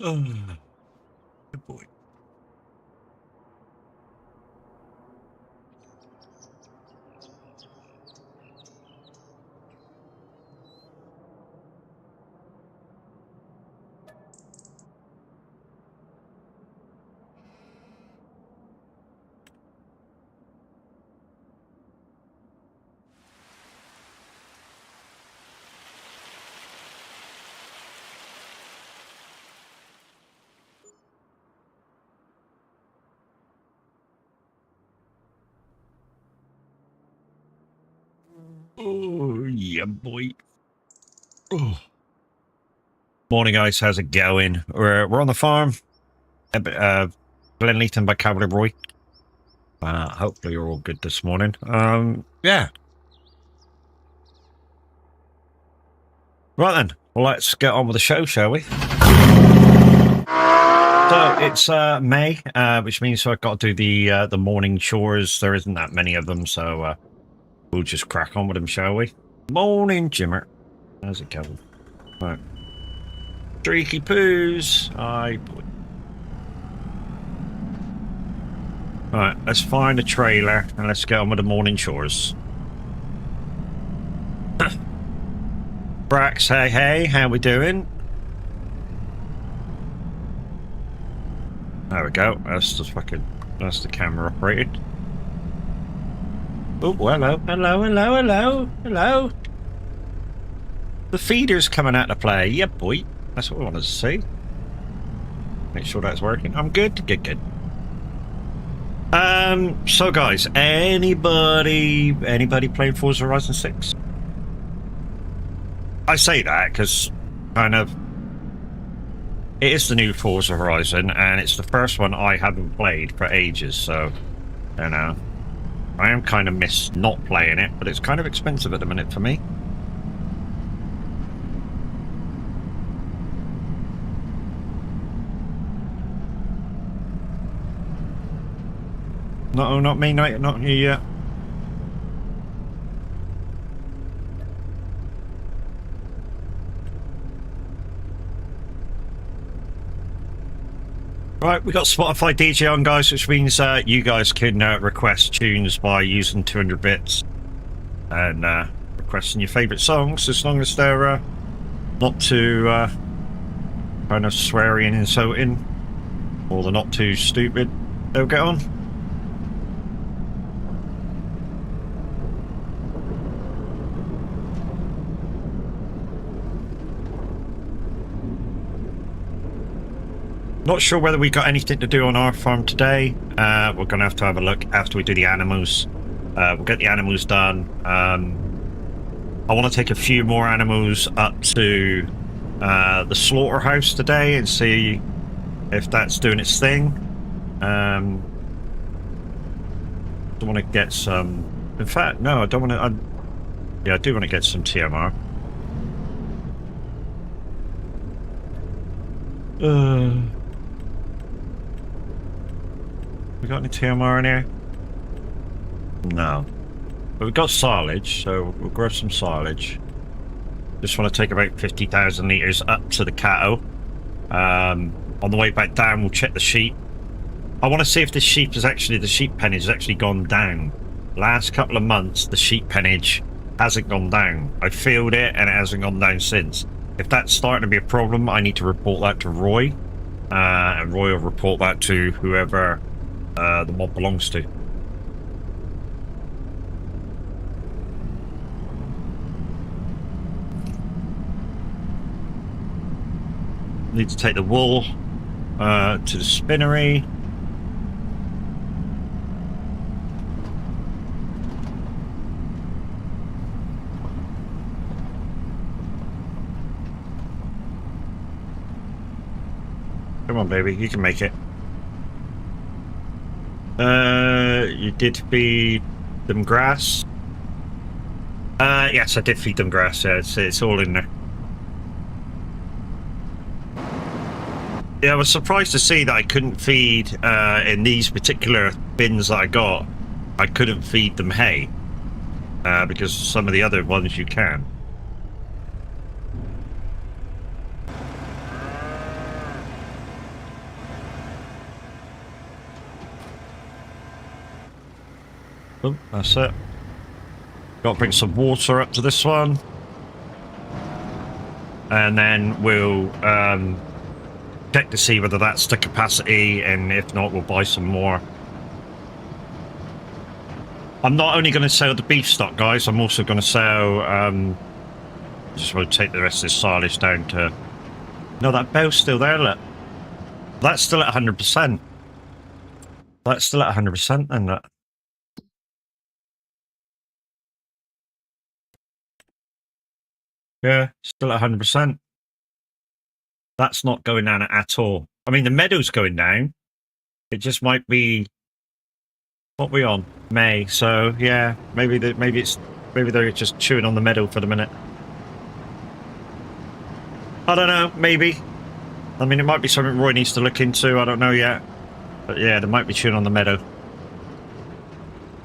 Oh, good boy. Oh, yeah, boy. Oh. Morning, guys. How's it going? We're on the farm. Glenleathann by Cavalier Roy. Hopefully you're all good this morning. Yeah. Right then. Well, let's get on with the show, shall we? So it's May, which means I've got to do the morning chores. There isn't that many of them, so we'll just crack on with them, shall we? Morning, Jimmer. How's it going? Right. Streaky poos. Aye, boy. Right, let's find a trailer and let's get on with the morning chores. Brax, hey, how we doing? There we go. That's the camera operated. Oh, hello. The feeder's coming out to play. Yeah, boy. That's what we wanted to see. Make sure that's working. I'm good. Good. So guys, anybody playing Forza Horizon 6? I say that because kind of it is the new Forza Horizon and it's the first one I haven't played for ages, so you know I am kind of miss not playing it, but it's kind of expensive at the minute for me. No, not me, not you yet. Right, we got Spotify DJ on, guys, which means you guys can request tunes by using 200 bits and requesting your favourite songs, as long as they're not too kind of sweary and insulting, or they're not too stupid. They'll get on. Not sure whether we got anything to do on our farm today. We're going to have a look after we do the animals. We'll get the animals done. I want to take a few more animals up to the slaughterhouse today and see if that's doing its thing. I want to get some... In fact, no, I don't want to... Yeah, I do want to get some TMR. We got any TMR in here? No. But we've got silage, so we'll grab some silage. Just want to take about 50,000 litres up to the cattle. On the way back down, we'll check the sheep. I want to see if the sheep pennage has actually gone down. Last couple of months, the sheep pennage hasn't gone down. I filled it and it hasn't gone down since. If that's starting to be a problem, I need to report that to Roy. And Roy will report that to whoever the mob belongs to. Need to take the wool to the spinnery. Come on, baby, you can make it. You did feed them grass? Yes, I did feed them grass. Yeah, it's all in there. Yeah, I was surprised to see that I couldn't feed, in these particular bins that I got, I couldn't feed them hay. Because some of the other ones you can. Oh, that's it. Got to bring some water up to this one. And then we'll check to see whether that's the capacity, and if not, we'll buy some more. I'm not only going to sell the beef stock, guys, I'm also going to sell... just want to take the rest of this silage down to... No, that bell's still there, look. That's still at 100%. That's still at 100% then, look. Yeah, still at 100%. That's not going down at all. I mean, the meadow's going down. It just might be... What are we on? May. So, yeah, maybe they're just chewing on the meadow for the minute. I don't know, maybe. I mean, it might be something Roy needs to look into, I don't know yet. But yeah, they might be chewing on the meadow.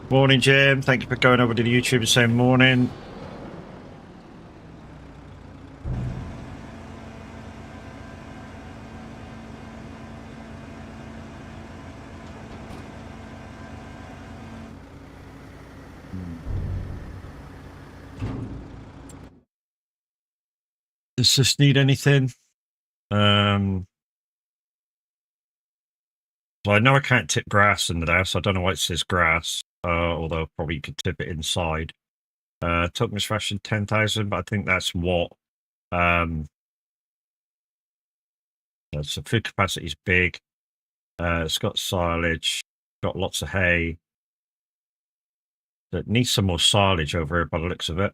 Morning, Jim. Thank you for going over to the YouTube and saying morning. Does this need anything? So I know I can't tip grass in there, so I don't know why it says grass. Although probably you could tip it inside. Token's ration 10,000, but I think that's what. So food capacity is big. It's got silage, got lots of hay. It needs some more silage over here by the looks of it.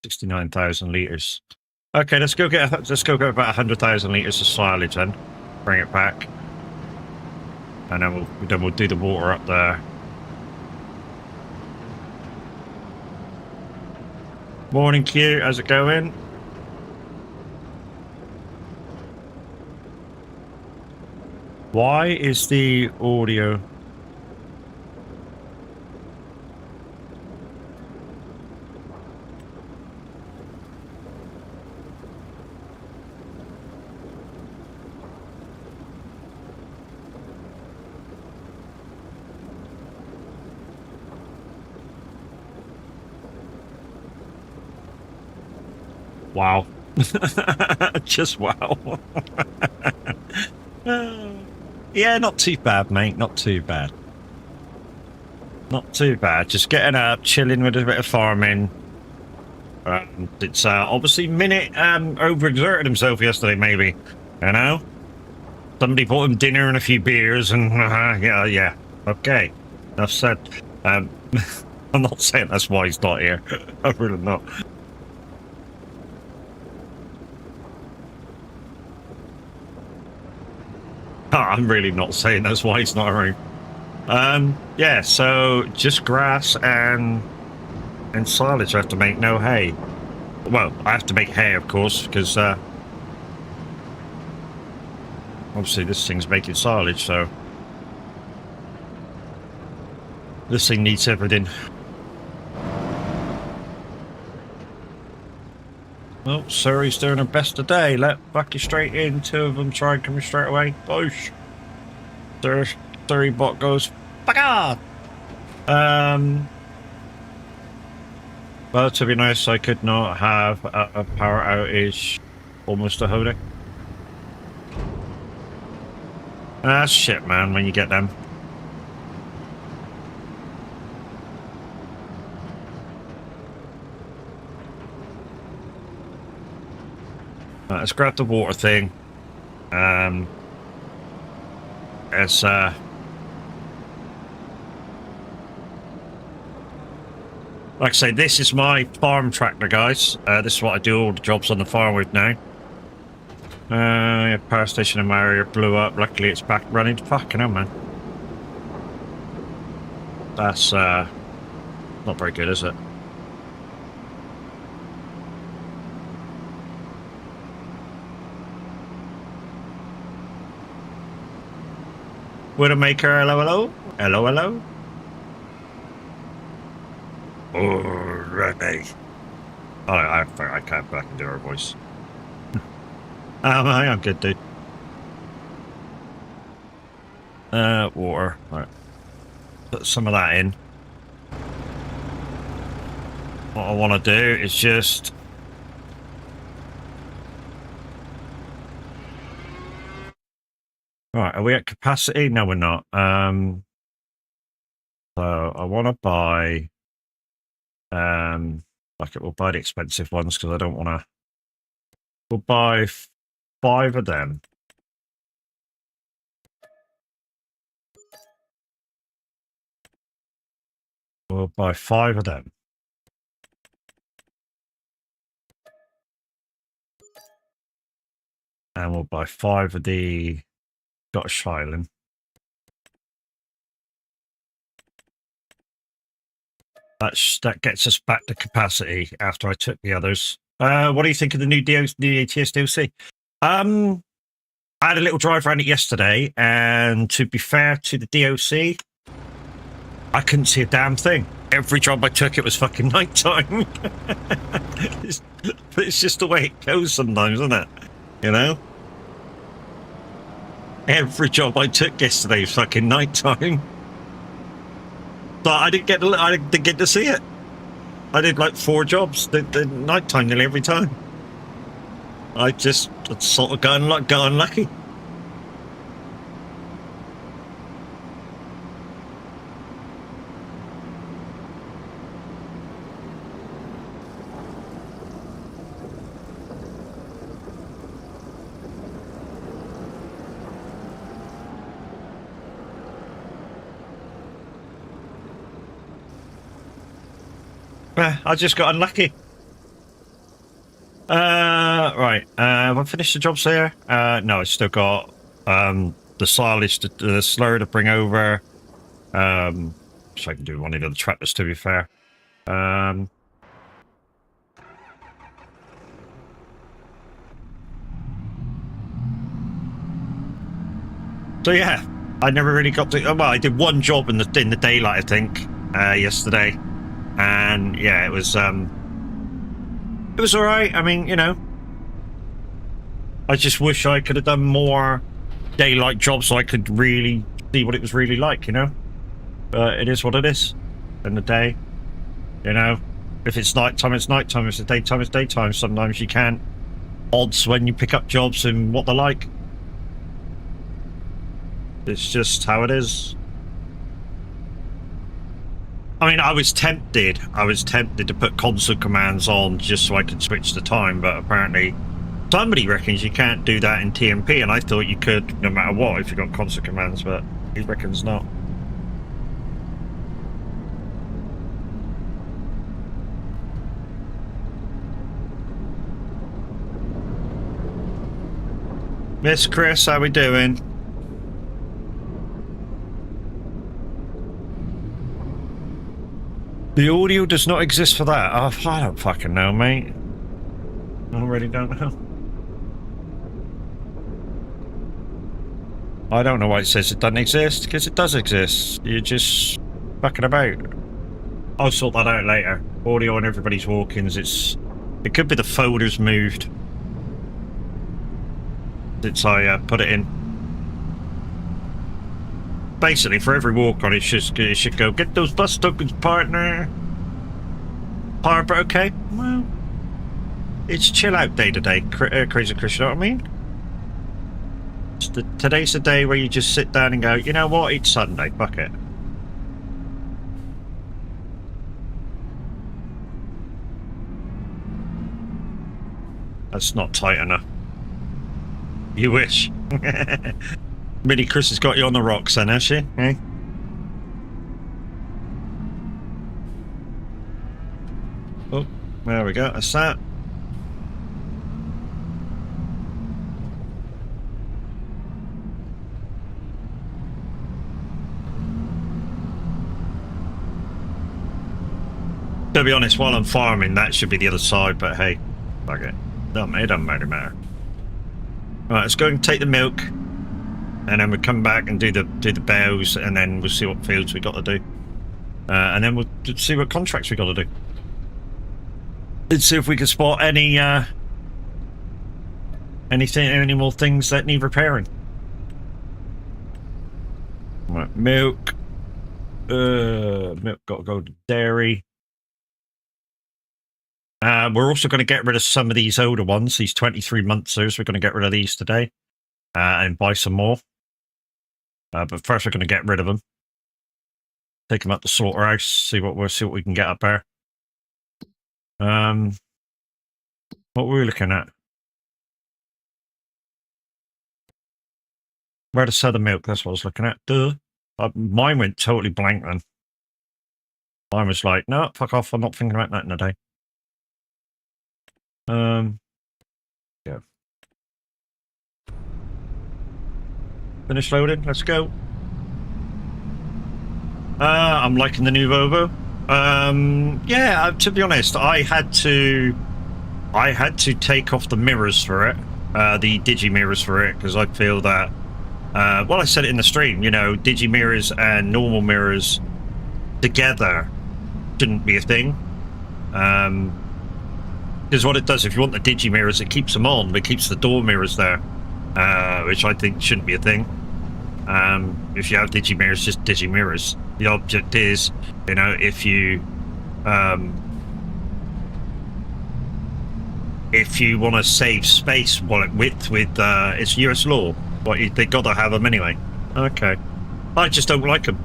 69,000 litres. Okay, let's go get about 100,000 litres of silage then. Bring it back. And then we'll do the water up there. Morning, Q. How's it going? Why is the audio... Wow. Just wow. Yeah, not too bad, mate. Not too bad. Not too bad. Just getting up, chilling with a bit of farming. It's obviously Minute overexerted himself yesterday, maybe. You know? Somebody bought him dinner and a few beers, and yeah. Okay. Enough said. I'm not saying that's why he's not here. I'm really not. I'm really not saying that's why he's not around. Yeah, so just grass and silage I have to make, no hay. Well, I have to make hay, of course, because obviously this thing's making silage, so this thing needs everything. Well, Surrey's doing her best today. Let back you straight in. Two of them try and come straight away. Boosh. Surrey bot goes, fuck off! Well, to be nice, I could not have a power outage almost a whole day. That's shit, man, when you get them. Let's grab the water thing. It's like I say, this is my farm tractor, guys. This is what I do all the jobs on the farm with now. Power station in my area blew up. Luckily, it's back running. Fucking hell, man. That's not very good, is it? Widowmaker, hello, hello. Hello, hello. Alrighty. Oh, I can't back and do her voice. I'm good, dude. Water. Right. Put some of that in. what I want to do is just... Right, are we at capacity? No, we're not. So I want to buy... Like we'll buy the expensive ones because I don't want to... We'll buy 5 of them. We'll buy 5 of them. And we'll buy 5 of the Scottish Highland. That gets us back to capacity after I took the others. What do you think of the new ATS DLC? I had a little drive around it yesterday, and to be fair to the DLC, I couldn't see a damn thing. Every job I took, it was fucking nighttime. But it's just the way it goes sometimes, isn't it? You know? Every job I took yesterday was fucking nighttime. But I didn't get to see it. I did like 4 jobs. The nighttime nearly every time. I just sort of got unlucky. I just got unlucky. Right. Have I finished the jobs here? No, I still got the silage, the slur to bring over. So I can do one of the other trappers, to be fair. So yeah, I never really got to. Well, I did 1 job in the daylight, I think, yesterday, and yeah, it was all right. I mean, you know, I just wish I could have done more daylight jobs so I could really see what it was really like, you know. But it is what it is. In the day, you know, if it's nighttime, it's nighttime. If it's daytime, it's daytime. Sometimes you can't odds when you pick up jobs and what they're like. It's just how it is. I mean, I was tempted to put console commands on just so I could switch the time, but apparently somebody reckons you can't do that in TMP, and I thought you could no matter what if you got console commands, but he reckons not. Miss Chris, how we doing? The audio does not exist for that. Oh, I don't fucking know, mate. I really don't know. I don't know why it says it doesn't exist, because it does exist. You're just fucking about. I'll sort that out later. Audio on everybody's walk-ins, it could be the folder's moved since I put it in. Basically, for every walk-on, it should go, get those bus tokens, partner. Harbour, okay? Well, it's chill out day today, Crazy Chris, you know what I mean? Today's the day where you just sit down and go, you know what, it's Sunday, fuck it. That's not tight enough. You wish. Mini Chris has got you on the rocks then, has she? Eh? Oh, there we go, that's that. To be honest, while I'm farming, that should be the other side, but hey, fuck it. It doesn't matter. Right, let's go and take the milk, and then we'll come back and do the bales, and then we'll see what fields we got to do. And then we'll see what contracts we got to do. Let's see if we can spot any more things that need repairing. Right, milk. Milk got to go to dairy. We're also going to get rid of some of these older ones, these 23 monthers. We're going to get rid of these today and buy some more. But first, we're going to get rid of them. Take them up the slaughterhouse. See what we can get up there. What were we looking at? Where to sell the milk? That's what I was looking at. Duh. Mine went totally blank then. Mine was like, no, fuck off. I'm not thinking about that in a day. Yeah. Finish loading. Let's go. I'm liking the new Volvo. Yeah, to be honest, I had to take off the mirrors for it, the digi mirrors for it, because I feel that, well, I said it in the stream, you know, digi mirrors and normal mirrors together shouldn't be a thing. Because what it does, if you want the digi mirrors, it keeps them on, but it keeps the door mirrors there, which I think shouldn't be a thing. If you have digi mirrors, just digi mirrors. The object is, you know, if you want to save space width with it's US law, they gotta have them anyway. Okay, I just don't like them.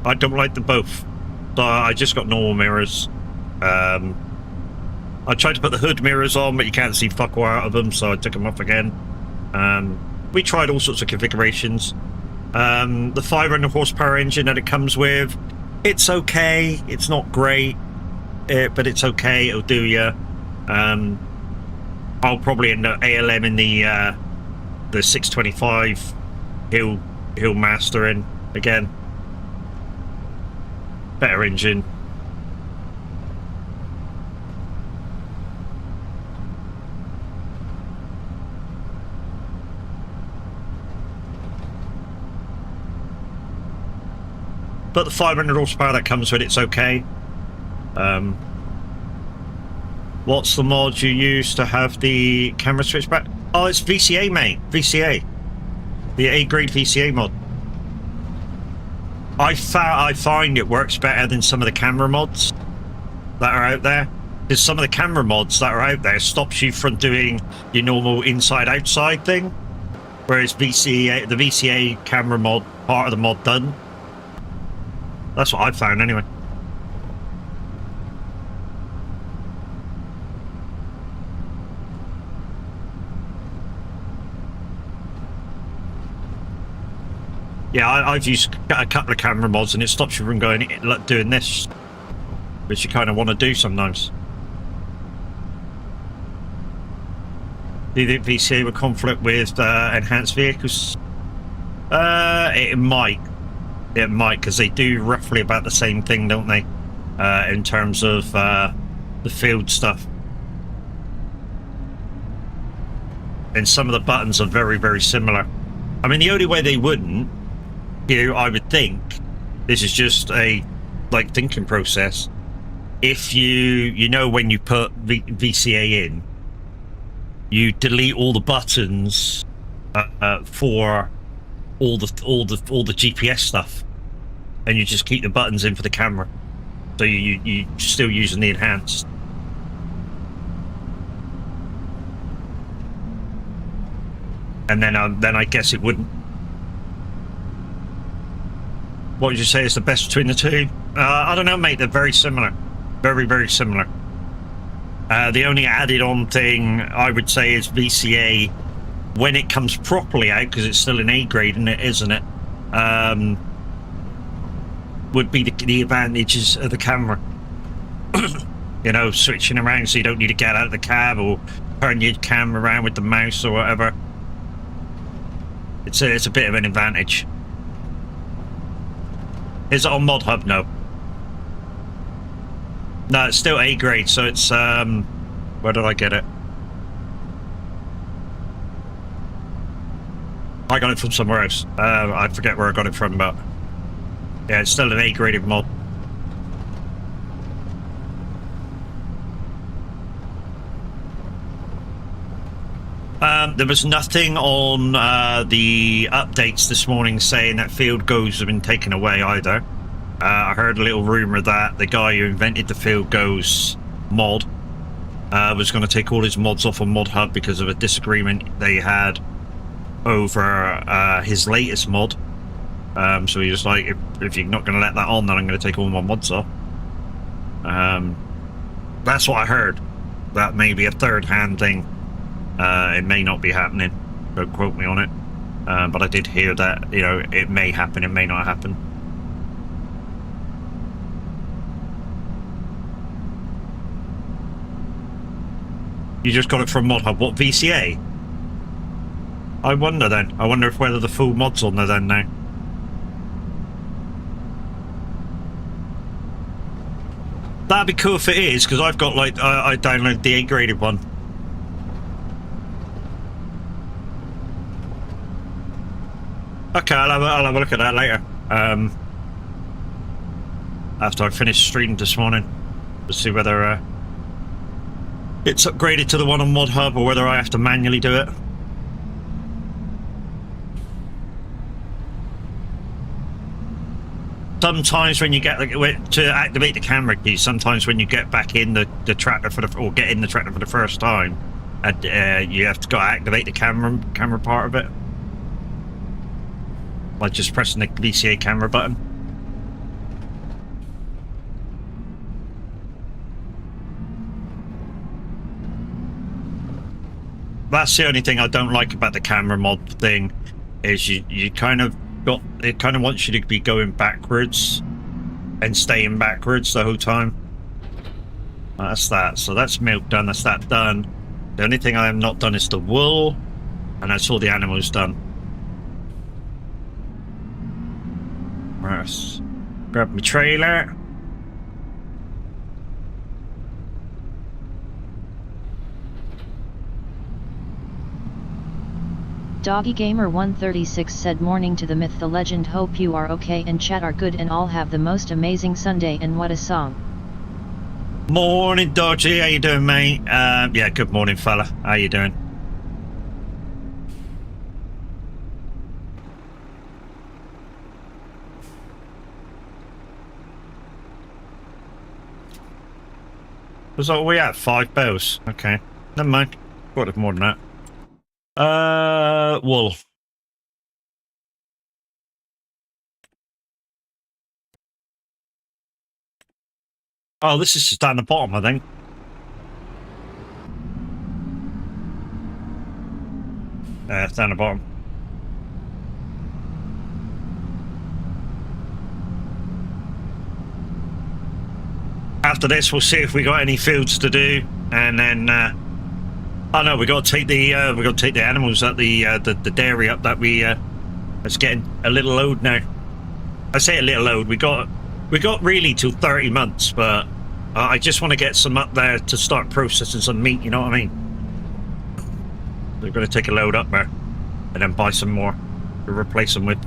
I don't like them both. So I just got normal mirrors. I tried to put the hood mirrors on, but you can't see fuck all out of them, so I took them off again. We tried all sorts of configurations. The 500 horsepower engine that it comes with, it's okay. It's not great, but it's okay. It'll do you. I'll probably end up ALM in the 625 hill mastering again. Better engine. But the 500 horsepower that comes with it's okay. What's the mod you use to have the camera switch back? Oh, it's VCA, mate. VCA. The A-grade VCA mod. I find it works better than some of the camera mods that are out there. Because some of the camera mods that are out there stops you from doing your normal inside-outside thing. Whereas the VCA camera mod, part of the mod done. That's what I've found anyway. Yeah, I've used a couple of camera mods and it stops you from doing this, which you kind of want to do sometimes. Do you think VCA would conflict with enhanced vehicles? It might. It might, because they do roughly about the same thing, don't they? In terms of the field stuff. And some of the buttons are very, very similar. I mean, the only way they wouldn't, I would think, this is just a, thinking process. If you know when you put VCA in, you delete all the buttons for all the GPS stuff, and you just keep the buttons in for the camera, so you still using the enhanced. And then I guess it wouldn't. What would you say is the best between the two? I don't know, mate. They're very similar, very, very similar. The only added on thing I would say is VCA, when it comes properly out, because it's still an A grade, and it isn't it, would be the advantages of the camera. You know, switching around so you don't need to get out of the cab or turn your camera around with the mouse or whatever. It's a bit of an advantage. Is it on Mod Hub? No. No, it's still A grade, so it's where did I get it? I got it from somewhere else. I forget where I got it from, but yeah, it's still an A-graded mod. There was nothing on the updates this morning saying that field goals have been taken away either. I heard a little rumor that the guy who invented the field goals mod was going to take all his mods off on Mod Hub because of a disagreement they had over his latest mod. So he was like, if you're not going to let that on, then I'm going to take all my mods off. That's what I heard. That may be a third-hand thing. It may not be happening. Don't quote me on it. But I did hear that, you know, it may happen, it may not happen. You just got it from Mod Hub. What, VCA? I wonder then. I wonder if whether the full mod's on there then now. That'd be cool if it is, because I've got, like, I downloaded the 8-graded one. Okay, I'll have a look at that later. After I finish streaming this morning. To see whether it's upgraded to the one on Mod Hub or whether I have to manually do it. Sometimes when you get to activate the camera key, sometimes when you get back in the tractor or get in the tractor for the first time, and you have to go activate the camera part of it, like just pressing the VCA camera button. That's the only thing I don't like about the camera mod thing, is you kind of got, it kind of wants you to be going backwards and staying backwards the whole time. That's that. So that's milk done. That's that done. The only thing I have not done is the wool, and that's all the animals done. Right. Grab my trailer. Doggy Gamer 136 said, morning to the myth, the legend, hope you are okay and chat are good and all have the most amazing Sunday, and what a song. Morning Dodgy, how you doing mate? Yeah, good morning fella, how you doing? Was that we had 5 bells? Okay, never mind, got it more than that. Wool. Oh, this is just down the bottom, I think. It's down the bottom. After this, we'll see if we got any fields to do, and then oh no, we got to take the animals at the dairy up that it's getting a little load now. I say a little load. We got really till 30 months, but I just want to get some up there to start processing some meat. You know what I mean? We're going to take a load up there, and then buy some more to replace them with.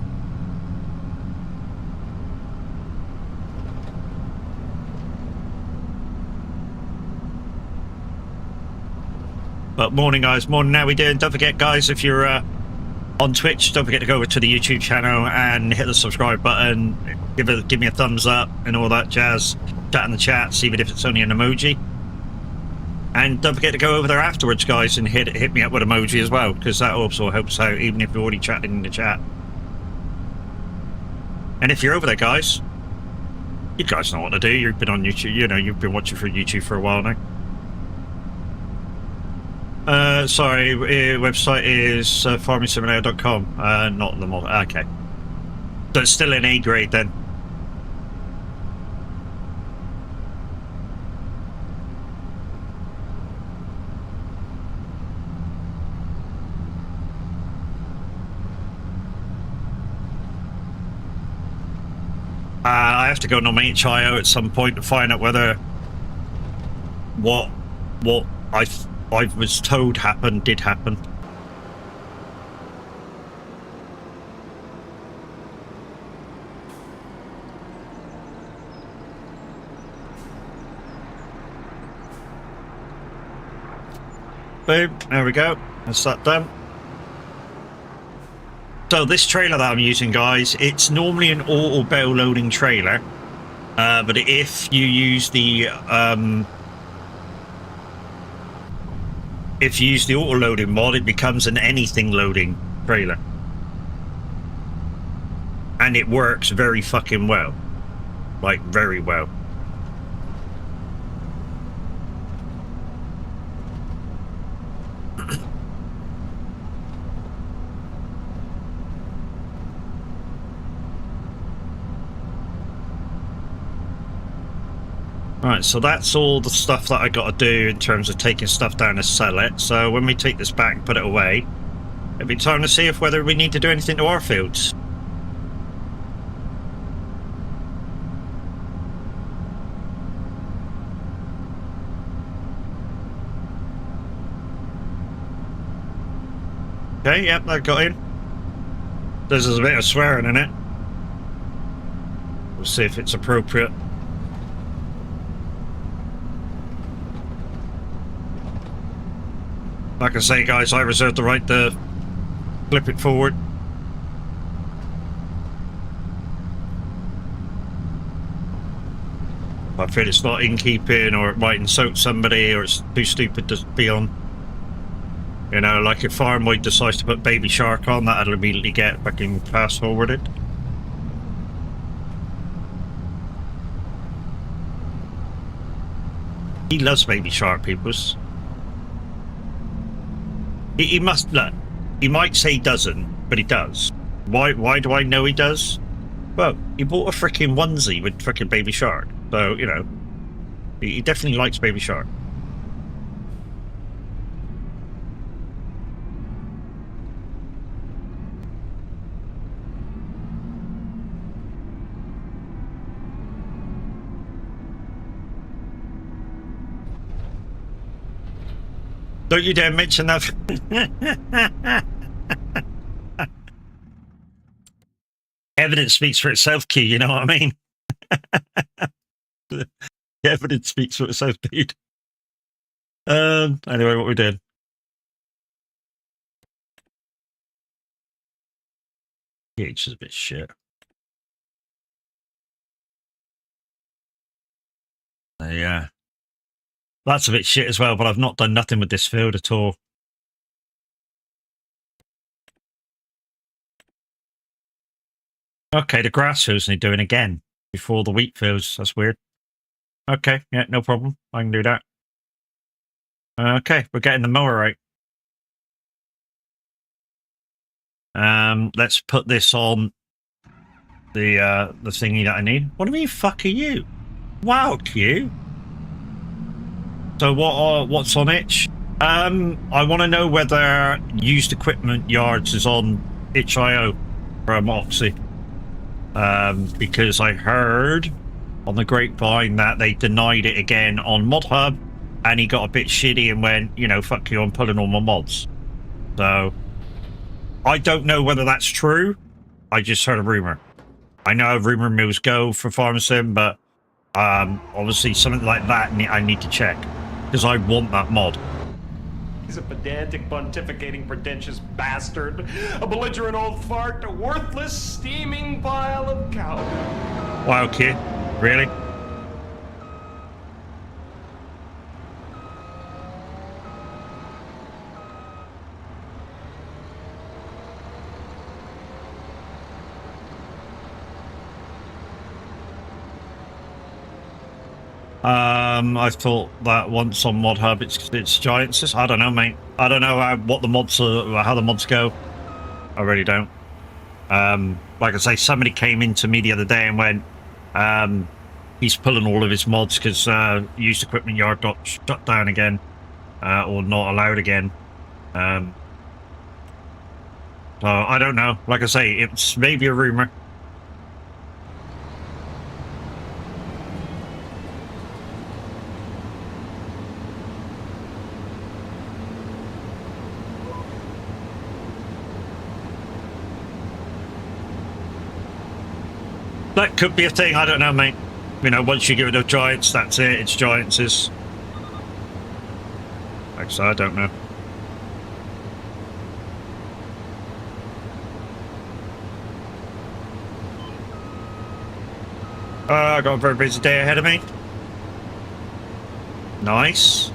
But morning guys, morning, how we doing? Don't forget guys, if you're on Twitch, don't forget to go over to the YouTube channel and hit the subscribe button, give me a thumbs up and all that jazz, chat in the chat, even if it's only an emoji. And don't forget to go over there afterwards guys and hit me up with emoji as well, because that also helps out even if you're already chatting in the chat. And if you're over there guys, you guys know what to do. You've been on YouTube, you know, you've been watching for YouTube for a while now. Sorry, website is farmingsimulator.com, not the mod. Okay. So it's still in A grade then. I have to go on my HIO at some point to find out whether what I was told did happen. Boom, there we go. That's that done. So this trailer that I'm using, guys, it's normally an auto bale loading trailer, but if you use the if you use the auto-loading mod, it becomes an anything loading trailer. And it works very fucking well. Like, very well. Right, so that's all the stuff that I got to do in terms of taking stuff down to sell it. So when we take this back and put it away, it'll be time to see if whether we need to do anything to our fields. Okay, yep, that got in. There's a bit of swearing in it. We'll see if it's appropriate. Like I say, guys, I reserve the right to flip it forward. I feel it's not in keeping, or it might insult somebody, or it's too stupid to be on. You know, like if Farmwood decides to put Baby Shark on, that'll immediately get fucking fast forwarded. He loves Baby Shark, peoples. He must, look, he might say he doesn't, but he does. Why do I know he does? Well, he bought a freaking onesie with freaking Baby Shark. So, you know, he definitely likes Baby Shark. Don't you dare mention that. Evidence speaks for itself, Q, you know what I mean? The evidence speaks for itself, dude. Anyway, what we did. PH is a bit shit. Yeah. That's a bit shit as well, but I've not done nothing with this field at all. Okay, the grass field's need doing again before the wheat fields. That's weird. Okay, yeah, no problem. I can do that. Okay, we're getting the mower right. Let's put this on the thingy that I need. What do you mean, fuck are you? Wow, Q. So what's on itch? I want to know whether used equipment yards is on itch.io from Oxy. Because I heard on the grapevine that they denied it again on Mod Hub, and he got a bit shitty and went, you know, fuck you, I'm pulling all my mods. So I don't know whether that's true. I just heard a rumor. I know how rumor mills go for Farmsim, but obviously something like that I need to check, because I want that mod. He's a pedantic, pontificating, pretentious bastard, a belligerent old fart, a worthless, steaming pile of cow. Wow, kid, really? I thought that once on Mod Hub it's Giants. I don't know, mate. I don't know what the mods are, how the mods go. I really don't. Like I say, somebody came into me the other day and went, he's pulling all of his mods because used equipment yard got shut down again, or not allowed again. So I don't know. Like I say, it's maybe a rumor. That could be a thing, I don't know, mate. You know, once you give it a Giants, that's it, it's Giants'. Like I said, I don't know. I got a very busy day ahead of me. Nice.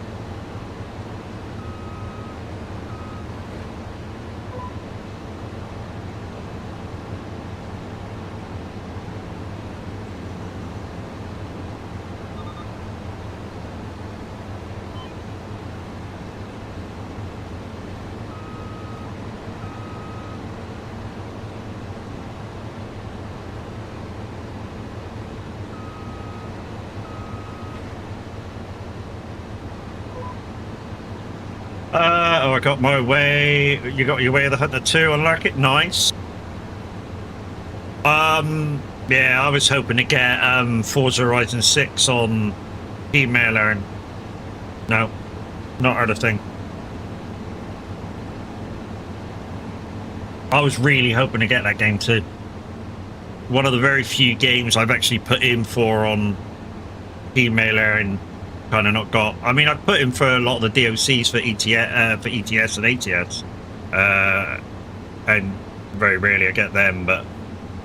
go. I got my way. You got your Way of the Hunter 2. I like it. Nice. Yeah, I was hoping to get Forza Horizon 6 on emailer, and no, not heard a thing. I was really hoping to get that game too. One of the very few games I've actually put in for on emailer and kind of not got. I mean, I've put in for a lot of the DLCs for ETS and ATS, and very rarely I get them, but.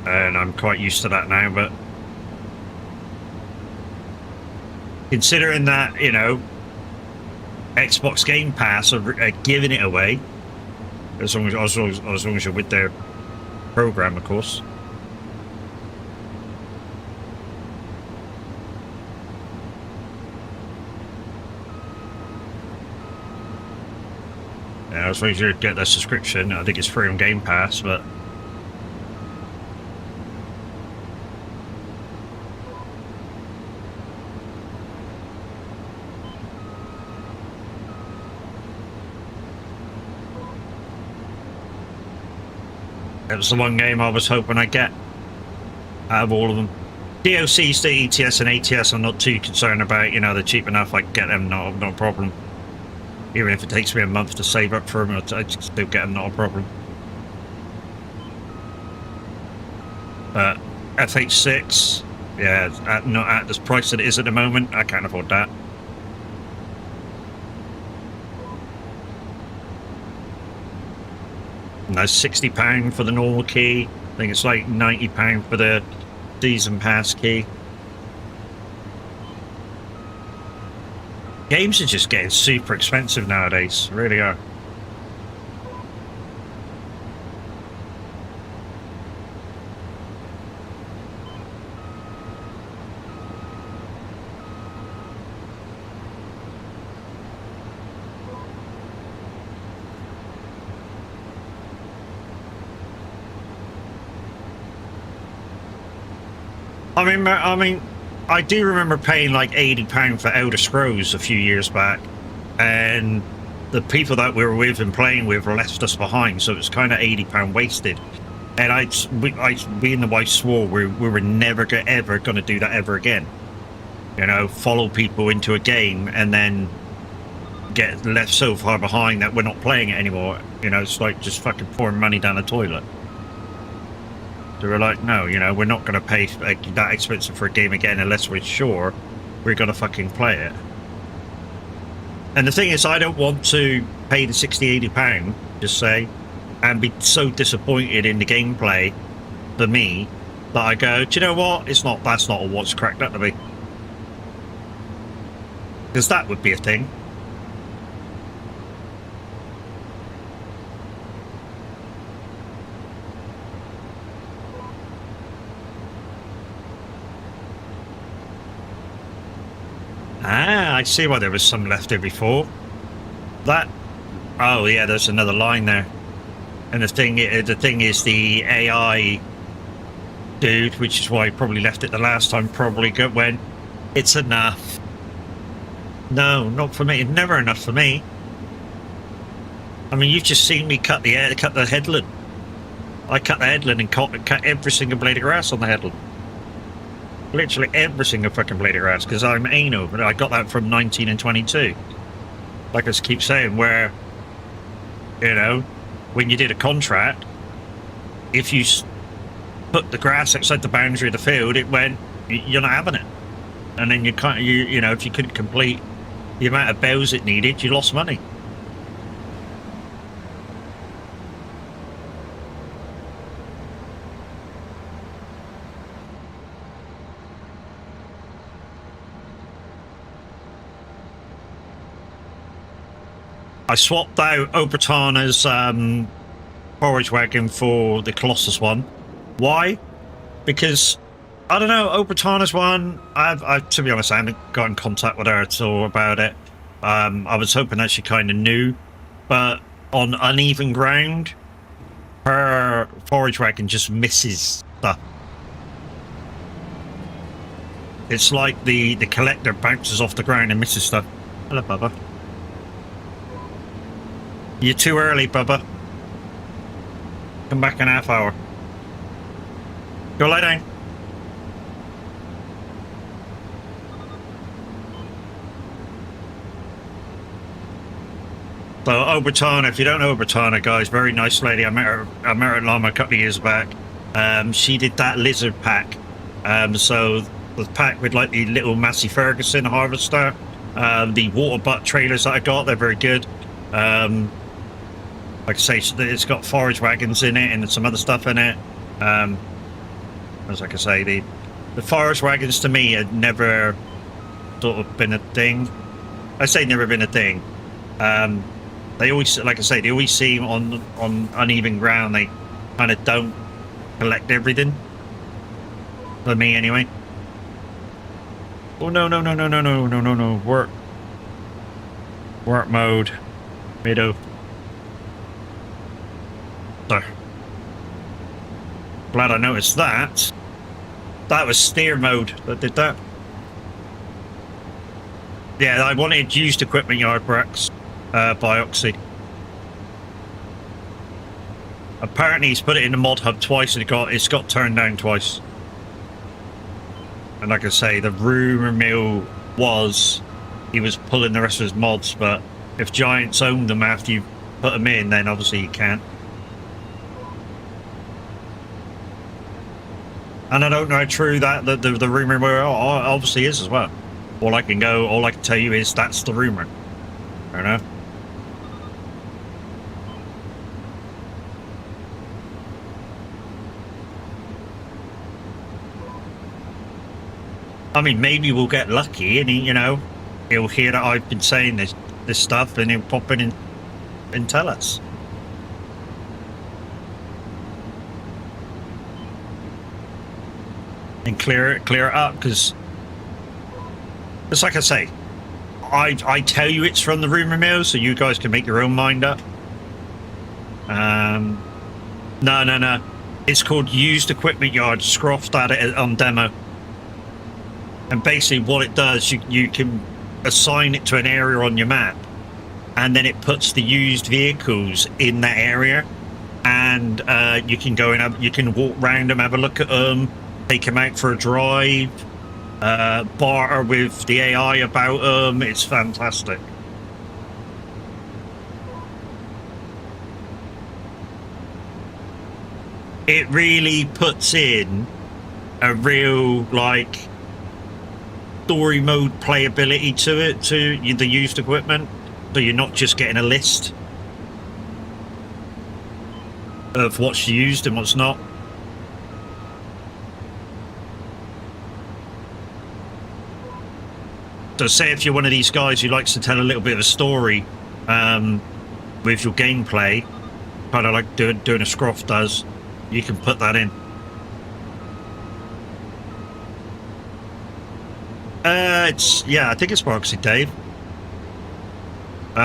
And I'm quite used to that now, but considering that, you know, Xbox Game Pass are giving it away, as long as you're with their program, of course. Yeah, as long as you get their subscription, I think it's free on Game Pass, but. It was the one game I was hoping I'd get out of all of them. DLCs to ETS and ATS I'm not too concerned about, you know, they're cheap enough, I can get them, not a problem. Even if it takes me a month to save up for them, I just still get them, not a problem. But FH6, yeah, not at this price that it is at the moment, I can't afford that. And that's £60 for the normal key. I think it's like £90 for the season pass key. Games are just getting super expensive nowadays, really are. I mean, I do remember paying like £80 for Elder Scrolls a few years back, and the people that we were with and playing with left us behind, so it was kind of £80 wasted. And me and the wife swore we were never ever going to do that ever again. You know, follow people into a game and then get left so far behind that we're not playing it anymore. You know, it's like just fucking pouring money down the toilet. So we're like, no, you know, we're not going to pay that expensive for a game again unless we're sure we're going to fucking play it. And the thing is, I don't want to pay the £60–80, just say, and be so disappointed in the gameplay for me that I go, do you know what? That's not what's cracked up to be. Because that would be a thing. Ah, I see why there was some left there before. That... Oh, yeah, there's another line there. And the thing is the AI dude, which is why he probably left it the last time, probably went, it's enough. No, not for me. It's never enough for me. I mean, you've just seen me cut the headland. I cut the headland and cut every single blade of grass on the headland. Literally every single fucking blade of grass, because I'm anal, but I got that from 19 and 22. Like I just keep saying, where, you know, when you did a contract, if you put the grass outside the boundary of the field, it went, you're not having it. And then you know, if you couldn't complete the amount of bells it needed, you lost money. I swapped out Obertana's forage wagon for the Colossus one. Why? Because, I don't know, Obertana's one, I've to be honest, I haven't got in contact with her at all about it. I was hoping that she kind of knew, but on uneven ground, her forage wagon just misses stuff. It's like the collector bounces off the ground and misses stuff. Hello, Bubba. You're too early, Bubba. Come back in half hour. Go lie down. So Obertana, if you don't know Obertana, guys, very nice lady. I met her at Lama a couple of years back. She did that lizard pack. So the pack with like the little Massey Ferguson harvester, the water butt trailers that I got, they're very good. Like I say, it's got forage wagons in it and some other stuff in it. As like I say, the forage wagons to me had never sort of been a thing. I say never been a thing. They always, like I say, they always seem on uneven ground. They kind of don't collect everything. For me, anyway. Oh no! Work mode. Middle. So. Glad I noticed that. That was steer mode that did that. Yeah, I wanted used equipment yard bricks. By Oxy. Apparently he's put it in the mod hub twice and it's got turned down twice. And like I say, the rumour mill was he was pulling the rest of his mods, but if Giants owned them after you put them in, then obviously you can't. And I don't know how true that the rumour mill obviously is as well. All I can tell you is that's the rumour. I don't know. I mean, maybe we'll get lucky and he'll hear that I've been saying this stuff and he'll pop in and tell us. And clear it up, because it's like I say, I tell you it's from the rumour mill so you guys can make your own mind up. No. It's called Used Equipment Yard. Scroffed at it on demo. And basically what it does, you can assign it to an area on your map, and then it puts the used vehicles in that area, and you can go in, you can walk around them, have a look at them, take them out for a drive, barter with the AI about them. It's fantastic. It really puts in a real, like, story mode playability to it, to the used equipment, so you're not just getting a list of what's used and what's not. So say if you're one of these guys who likes to tell a little bit of a story with your gameplay, kind of like doing a Scroff does, you can put that in. I think it's Proxy Dave.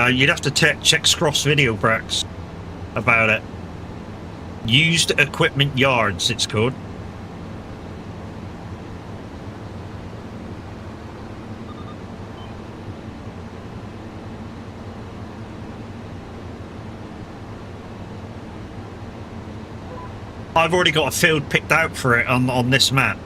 You'd have to check Scroff's video, Brax, about it. Used Equipment Yards, it's called. I've already got a field picked out for it on this map.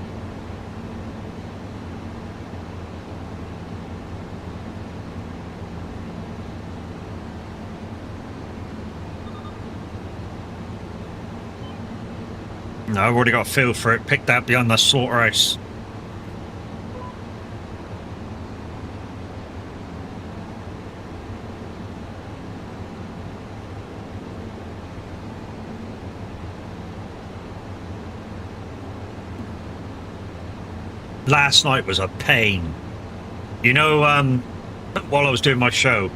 No, I've already got a field for it picked out beyond the slaughterhouse. Last night was a pain. You know, while I was doing my show,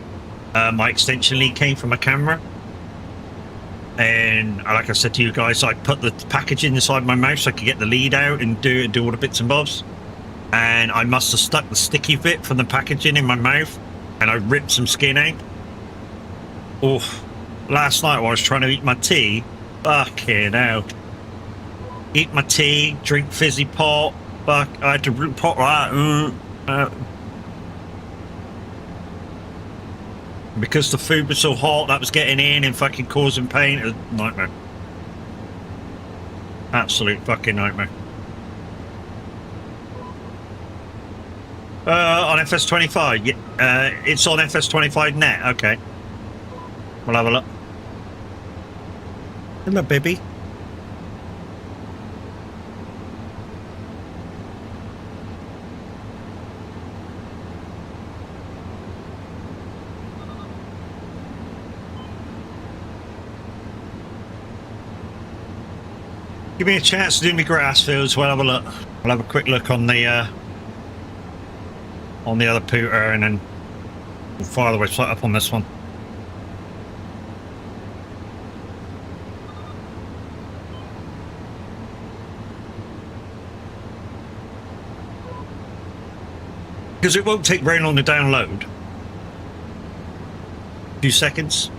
my extension lead came from my camera. And like I said to you guys, I put the package inside my mouth so I could get the lead out and do all the bits and bobs. And I must have stuck the sticky bit from the packaging in my mouth, and I ripped some skin out. Oof. Last night while I was trying to eat my tea, fucking hell. Eat my tea, drink fizzy pop, fuck, I had to pop that. because the food was so hot, that was getting in and fucking causing pain. It was a nightmare. Absolute fucking nightmare. On FS25, yeah, it's on FS25 net. Okay, we'll have a look. Hello, baby. Give me a chance to do my grass fields. We'll have a look. We'll have a quick look on the other pooter, and then we'll fire the website up on this one. Because it won't take very long to download. A few seconds.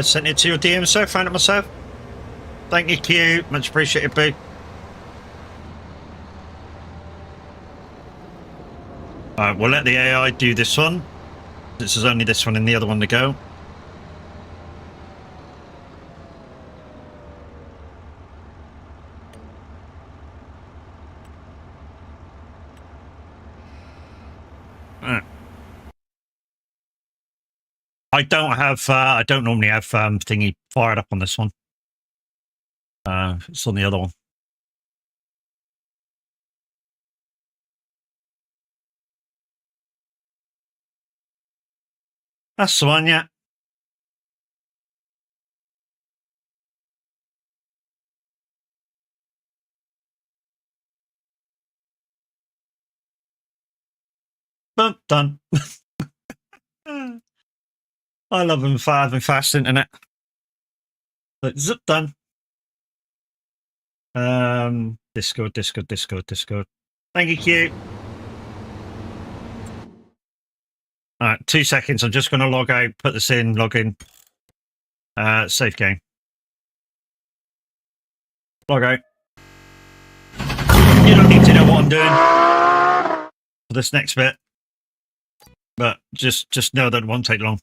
Sent it to your DM, sir. Found it myself. Thank you, Q. Much appreciated, boo. Alright, we'll let the AI do this one. This is only this one and the other one to go. Alright. I don't normally have thingy fired up on this one. It's on the other one. That's the one, yeah. Boom, done. I love them for having fast internet. But zip, done. Discord. Thank you, Q. Alright, 2 seconds. I'm just going to log out, put this in, log in. Safe game. Log out. You don't need to know what I'm doing for this next bit. But just know that it won't take long.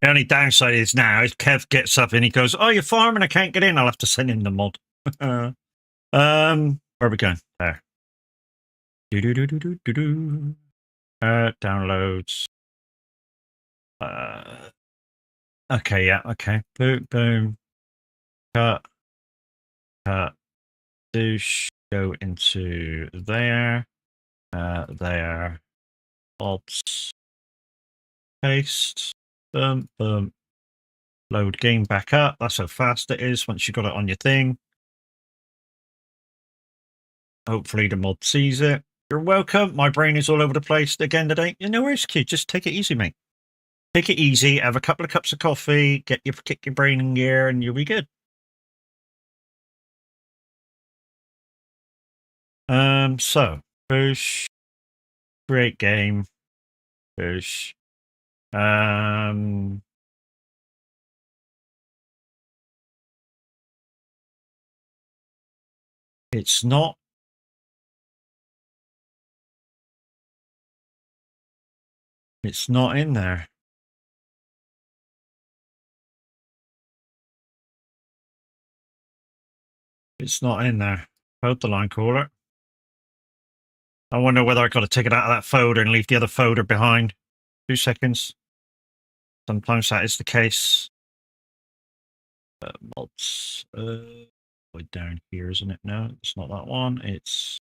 The only downside is now, if Kev gets up and he goes, "Oh, you're farming, I can't get in," I'll have to send him the mod. Where are we going? There. Downloads. Okay, yeah, okay. Boom, boom. Cut. Douche. Go into there. There. Mods. Paste. Boom, boom. Load game back up. That's how fast it is once you got it on your thing. Hopefully the mod sees it. You're welcome. My brain is all over the place again today. You know, where's kid? Just take it easy, mate. Take it easy. Have a couple of cups of coffee. Kick your brain in gear, and you'll be good. So push. Create game. Push. It's not. It's not in there. It's not in there. Hold the line caller. I wonder whether I got to take it out of that folder and leave the other folder behind. 2 seconds. Sometimes that is the case. Mods. Way down here, isn't it? No, it's not that one. It's.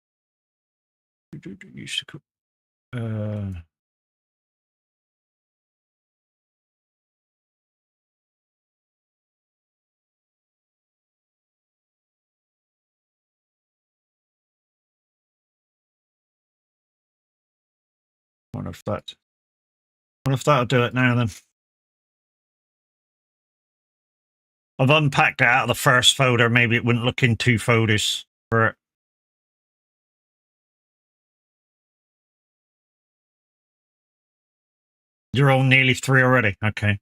Wonder if that'll do it now then. I've unpacked it out of the first folder. Maybe it wouldn't look in 2 folders for it. You're all nearly 3 already. Okay.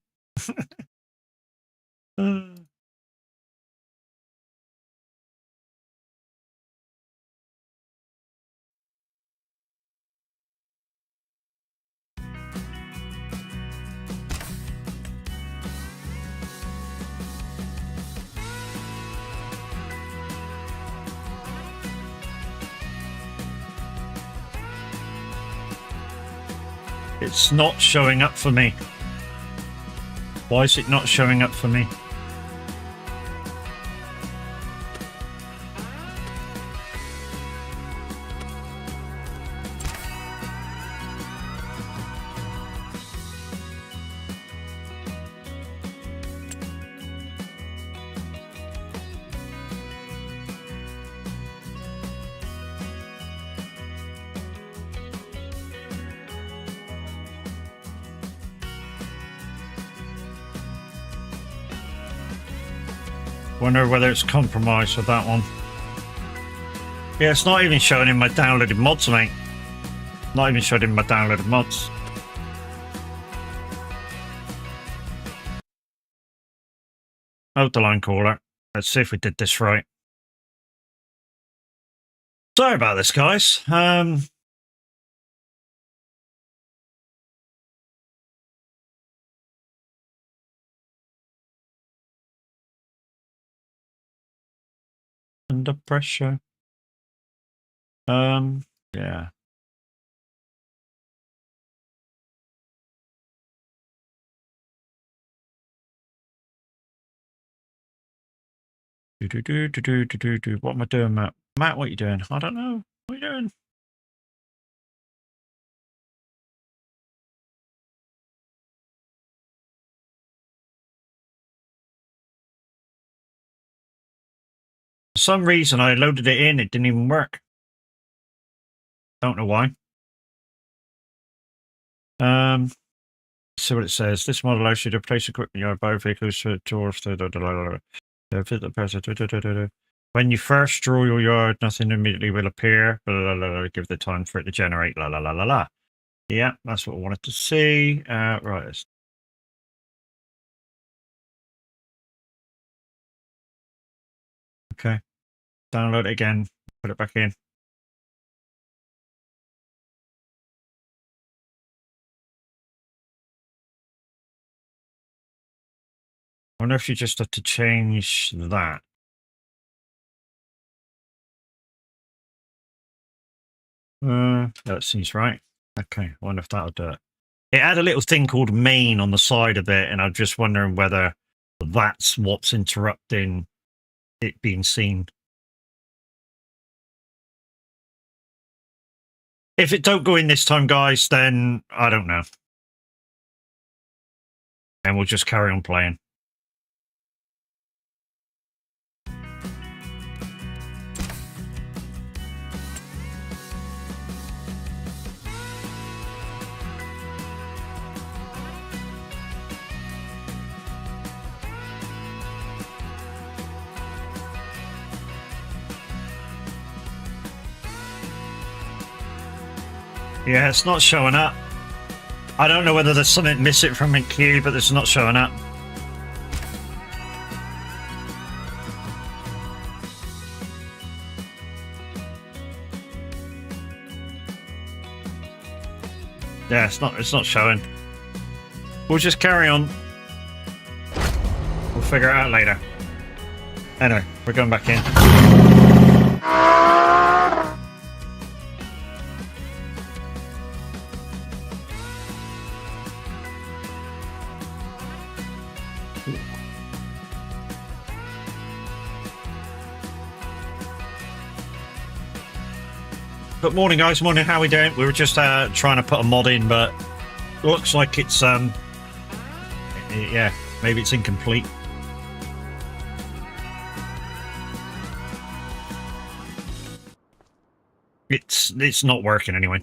It's not showing up for me. Why is it not showing up for me? Wonder whether it's compromised with that one. Yeah, it's not even showing in my downloaded mods, mate. Not even showing in my downloaded mods. Oh, the line caller. Let's see if we did this right. Sorry about this, guys. Under pressure. Yeah. What am I doing, Matt? Matt, what are you doing? I don't know. What are you doing? For some reason, I loaded it in. It didn't even work. Don't know why. See what it says. This model allows you to place equipment on both vehicles towards the when you first draw your yard, nothing immediately will appear. Give the time for it to generate. Yeah, that's what I wanted to see. Right. Okay. Download it again. Put it back in. I wonder if you just have to change that. That seems right. Okay, I wonder if that'll do it. It had a little thing called main on the side of it, and I'm just wondering whether that's what's interrupting it being seen. If it don't go in this time, guys, then I don't know. And we'll just carry on playing. Yeah, it's not showing up. I don't know whether there's something missing from it queue, but it's not showing up. Yeah, it's not showing. We'll just carry on. We'll figure it out later. Anyway, we're going back in. Good morning, guys. Morning. How are we doing? We were just trying to put a mod in, but looks like it's yeah, maybe it's incomplete. It's not working anyway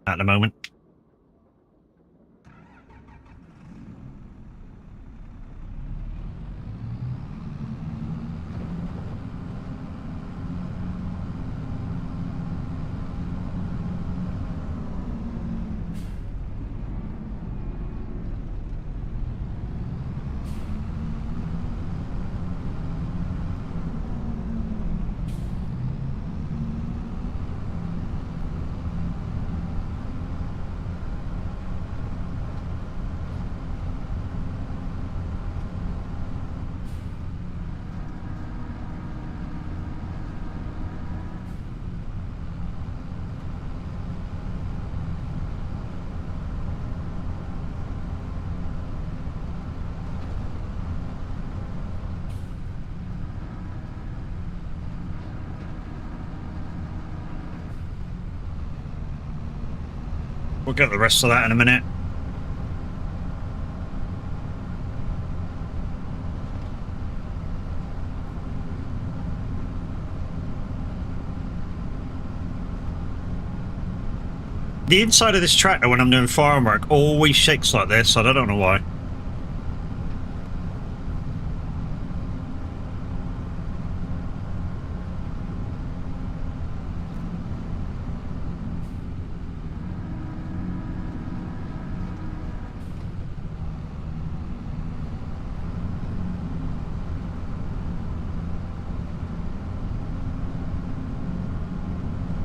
at the moment. We'll get the rest of that in a minute. The inside of this tractor when I'm doing farm work always shakes like this, and I don't know why.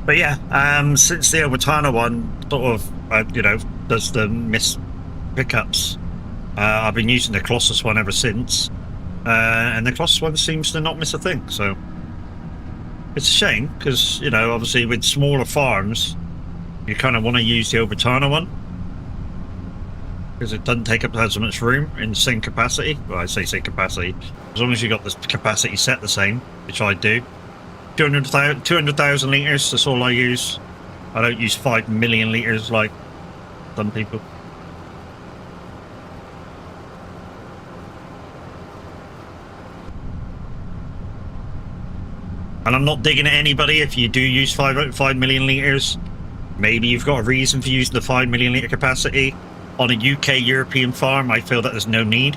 But yeah, since the Overtana one sort of, you know, does the miss pickups, I've been using the Colossus one ever since, and the Colossus one seems to not miss a thing. So it's a shame because, you know, obviously with smaller farms, you kind of want to use the Overtana one because it doesn't take up as much room in the same capacity. Well, I say capacity, as long as you got the capacity set the same, which I do. 200,000 litres, that's all I use. I don't use 5 million litres like some people. And I'm not digging at anybody if you do use 5 million litres. Maybe you've got a reason for using the 5 million litre capacity. On a UK European farm, I feel that there's no need,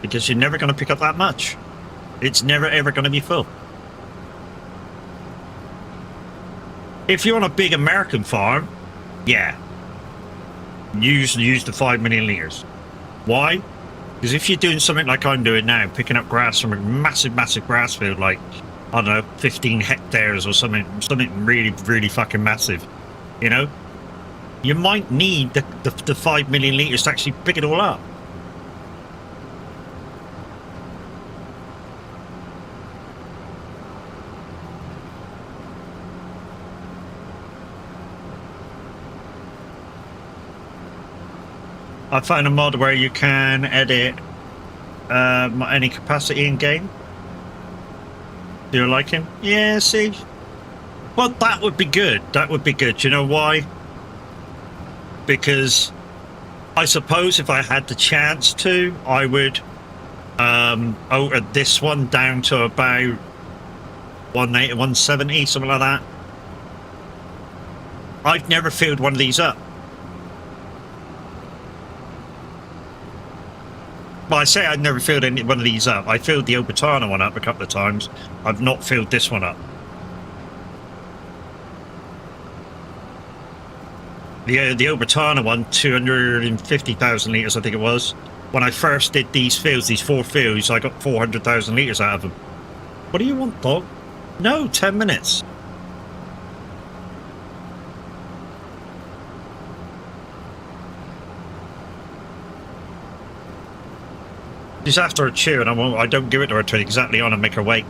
because you're never going to pick up that much. It's never ever going to be full. If you're on a big American farm, yeah, use the 5 million litres. Why? Because if you're doing something like I'm doing now, picking up grass from a massive grass field, like, I don't know, 15 hectares or something really fucking massive, you know, you might need the 5 million litres to actually pick it all up. I found a mod where you can edit any capacity in game. Do you like him? Yeah, see? Well, that would be good. That would be good. Do you know why? Because I suppose if I had the chance to, I would alter this one down to about 180, 170, something like that. I've never filled one of these up. Well, I say I've never filled any one of these up. I filled the Overtana one up a couple of times. I've not filled this one up. The Overtana one, 250,000 litres, I think it was. When I first did these fields, these 4 fields, I got 400,000 litres out of them. What do you want, dog? No, 10 minutes. She's after a chew, and I don't give it to her to exactly on and make her wait.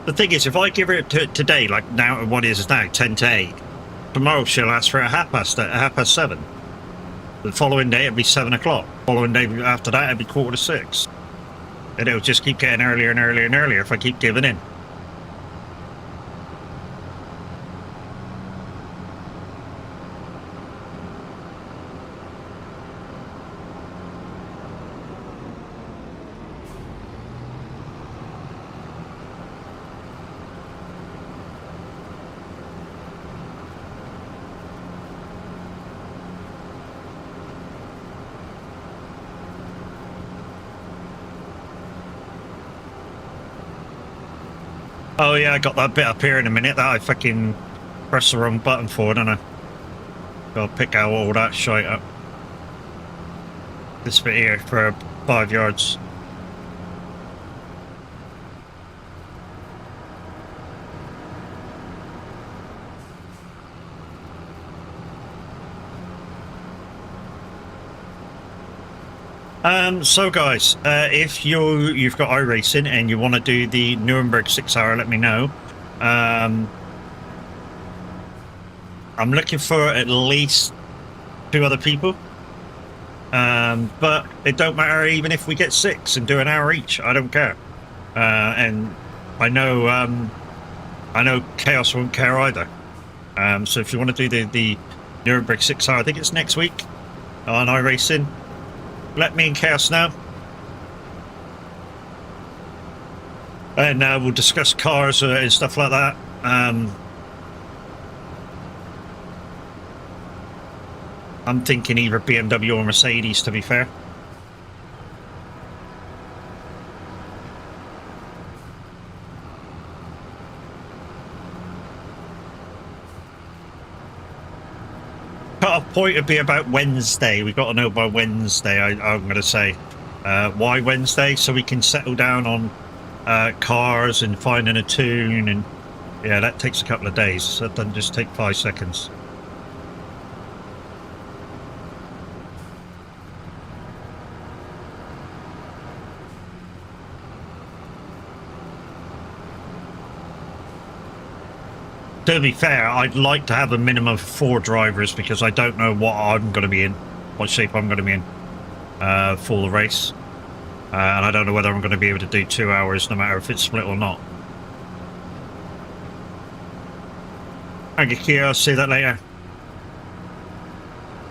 The thing is, if I give her to today, like now, what is it now, 10 to 8, tomorrow she'll ask for a half past 7. The following day it'll be 7 o'clock. Following day after that it'll be 5:45. And it'll just keep getting earlier and earlier and earlier if I keep giving in. Oh yeah, I got that bit up here in a minute that I fucking pressed the wrong button for, don't I? I'll pick out all that shite up. This bit here for 5 yards. So guys, if you've got iRacing and you want to do the Nuremberg 6 hour, let me know. I'm looking for at least 2 other people. But it don't matter even if we get 6 and do an hour each. I don't care. And I know Chaos won't care either. So if you want to do the Nuremberg 6 hour, I think it's next week on iRacing. Let me and Chaos know. And we'll discuss cars and stuff like that. I'm thinking either BMW or Mercedes, to be fair. Cut-off point would be about Wednesday. We've got to know by Wednesday, I'm going to say. Why Wednesday? So we can settle down on cars and finding a tune. And yeah, that takes a couple of days. So it doesn't just take 5 seconds. To be fair, I'd like to have a minimum of 4 drivers because I don't know what I'm going to be in, what shape I'm going to be in for the race. And I don't know whether I'm going to be able to do 2 hours no matter if it's split or not. Thank you, Kia. I'll see that later.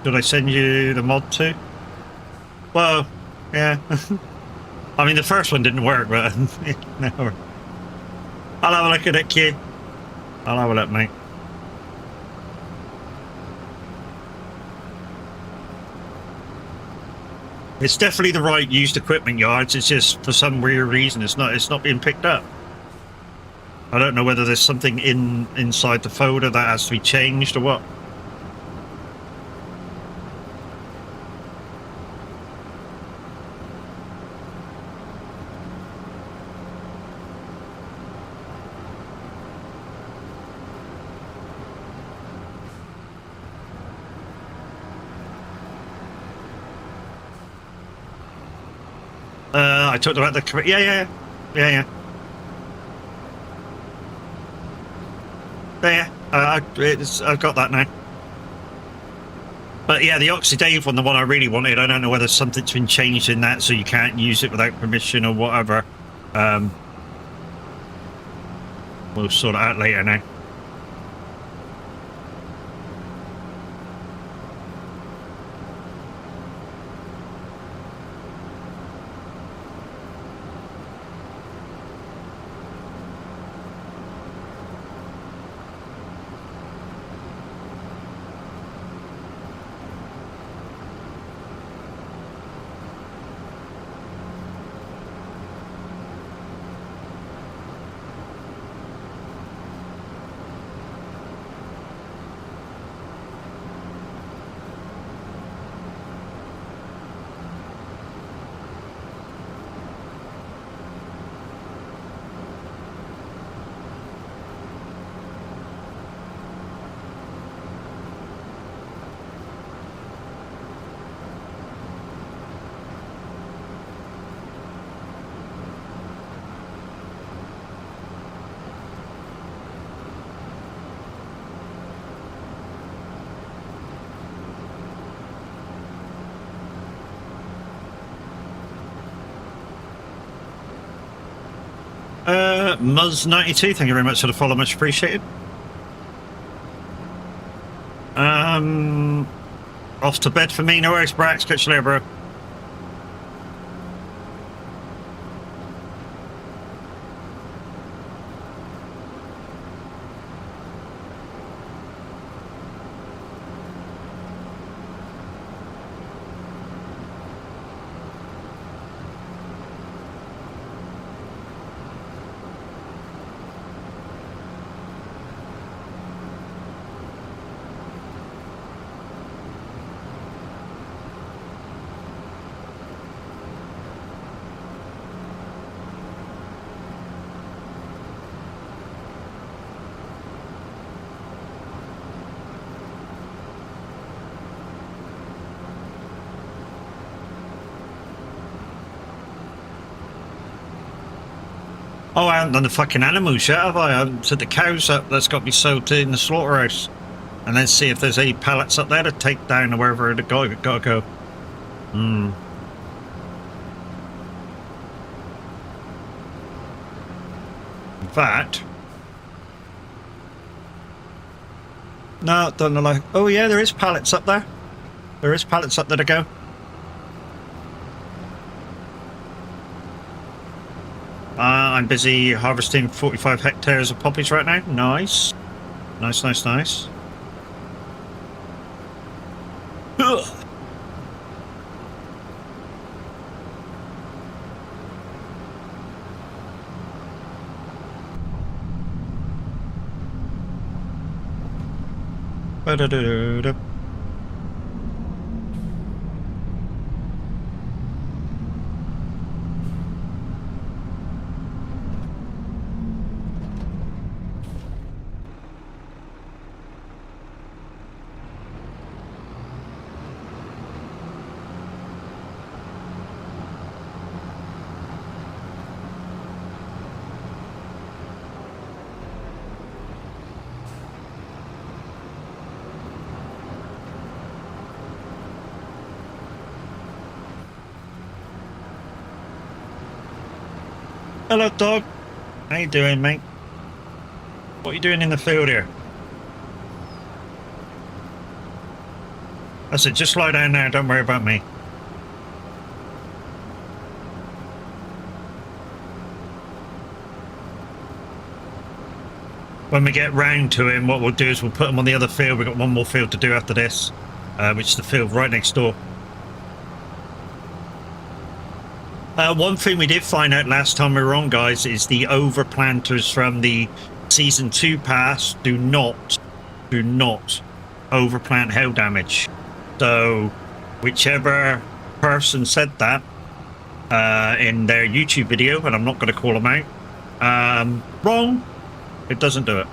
Did I send you the mod too? Well, yeah. I mean, the first one didn't work, but no. I'll have a look at it, Q. I'll have a look, mate. It's definitely the right used equipment yards. It's just for some weird reason it's not being picked up. I don't know whether there's something inside the folder that has to be changed or what. I talked about the... Yeah. There, I've got that now. But yeah, the Oxidave one, the one I really wanted, I don't know whether something's been changed in that so you can't use it without permission or whatever. We'll sort it out later now. Muzz92, thank you very much for the follow, much appreciated. Off to bed for me, no worries, Brax, catch you later, bro. Oh, I haven't done the fucking animals yet, have I? I haven't set the cows up. That's got to be sold in the slaughterhouse. And then see if there's any pallets up there to take down or wherever they've got to go. In No, don't look like... Oh yeah, there is pallets up there. There is pallets up there to go. I'm busy harvesting 45 hectares of poppies right now. Nice. Nice, nice, nice. Ugh. Ba-da-da-da-da. Hello, dog. How you doing, mate? What are you doing in the field here? I said, just lie down there. Don't worry about me. When we get round to him, what we'll do is we'll put him on the other field. We've got one more field to do after this, which is the field right next door. One thing we did find out last time we were on, guys, is the overplanters from the Season 2 pass do not overplant hail damage. So, whichever person said that in their YouTube video, and I'm not going to call them out, wrong. It doesn't do it.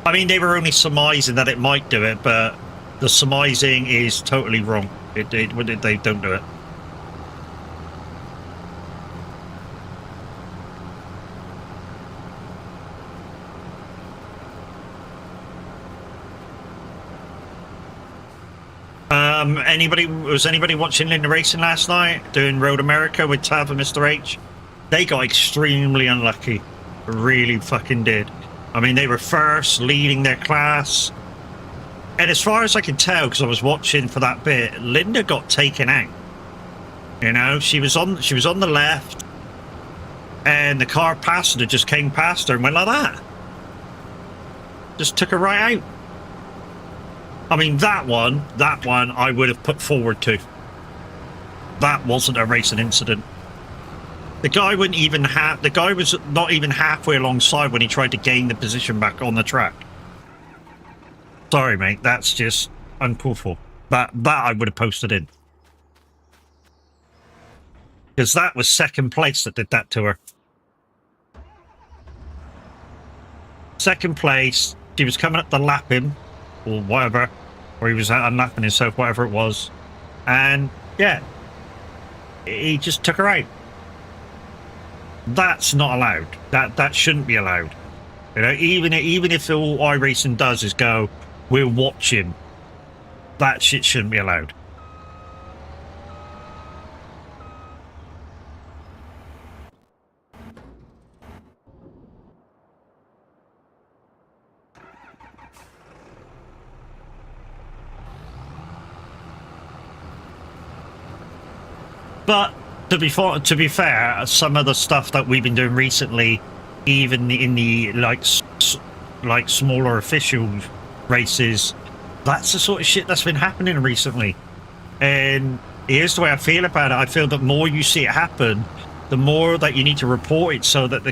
I mean, they were only surmising that it might do it, but the surmising is totally wrong. They don't do it. Was anybody watching Linda Racing last night, doing Road America with Tav and Mr. H? They got extremely unlucky. Really fucking did. I mean, they were first, leading their class. And as far as I can tell, because I was watching for that bit, Linda got taken out. You know, she was on the left, and the car passenger just came past her and went like that. Just took her right out. I mean, that one I would have put forward to. That wasn't a racing incident. The guy wouldn't even the guy was not even halfway alongside when he tried to gain the position back on the track. Sorry, mate, that's just uncalled for. That I would have posted in. Because that was second place that did that to her. Second place, she was coming up to lap him, or whatever, or he was unlapping himself, whatever it was, and yeah, he just took her out. That's not allowed. That shouldn't be allowed. You know, even if all iRacing does is go, we'll watch him, that shit shouldn't be allowed. But to be fair, some of the stuff that we've been doing recently, even in the like smaller official races, that's the sort of shit that's been happening recently. And here's the way I feel about it. I feel that more you see it happen, the more that you need to report it so that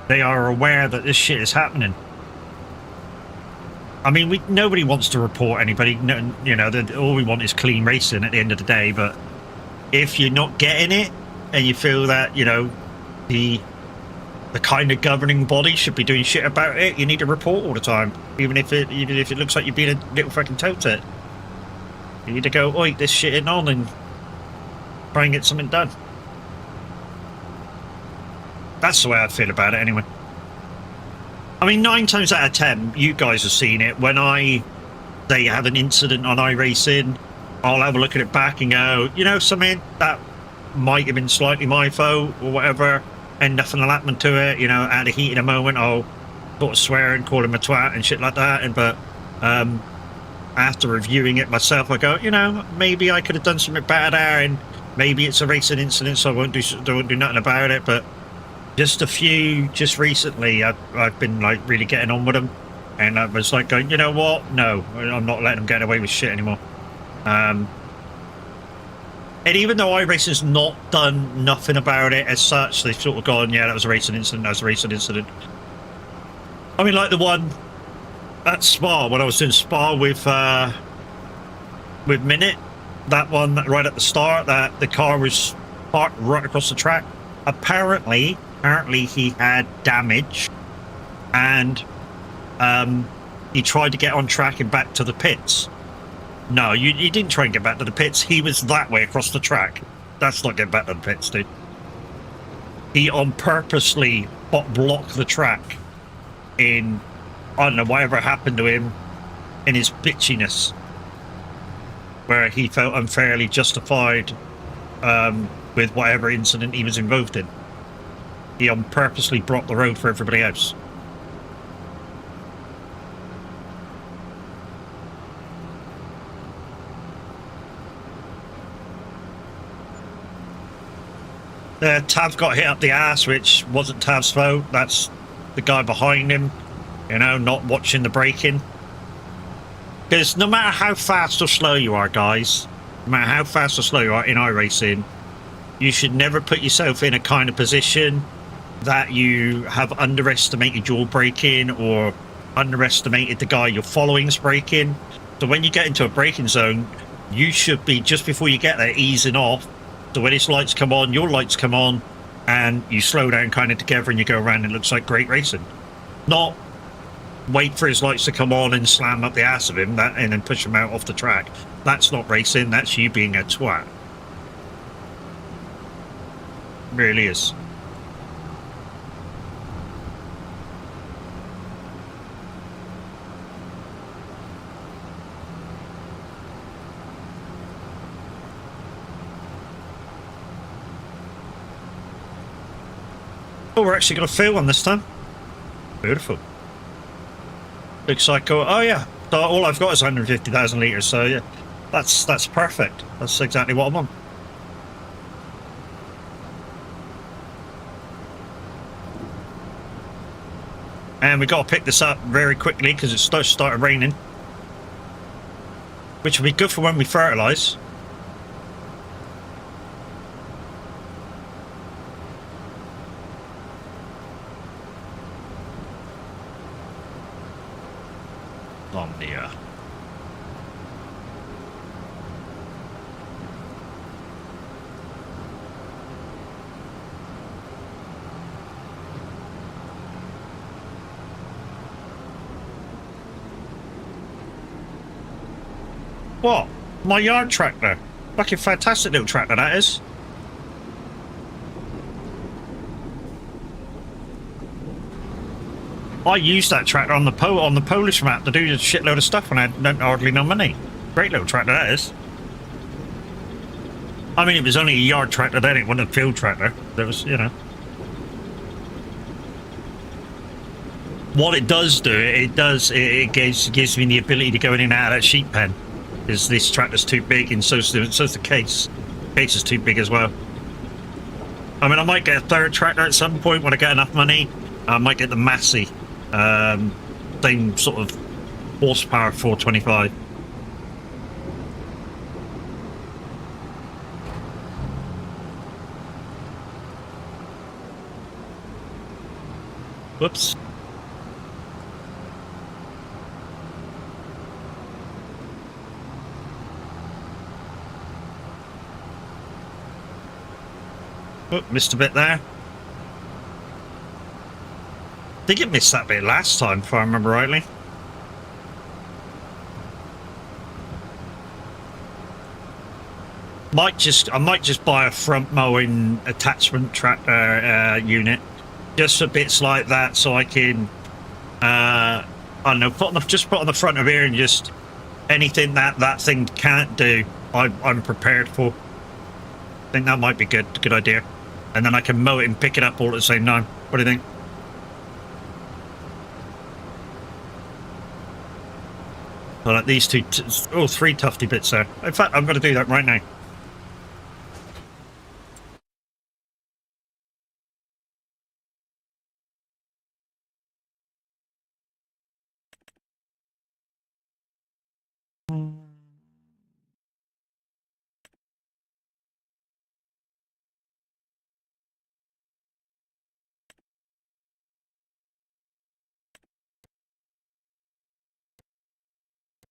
they are aware that this shit is happening. I mean, nobody wants to report anybody. No, you know, all we want is clean racing at the end of the day. But if you're not getting it, and you feel that, you know, the kind of governing body should be doing shit about it, you need to report all the time, even if it looks like you're being a little fucking toe-tit. You need to go, oi, this shit isn't on, and try and get something done. That's the way I feel about it, anyway. I mean, 9 times out of 10, you guys have seen it. When they have an incident on iRacing, I'll have a look at it back and go, you know, something that might have been slightly my fault or whatever, and nothing will happen to it. You know, at the heat of the moment, I'll sort of swearing, call him a twat and shit like that. And but after reviewing it myself, I go, you know, maybe I could have done something better there, and maybe it's a racing incident, so I won't do nothing about it. But just recently, I've been like really getting on with them, and I was like going, you know what? No, I'm not letting them get away with shit anymore. And even though iRacing's not done nothing about it as such, they've sort of gone, yeah, that was a racing incident, that was a racing incident. I mean, like the one at Spa, when I was doing Spa with Minute, that one right at the start, that the car was parked right across the track. Apparently he had damage, and he tried to get on track and back to the pits. No, you didn't try and get back to the pits. He was that way across the track. That's not getting back to the pits, dude. He on purposely blocked the track in, I don't know, whatever happened to him in his bitchiness, where he felt unfairly justified with whatever incident he was involved in. He on purposely blocked the road for everybody else. Tav got hit up the ass, which wasn't Tav's fault. That's the guy behind him, you know, not watching the braking. Because no matter how fast or slow you are, guys, no matter how fast or slow you are in iRacing, you should never put yourself in a kind of position that you have underestimated your braking or underestimated the guy you're following's braking. So when you get into a braking zone, you should be, just before you get there, easing off. So when his lights come on, your lights come on, and you slow down kind of together and you go around, and it looks like great racing. Not wait for his lights to come on and slam up the ass of him and then push him out off the track. That's not racing, that's you being a twat. It really is. Oh, we're actually got a fuel on this time. Beautiful. Looks like, oh yeah, so all I've got is 150,000 litres, so yeah, that's perfect. That's exactly what I want. And we got to pick this up very quickly because it started raining, which will be good for when we fertilise. Omnia. What? My yard tractor. Fucking fantastic little tractor that is. I used that tractor on the Polish map to do a shitload of stuff when I had hardly no money. Great little tractor that is. I mean, it was only a yard tractor then, it wasn't a field tractor. There was, you know. What it does do, it gives me the ability to go in and out of that sheep pen. Because this tractor's too big, and so's the case. The case is too big as well. I mean, I might get a third tractor at some point when I get enough money. I might get the Massey. Same sort of horsepower, 425. Whoops. Oh, missed a bit there. I think it missed that bit last time, if I remember rightly. I might just buy a front mowing attachment tractor unit, just for bits like that, so I can, I don't know, put on the front of here, and just anything that thing can't do, I'm prepared for. I think that might be good idea, and then I can mow it and pick it up all at the same time. What do you think? So like these two, three tufty bits there. In fact, I'm going to do that right now.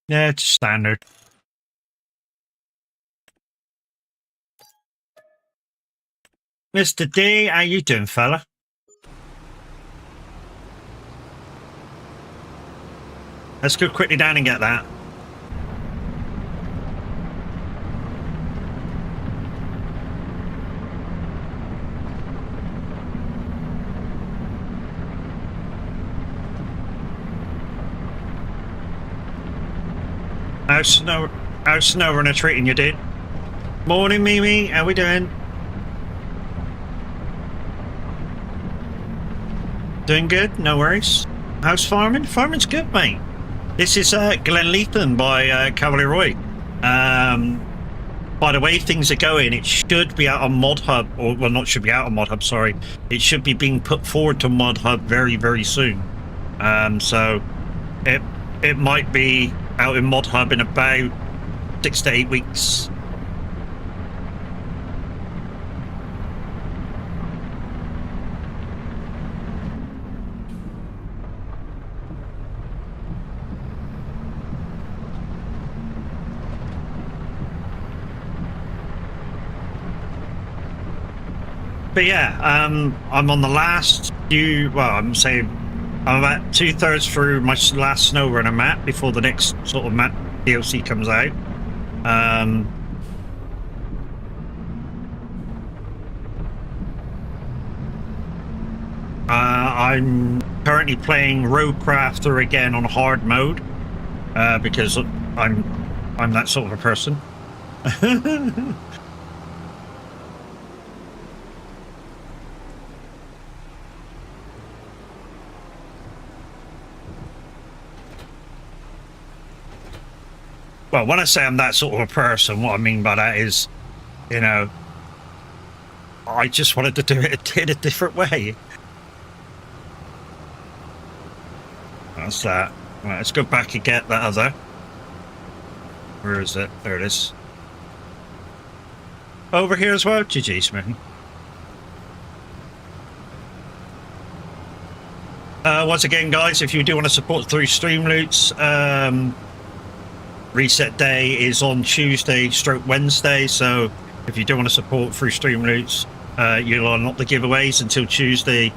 Yeah, it's standard. Mr. D, how you doing, fella? Let's go quickly down and get that. How's Snow Runner treating you, dude? Morning, Mimi. How we doing? Doing good, no worries. How's farming? Farming's good, mate. This is Glenleathann by Cavalier. By the way things are going, it should be out on Mod Hub, or well, not should be out on Mod Hub. Sorry, it should be being put forward to Mod Hub very, very soon. So it might be out in Mod Hub in about 6 to 8 weeks. But yeah, I'm on the last few. Well, I'm about 2/3 through my last Snow Runner map before the next sort of map DLC comes out. I'm currently playing Roadcrafter again on hard mode because I'm that sort of a person. Well, when I say I'm that sort of a person, what I mean by that is, you know, I just wanted to do it in a different way. That's that. Right, let's go back and get that other. Where is it? There it is. Over here as well? GG, Smithy. Once again, guys, if you do want to support through Streamloots, reset day is on Tuesday / Wednesday, so if you do want to support through Streamloots, you'll unlock the giveaways until Tuesday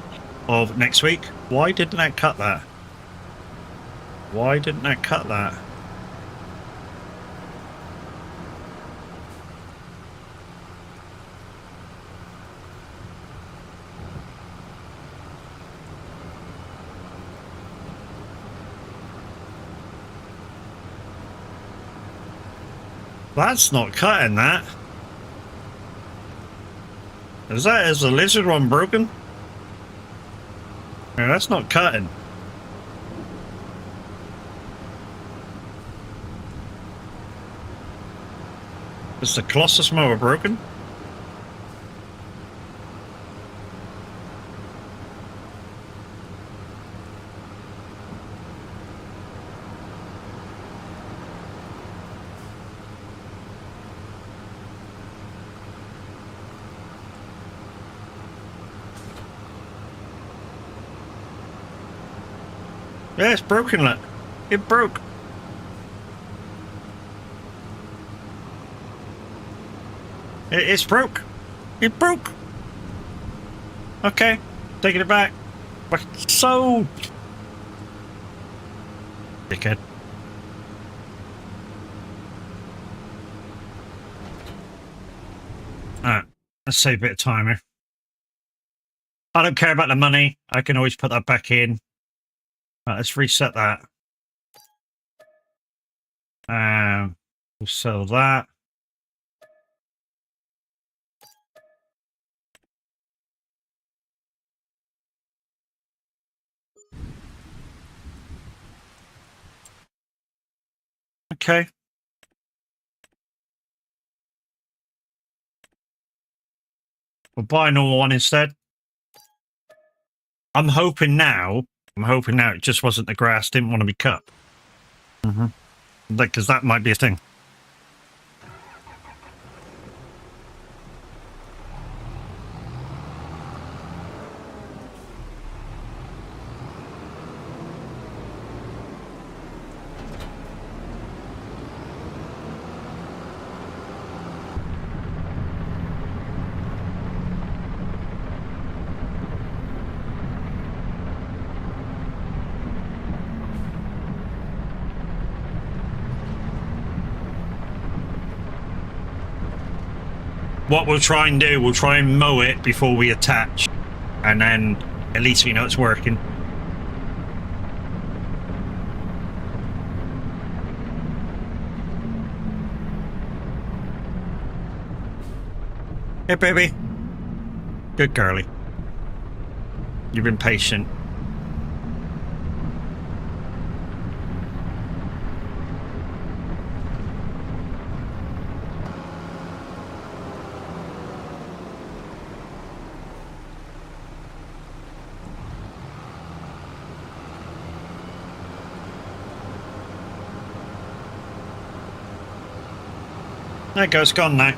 of next week. Why didn't that cut that? Why didn't that cut that? That's not cutting that. Is the lizard one broken? Yeah, that's not cutting. Is the Colossus mower broken? Yeah, it's broken, look. It broke. It's broke. It broke. Okay, taking it back. But so... dickhead. Alright, let's save a bit of time here. I don't care about the money. I can always put that back in. Right, let's reset that. We'll sell that. Okay. We'll buy a normal one instead. I'm hoping now it just wasn't the grass didn't want to be cut. Because that might be a thing. What we'll try and do, we'll try and mow it before we attach. And then at least we know it's working. Hey, baby. Good girlie. You've been patient. There it goes, gone now.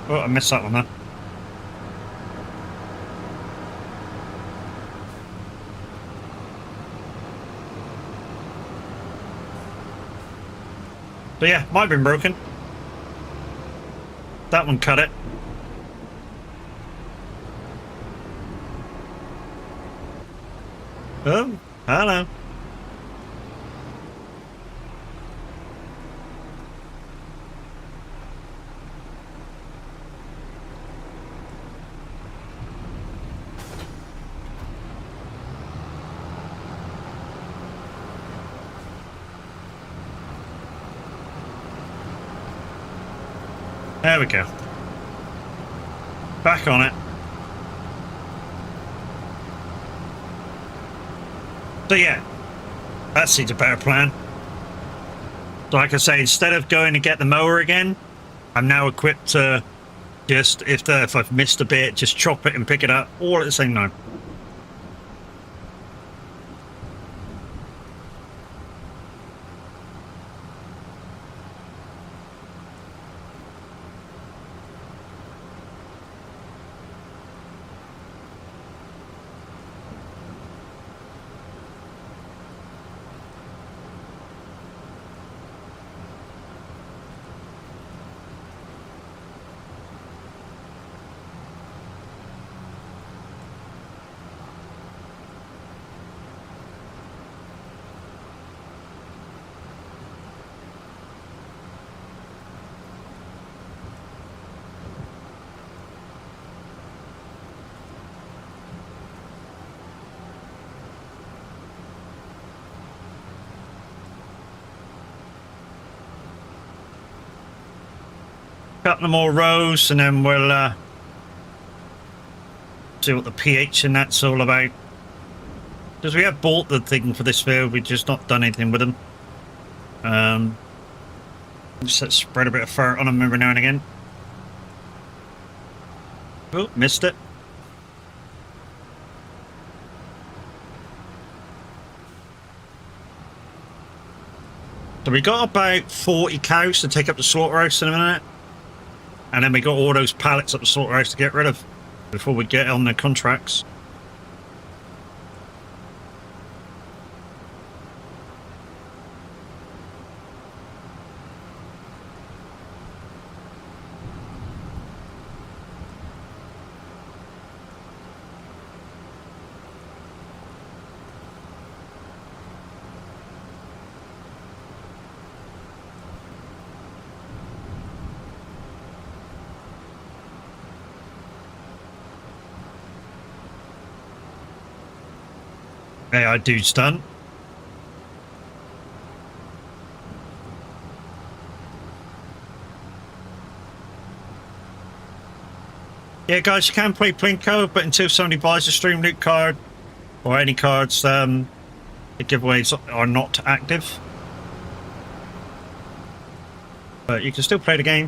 Oh, I missed that one then. So yeah, might have been broken. That one cut it. Oh, hello. There we go. Back on it. So yeah, that seems a better plan. So like I say, instead of going to get the mower again, I'm now equipped to just, if I've missed a bit, just chop it and pick it up all at the same time. Couple more rows and then we'll see what the pH in that's all about. Because we have bought the thing for this field, we've just not done anything with them. Just spread a bit of fur on them every now and again. Oh, missed it. So we got about 40 cows to take up the slaughterhouse in a minute. And then we got all those pallets up the slaughterhouse to get rid of before we get on the contracts. Hey, I do stunt. Yeah, guys, you can play Plinko, but until somebody buys a Stream Loot card or any cards, the giveaways are not active. But you can still play the game.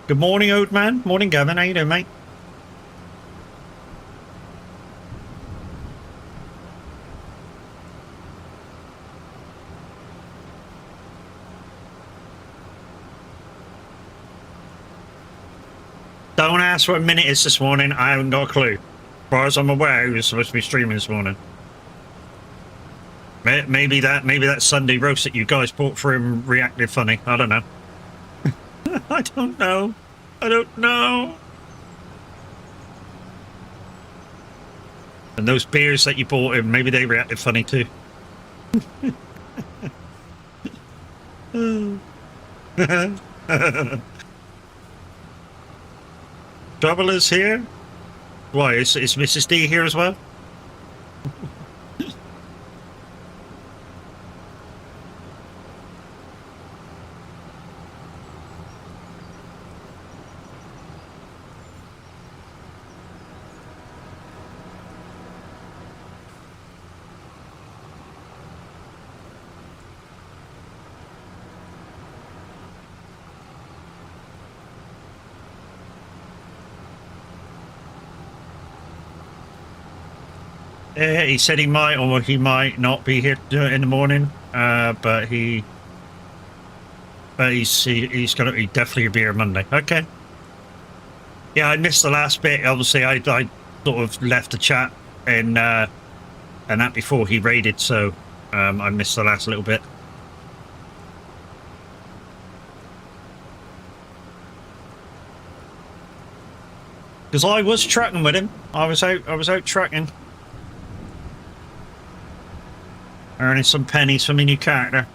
Good morning, old man. Morning, Gavin. How you doing, mate? Don't ask what minute it's this morning. I haven't got a clue. As far as I'm aware, he was supposed to be streaming this morning. Maybe that Sunday roast that you guys bought for him reacted funny. I don't know. I don't know. I don't know. And those beers that you bought him, maybe they reacted funny too. Trouble is here? Why, is Mrs. D here as well? He said he might or he might not be here in the morning, but he's gonna definitely be here Monday. Okay. Yeah, I missed the last bit. Obviously, I sort of left the chat and that before he raided, so I missed the last little bit. Because I was trucking with him. I was out trucking. Earning some pennies for my new character.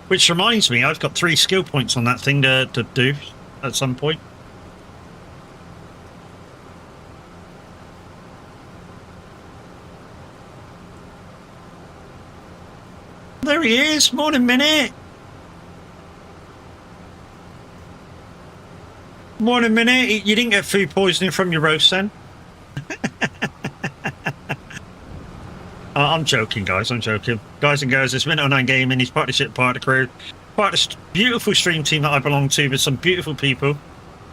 Which reminds me, I've got 3 skill points on that thing to do at some point. There he is. Morning, Minute. Morning, Minute. You didn't get food poisoning from your roast then? I'm joking, guys. I'm joking. Guys and girls, it's Minute09 Gaming. He's part of the ship, part of the crew. Part of the beautiful stream team that I belong to with some beautiful people.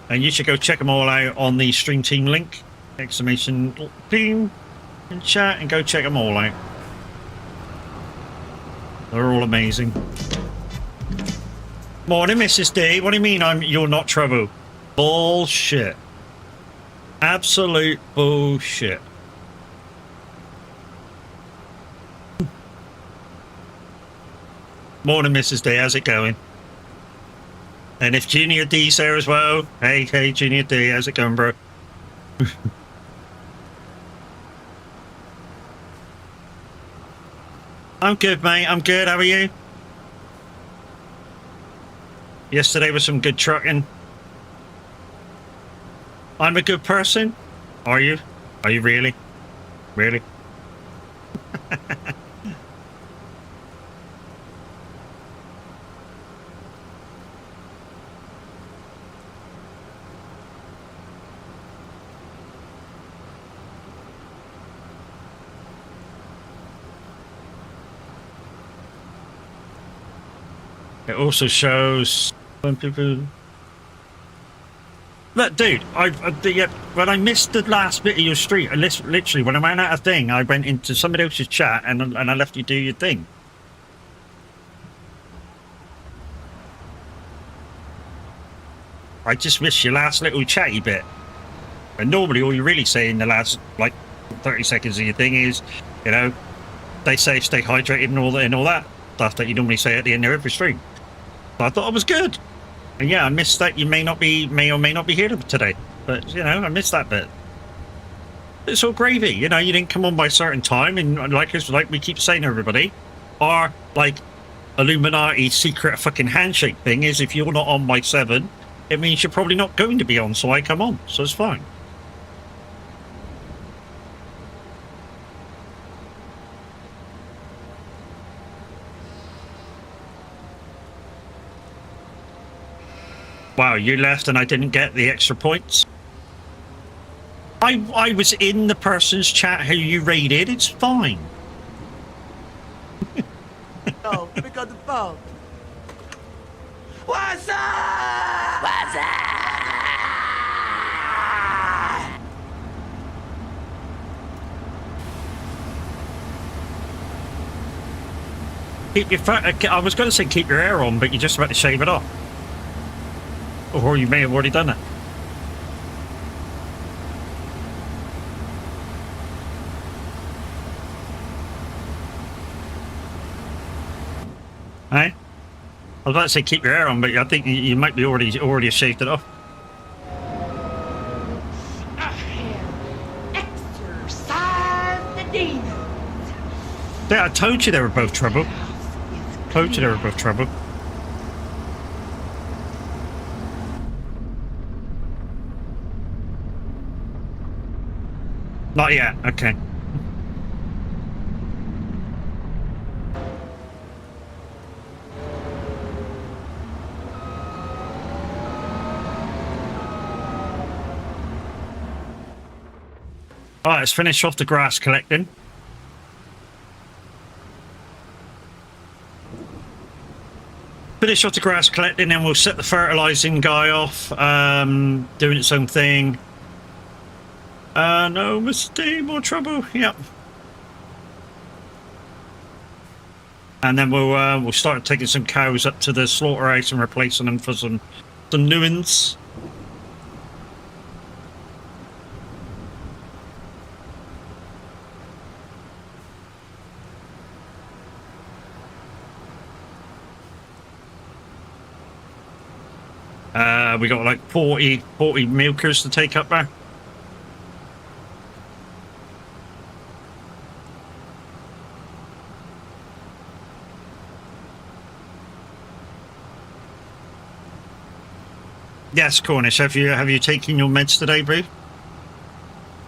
And you should go check them all out on the stream team link. Exclamation team in chat and go check them all out. They're all amazing. Morning, Mrs. D. What do you mean you're not trouble? Bullshit. Absolute bullshit. Morning, Mrs. D. How's it going? And if Junior D's there as well, hey, Junior D, how's it going, bro? I'm good, mate. I'm good. How are you? Yesterday was some good trucking. I'm a good person? Are you? Are you really? Really? It also shows when people... Look, dude, when I missed the last bit of your stream, literally, when I ran out of thing, I went into somebody else's chat and I left you do your thing. I just missed your last little chatty bit. And normally all you really say in the last, like, 30 seconds of your thing is, you know, stay safe, stay hydrated and all that stuff that you normally say at the end of every stream. So I thought it was good. And yeah, I missed that. You may or may not be here today, but you know, I missed that bit. It's all gravy, you know. You didn't come on by a certain time, and like we keep saying to everybody, our like Illuminati secret fucking handshake thing is if you're not on by 7, it means you're probably not going to be on. So I come on, so it's fine. Wow, you left and I didn't get the extra points. I was in the person's chat who you raided. It's fine. fault. What's up? What's up? Keep your I was going to say keep your hair on, but you're just about to shave it off. Or you may have already done it. Hey? I was about to say keep your hair on, but I think you might be already shaved it off. Exercise the demons. Yeah, I told you they were both trouble. Told you they were both trouble. Not yet, okay. Alright, let's finish off the grass collecting. Finish off the grass collecting, then we'll set the fertilizing guy off, doing its own thing. No mistake, more trouble. Yep. And then we'll start taking some cows up to the slaughterhouse and replacing them for some new ones. We got like 40 milkers to take up there. Yes, Cornish. Have you taken your meds today, boo?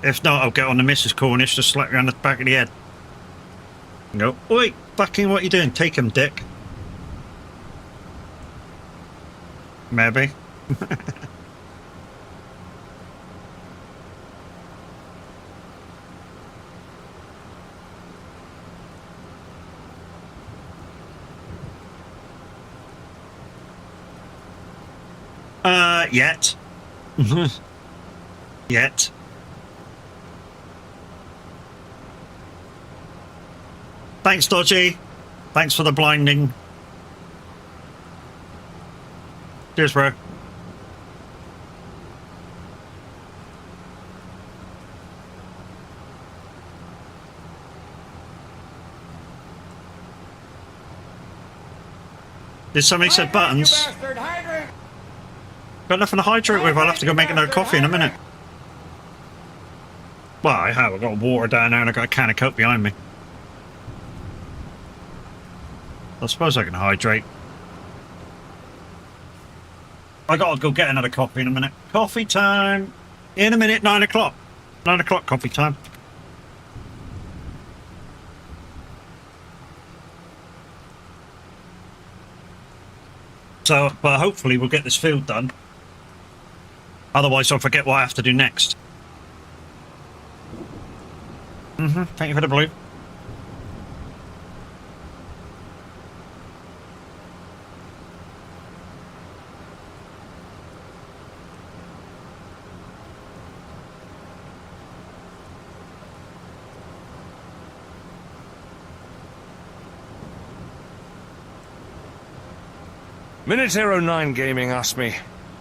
If not, I'll get on the Mrs. Cornish to slap you on the back of the head. Go, oi, fucking what you doing? Take him, dick. Maybe. Yet. Yet. Thanks, Dodgy. Thanks for the blinding. Cheers, bro. Did somebody say buttons? Got nothing to hydrate with. I'll have to go make another coffee in a minute. Well, I have. I've got water down there and I've got a can of Coke behind me. I suppose I can hydrate. I gotta go get another coffee in a minute. Coffee time! In a minute, 9 o'clock. 9 o'clock coffee time. So, but hopefully we'll get this field done. Otherwise I'll forget what I have to do next. Thank you for the blue. Minotero 9 Gaming asked me,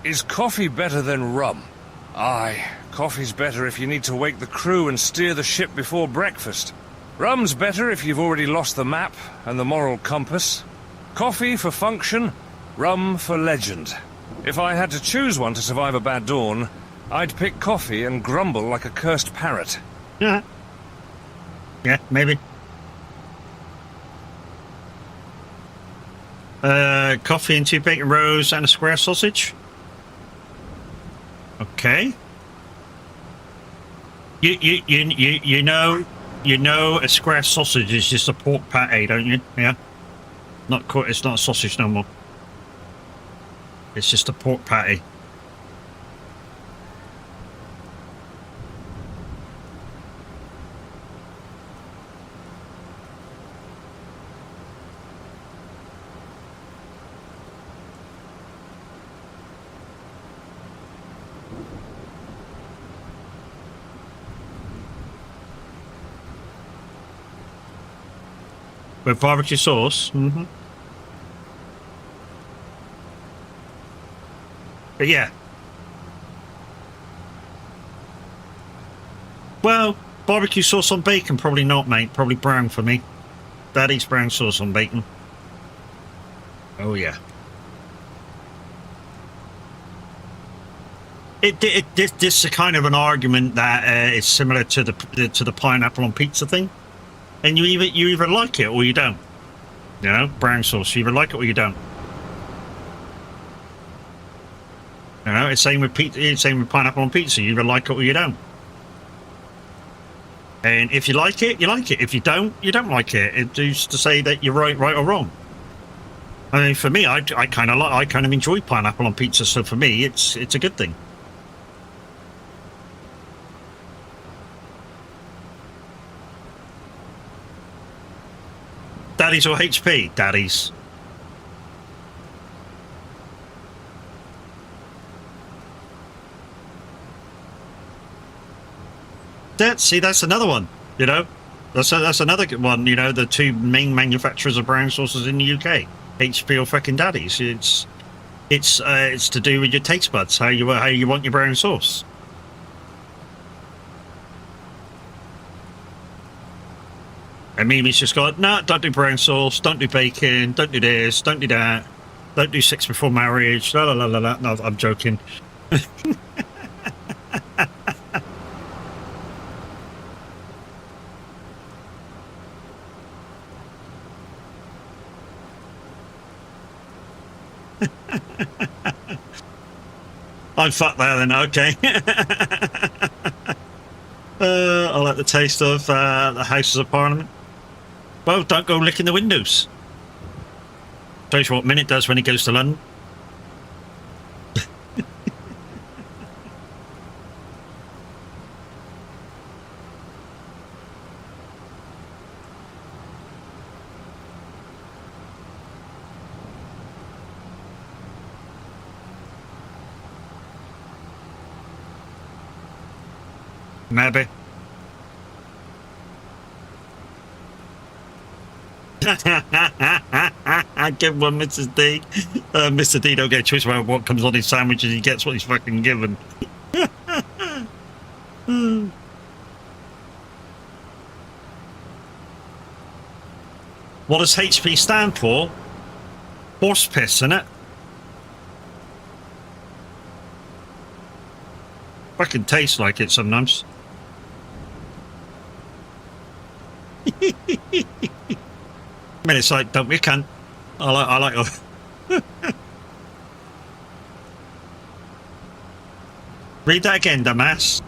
is coffee better than rum? Aye, coffee's better if you need to wake the crew and steer the ship before breakfast. Rum's better if you've already lost the map and the moral compass. Coffee for function, rum for legend. If I had to choose one to survive a bad dawn, I'd pick coffee and grumble like a cursed parrot. Yeah. Yeah, maybe. Coffee and 2 bacon rolls and a square sausage. Okay. You know a square sausage is just a pork patty, don't you? Yeah. It's not a sausage no more. It's just a pork patty. With barbecue sauce. Mm-hmm. But yeah. Well, barbecue sauce on bacon, probably not, mate. Probably brown for me. Daddy's brown sauce on bacon. Oh yeah. This is a kind of an argument that is similar to the pineapple on pizza thing, and you either like it or you don't. You know, brown sauce. You either like it or you don't. You know, it's same with pizza. It's same with pineapple on pizza. You either like it or you don't. And if you like it, you like it. If you don't like it. It's used to say that you're right or wrong. I mean, for me, I kind of enjoy pineapple on pizza. So for me, it's a good thing. Daddies or HP? Daddies. That's another one, you know. That's another good one, you know. The two main manufacturers of brown sauces in the UK, HP or fucking Daddies. It's to do with your taste buds, how you want your brown sauce. And Mimi's just got, no, don't do brown sauce, don't do bacon, don't do this, don't do that, don't do sex before marriage, la la la la la. No, I'm joking. I'm fucked there then, okay. I like the taste of the Houses of Parliament. Well, don't go licking the windows. Shows you what Minute does when he goes to London. Maybe. Give one, Mrs. D. Mr. D don't get a choice about what comes on his sandwiches. He gets what he's fucking given. What does HP stand for? Horse piss, innit? Fucking tastes like it sometimes. I mean, it's like, don't we cunt? I like Read that again, dumbass.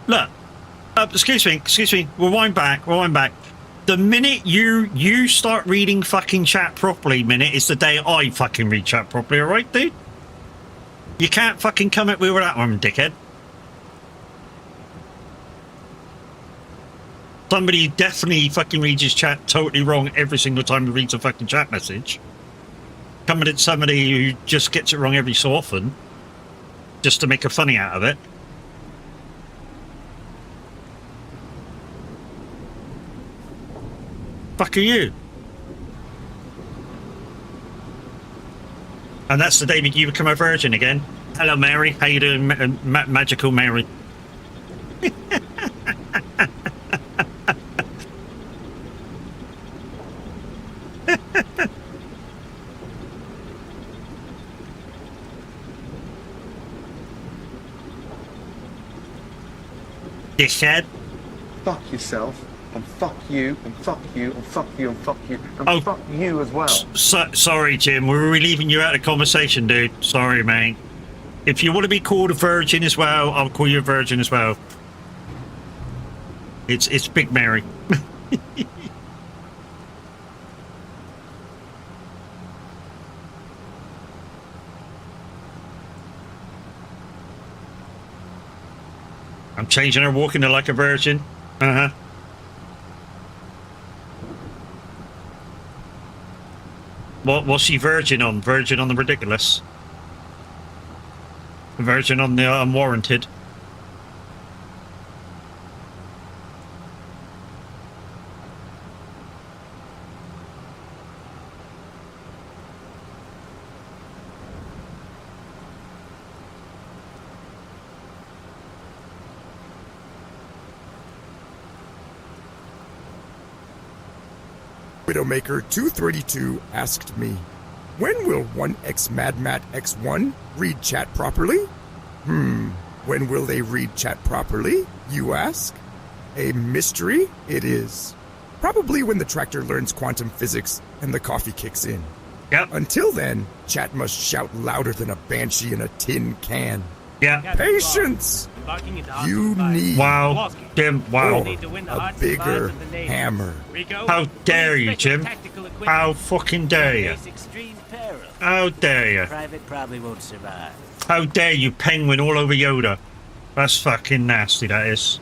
Look, excuse me, rewind back. The minute you start reading fucking chat properly, Minute, is the day I fucking read chat properly, alright, dude? You can't fucking come at me with that one, dickhead. Somebody definitely fucking reads his chat totally wrong every single time he reads a fucking chat message. Coming at somebody who just gets it wrong every so often, just to make a funny out of it. Fuck are you? And that's the day that you become a virgin again. Hello, Mary. How you doing, Magical Mary? Dickhead. Fuck yourself, and fuck you, and fuck you, and fuck you, and fuck you, and Oh, fuck you as well. Sorry, Jim. We're leaving you out of the conversation, dude. Sorry, mate. If you want to be called a virgin as well, I'll call you a virgin as well. It's Big Mary. I'm changing her, walking her like a virgin. Uh-huh. What's she virgin on? Virgin on the ridiculous. version on the unwarranted. Widowmaker 232 asked me, when will 1X MadMat X1 read chat properly? When will they read chat properly, you ask? A mystery it is. Probably when the tractor learns quantum physics and the coffee kicks in. Yep. Until then, chat must shout louder than a banshee in a tin can. Yeah. Patience! You need Wow. Jim, wow. a bigger hammer. How dare you, Jim? How fucking dare you? How dare you? Private probably won't survive. How dare you penguin all over Yoda? That's fucking nasty, that is.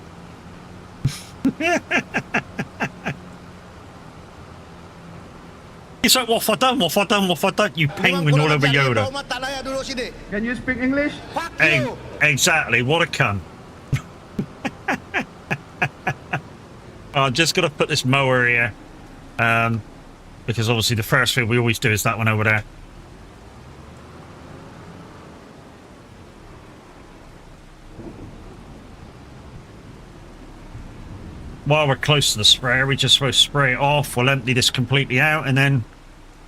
It's like, what have I done, you penguin all over Yoda. Can you speak English? Exactly, what a cunt. I'm just gonna put this mower here. Because obviously the first thing we always do is that one over there. While we're close to the sprayer, we just supposed to spray it off. We'll empty this completely out and then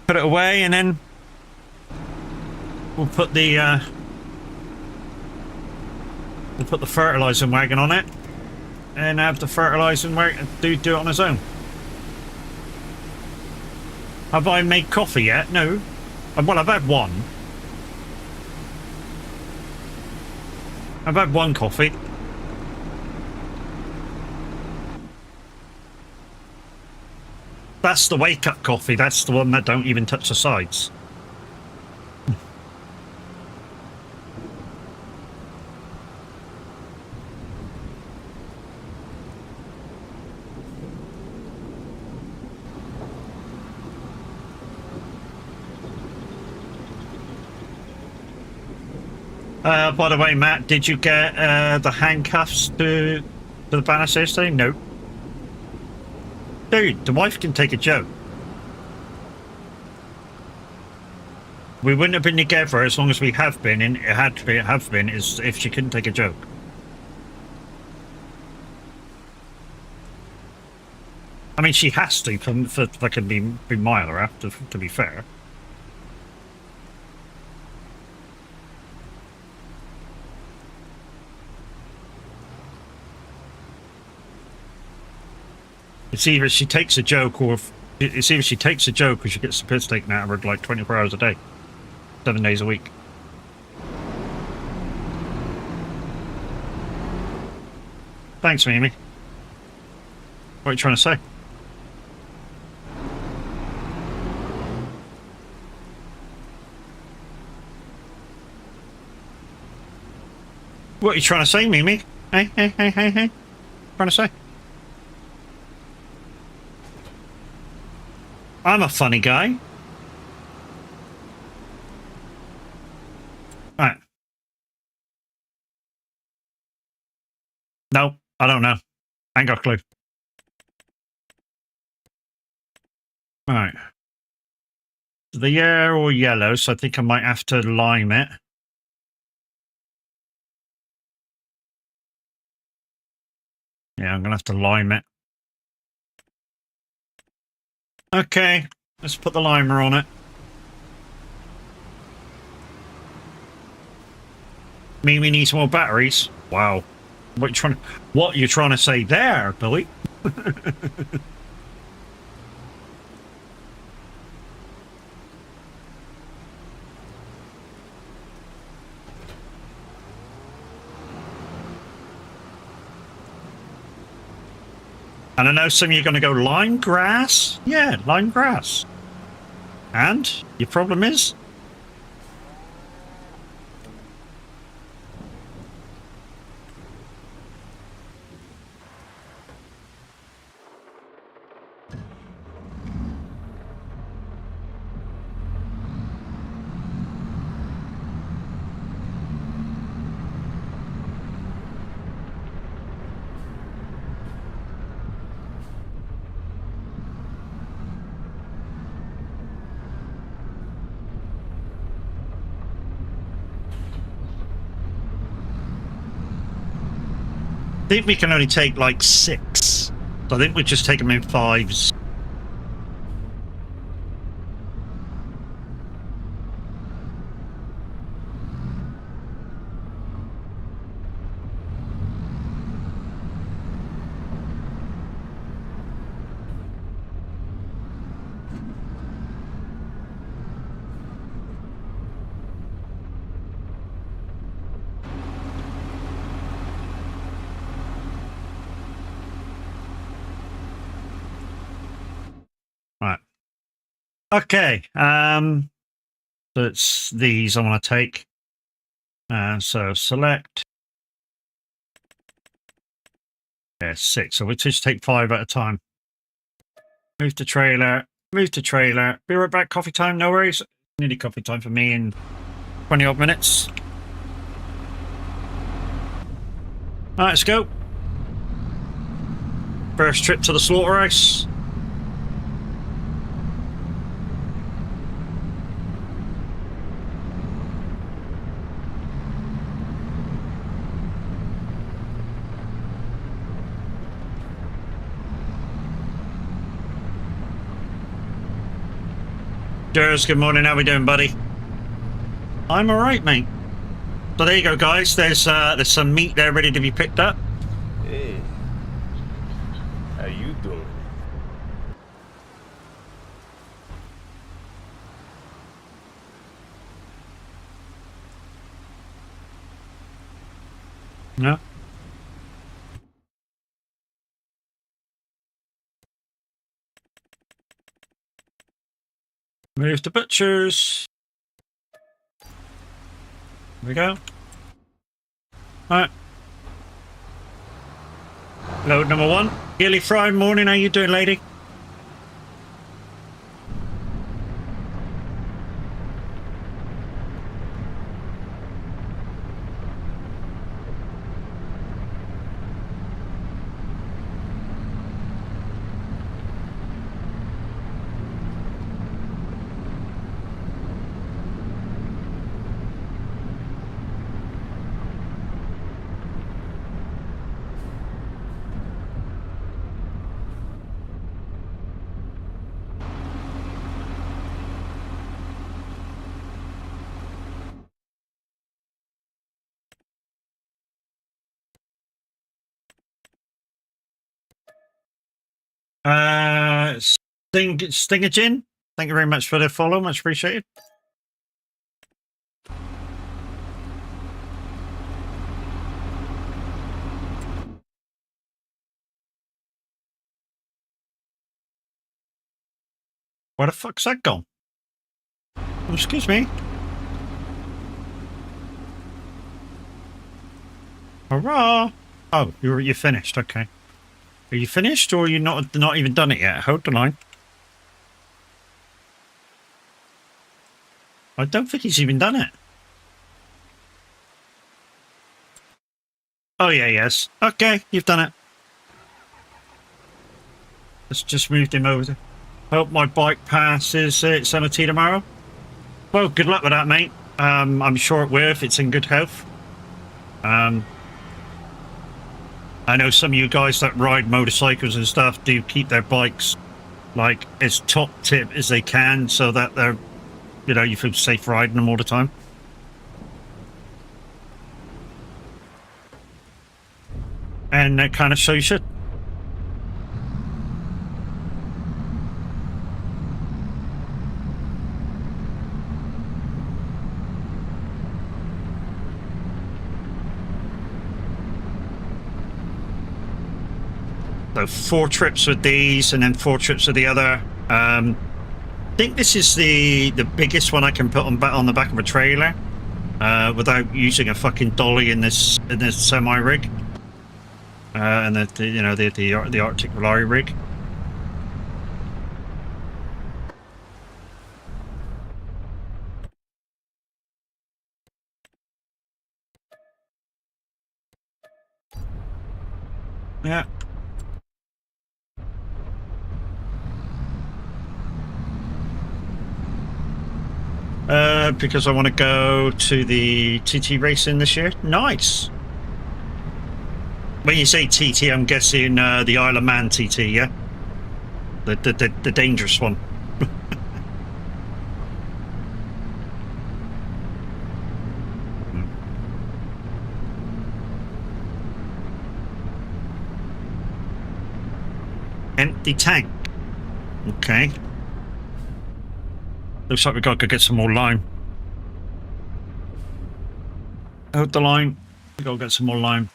put it away, and then we'll put the fertilizing wagon on it and have the fertilizing wagon do it on its own. Have I made coffee yet? No. Well, I've had one. I've had one coffee. That's the wake-up coffee. That's the one that don't even touch the sides. By the way, Matt, did you get the handcuffs to the banister yesterday? No. Dude, the wife can take a joke. We wouldn't have been together as long as we have been, and have been, is if she couldn't take a joke. I mean, she has to for fucking be mile her up, to be fair. It's either she takes a joke, or it's either she takes a joke or she gets the piss taken out of her like 24 hours a day, 7 days a week. Thanks, Mimi. What are you trying to say? What are you trying to say, Mimi? Hey. Trying to say? I'm a funny guy. Alright. No, I don't know. I ain't got a clue. Alright. The air or yellow, so I think I might have to lime it. Yeah, I'm gonna have to lime it. Okay, let's put the limer on it. Mimi needs more batteries. Wow. What are you trying to say there, Billy? And I know some of you are going to go, lime grass? Yeah, lime grass. And your problem is? I think we can only take like 6. So I think we'll just take them in 5s. Right. Okay. So it's these I want to take. So select. Yeah, 6. So we'll just take 5 at a time. Move to trailer. Move to trailer. Be right back. Coffee time. No worries. Nearly coffee time for me in 20 odd minutes. All right, let's go. First trip to the slaughterhouse. Jers, good morning. How we doing, buddy? I'm all right, mate. So there you go, guys. There's some meat there ready to be picked up. Hey, how you doing? Yeah. Move to butchers. Here we go. Alright. Load number 1. Gilly Fry, morning. How you doing, lady? Stinger Gin, thank you very much for the follow, much appreciated. Where the fuck's that gone? Oh, excuse me. Hurrah! Oh, you're finished. Okay. Are you finished, or are you not even done it yet? Hold the line. I don't think he's even done it. Oh yeah, yes. Okay, you've done it. Let's just move him over there. Hope my bike passes its MOT tomorrow. Well, good luck with that, mate. I'm sure it will if it's in good health. I know some of you guys that ride motorcycles and stuff do keep their bikes like as top tip as they can, so that they're, you know, you feel safe riding them all the time. And that kind of so you should. So 4 trips with these, and then 4 trips with the other. I think this is the biggest one I can put on the back of a trailer, without using a fucking dolly in this semi rig, and the Arctic lorry rig. Yeah. Because I want to go to the TT racing this year. Nice. When you say TT, I'm guessing the Isle of Man TT, yeah? The dangerous one. Empty tank. Okay. Looks like we got to go get some more lime. Hold the line. We got to get some more lime.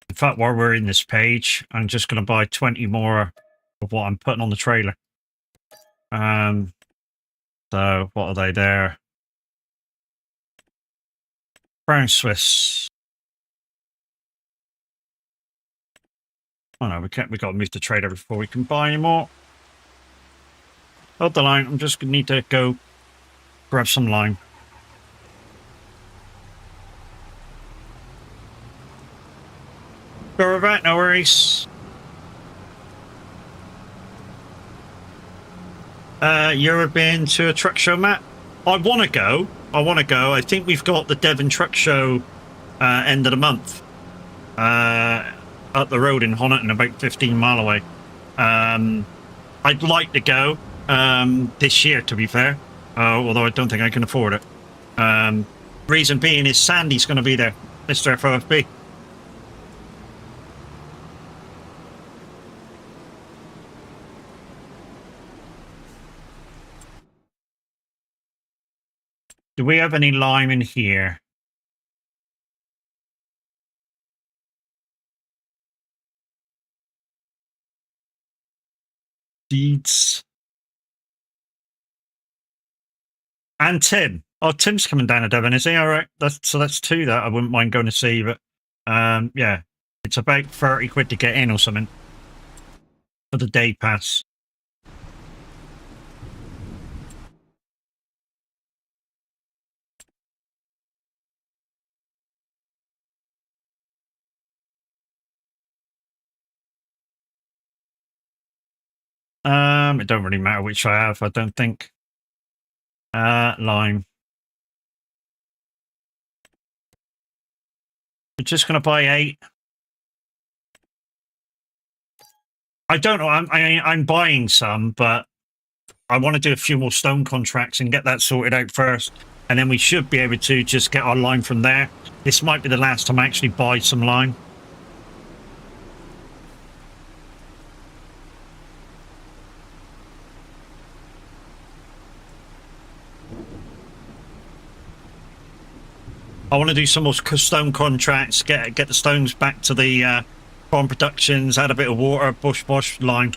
In fact, while we're in this page, I'm just going to buy 20 more of what I'm putting on the trailer. So what are they there? Brown Swiss. Oh no, we got to move the trailer before we can buy any more. Hold the line. I'm just going to need to go grab some lime. Go back, no worries. You ever been to a truck show, Matt? I want to go. I think we've got the Devon Truck Show end of the month. Up the road in Honiton, about 15 mile away. I'd like to go this year, to be fair. Although I don't think I can afford it. Reason being is Sandy's going to be there, Mr. FOFB. Do we have any lime in here? Deeds. And Tim. Oh, Tim's coming down to Devon, is he? All right. So that's two that I wouldn't mind going to see, but yeah. It's about 30 quid to get in or something. For the day pass. It don't really matter which I have, I don't think. Lime. We're just gonna buy 8. I don't know. I'm buying some, but I want to do a few more stone contracts and get that sorted out first, and then we should be able to just get our lime from there. This might be the last time I actually buy some lime. I want to do some more stone contracts, get the stones back to the farm productions, add a bit of water, bush, lime.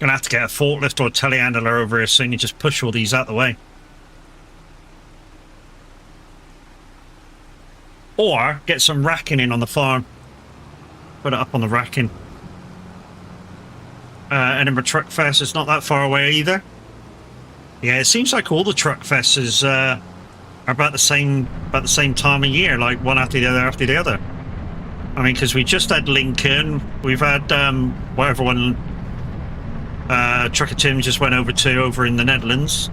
Gonna have to get a forklift or a telehandler over here soon. You just push all these out the way. Or get some racking in on the farm. Put it up on the racking. Edinburgh Truck Fest is not that far away either. Yeah, it seems like all the truck fests are about the same time of year, like one after the other. I mean, because we just had Lincoln, we've had whatever one Trucker Tim just went over in the Netherlands,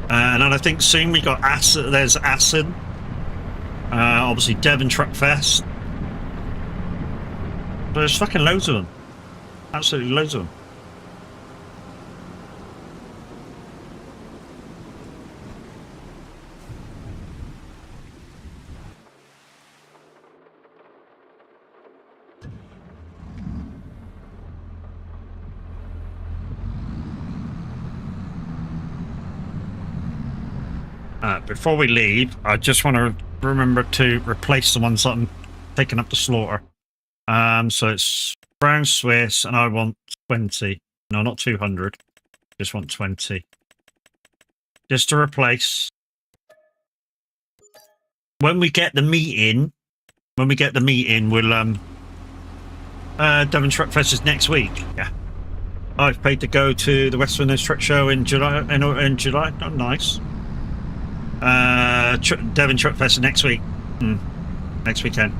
and then I think soon we got there's Assen, obviously Devon Truck Fest. There's fucking loads of them, absolutely loads of them. Before we leave, I just want to remember to replace the ones that I'm taking up to slaughter. So it's brown Swiss, and I want 20. No, not 200. Just want 20. Just to replace. when we get the meeting, we'll Devon Truck Fest is next week. Yeah. I've paid to go to the West Midlands Truck Show in July. In July, oh, nice. Devon Truck Fest next week. Next weekend.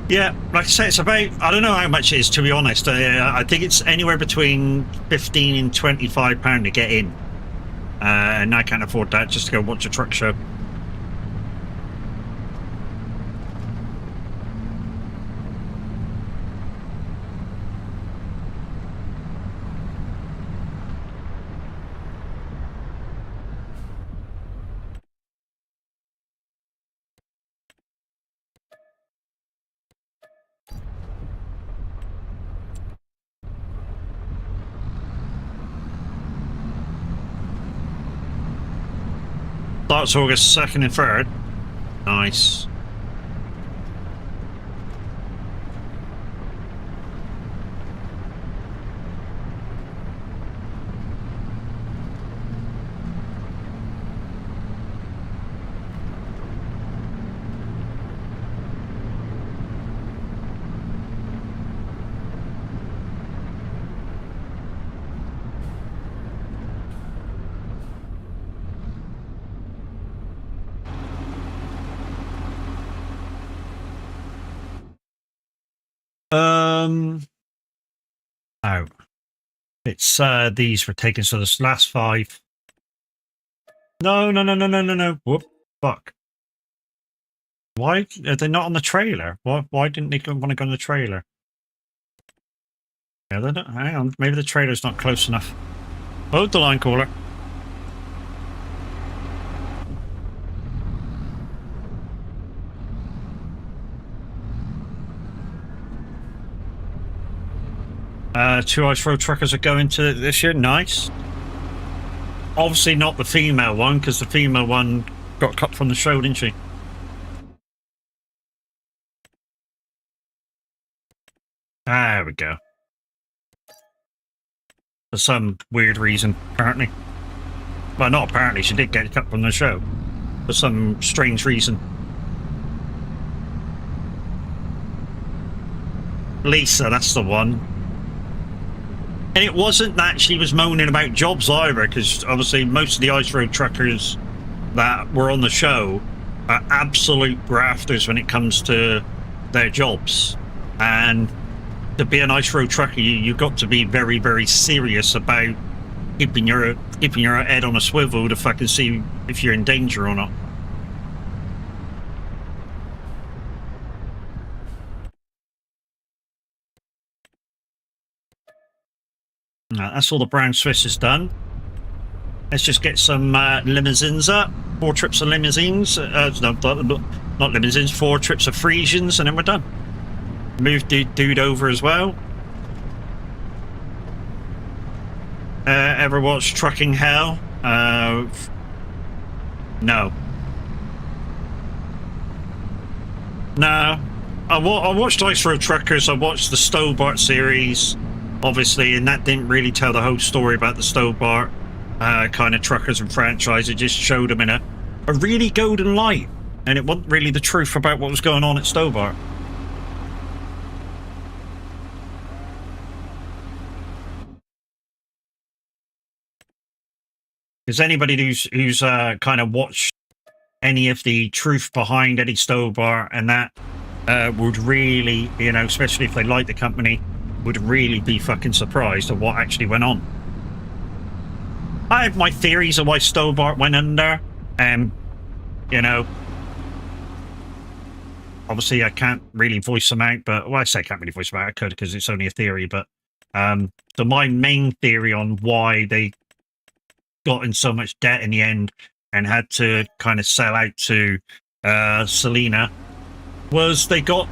Yeah, like I say, it's about, I don't know how much it is, to be honest. I think it's anywhere between £15 and £25 to get in. And I can't afford that just to go watch a truck show. Starts August 2nd and 3rd. Nice. Oh. It's these were taken, so this last 5. No. Whoop. Fuck. Why are they not on the trailer? Why didn't they want to go on the trailer? Yeah, they don't. Hang on. Maybe the trailer's not close enough. Hold the line, caller. Two Ice Road truckers are going to this year. Nice. Obviously not the female one, because the female one got cut from the show, didn't she? There we go. For some weird reason, apparently. Well, not apparently, she did get cut from the show. For some strange reason. Lisa, that's the one. And it wasn't that she was moaning about jobs either, because obviously most of the Ice Road truckers that were on the show are absolute grafters when it comes to their jobs. And to be an Ice Road trucker, you've got to be very, very serious about keeping your head on a swivel to fucking see if you're in danger or not. That's all the brown Swiss is done. Let's just get some limousines up. 4 trips of limousines. No, not limousines. 4 trips of Frisians, and then we're done. Move dude over as well. Ever watched Trucking Hell? No. No. I watched Ice Road Truckers. I watched the Stobart series, obviously, and that didn't really tell the whole story about the Stobart kind of truckers and franchise. It just showed them in a really golden light, and it wasn't really the truth about what was going on at Stobart. Because anybody who's kind of watched any of the truth behind Eddie Stobart and that would really, you know, especially if they like the company, would really be fucking surprised at what actually went on. I have my theories of why Stobart went under. You know, obviously I can't really voice them out, but, well, I say I can't really voice them out, I could, because it's only a theory, but so my main theory on why they got in so much debt in the end and had to kind of sell out to Selena was they got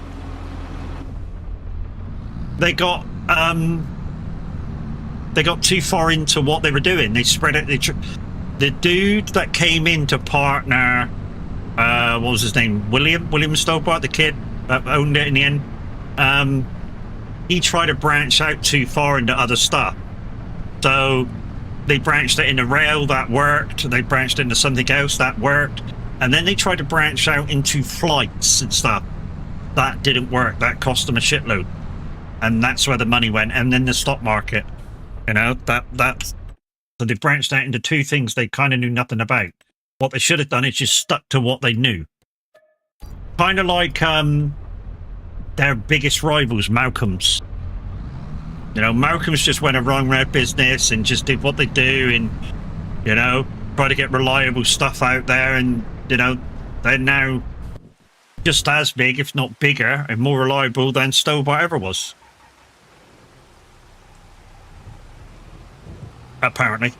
too far into what they were doing. They spread it. The dude that came in to partner, what was his name? William Stobart, the kid that owned it in the end. He tried to branch out too far into other stuff. So they branched it into rail, that worked. They branched into something else, that worked. And then they tried to branch out into flights and stuff. That didn't work. That cost them a shitload. And that's where the money went. And then the stock market. You know, that's... So they branched out into two things they kind of knew nothing about. What they should have done is just stuck to what they knew. Kind of like their biggest rivals, Malcolm's. You know, Malcolm's just went around their business and just did what they do and, you know, try to get reliable stuff out there. And, you know, they're now just as big, if not bigger, and more reliable than Stobart ever was. Apparently.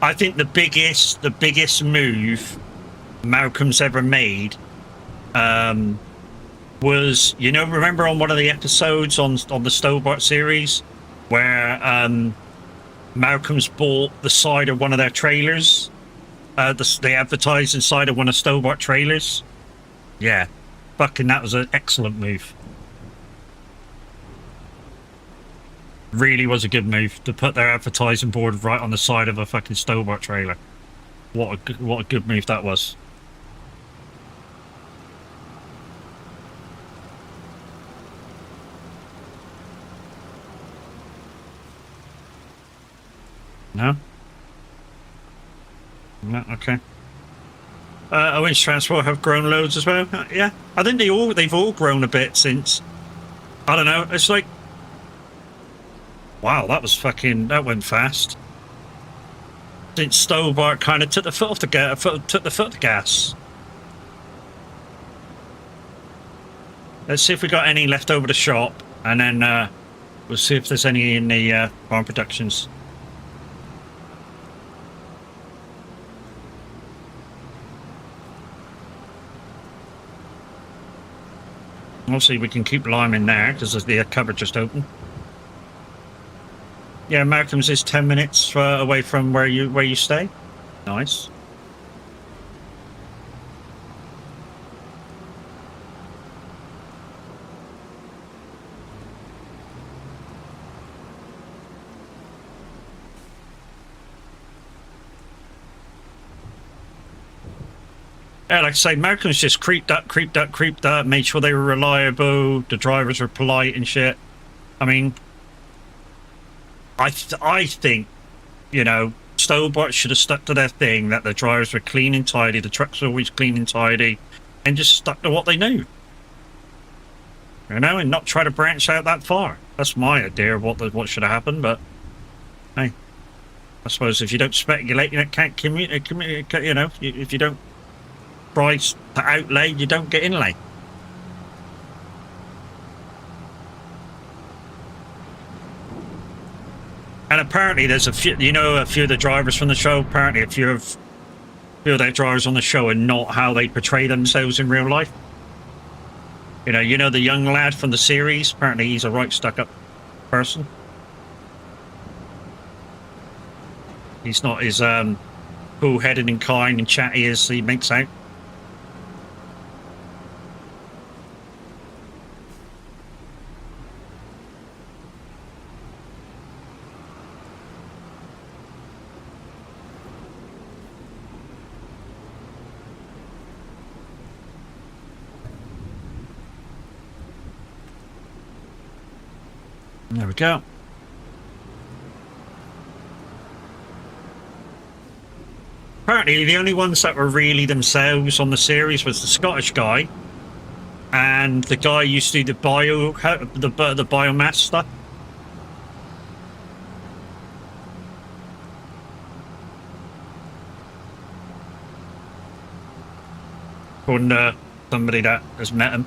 I think the biggest move Malcolm's ever made was, you know, remember on one of the episodes on the Stobart series where Malcolm's bought the side of one of their trailers? They advertised inside of one of Stobart trailers? Yeah. Fucking that was an excellent move. Really was a good move to put their advertising board right on the side of a fucking Stobart trailer. What a good move that was. No? No, okay. Owens Transport have grown loads as well. Yeah, I think they've all grown a bit since. I don't know. It's like, wow, that went fast. Since Stobart kind of took the foot off the gas. Let's see if we got any left over the shop, and then we'll see if there's any in the farm productions. Obviously, we can keep lime in there because the cupboard just opened. Yeah, Malcolm's is 10 minutes away from where you stay. Nice. Yeah, like I say, Malcolm's just creeped up, made sure they were reliable, the drivers were polite and shit. I mean, I think, you know, Stobart should have stuck to their thing, that the drivers were clean and tidy, the trucks were always clean and tidy, and just stuck to what they knew. You know, and not try to branch out that far. That's my idea of what should have happened, but hey, I suppose if you don't speculate, you can't communicate, you know, if you don't price to outlay, you don't get inlay. And apparently there's a few of the drivers from the show, apparently a few of their drivers on the show are not how they portray themselves in real life. You know the young lad from the series, apparently he's a right stuck-up person. He's not as cool-headed and kind and chatty as he makes out. There we go. Apparently, the only ones that were really themselves on the series was the Scottish guy and the guy who used to do the biomass stuff. According to somebody that has met him.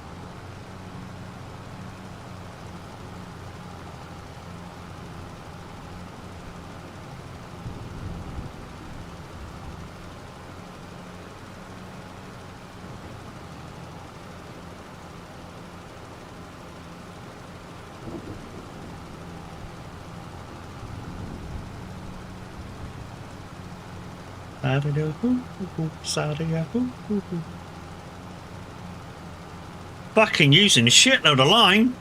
Fucking using a shitload of lime.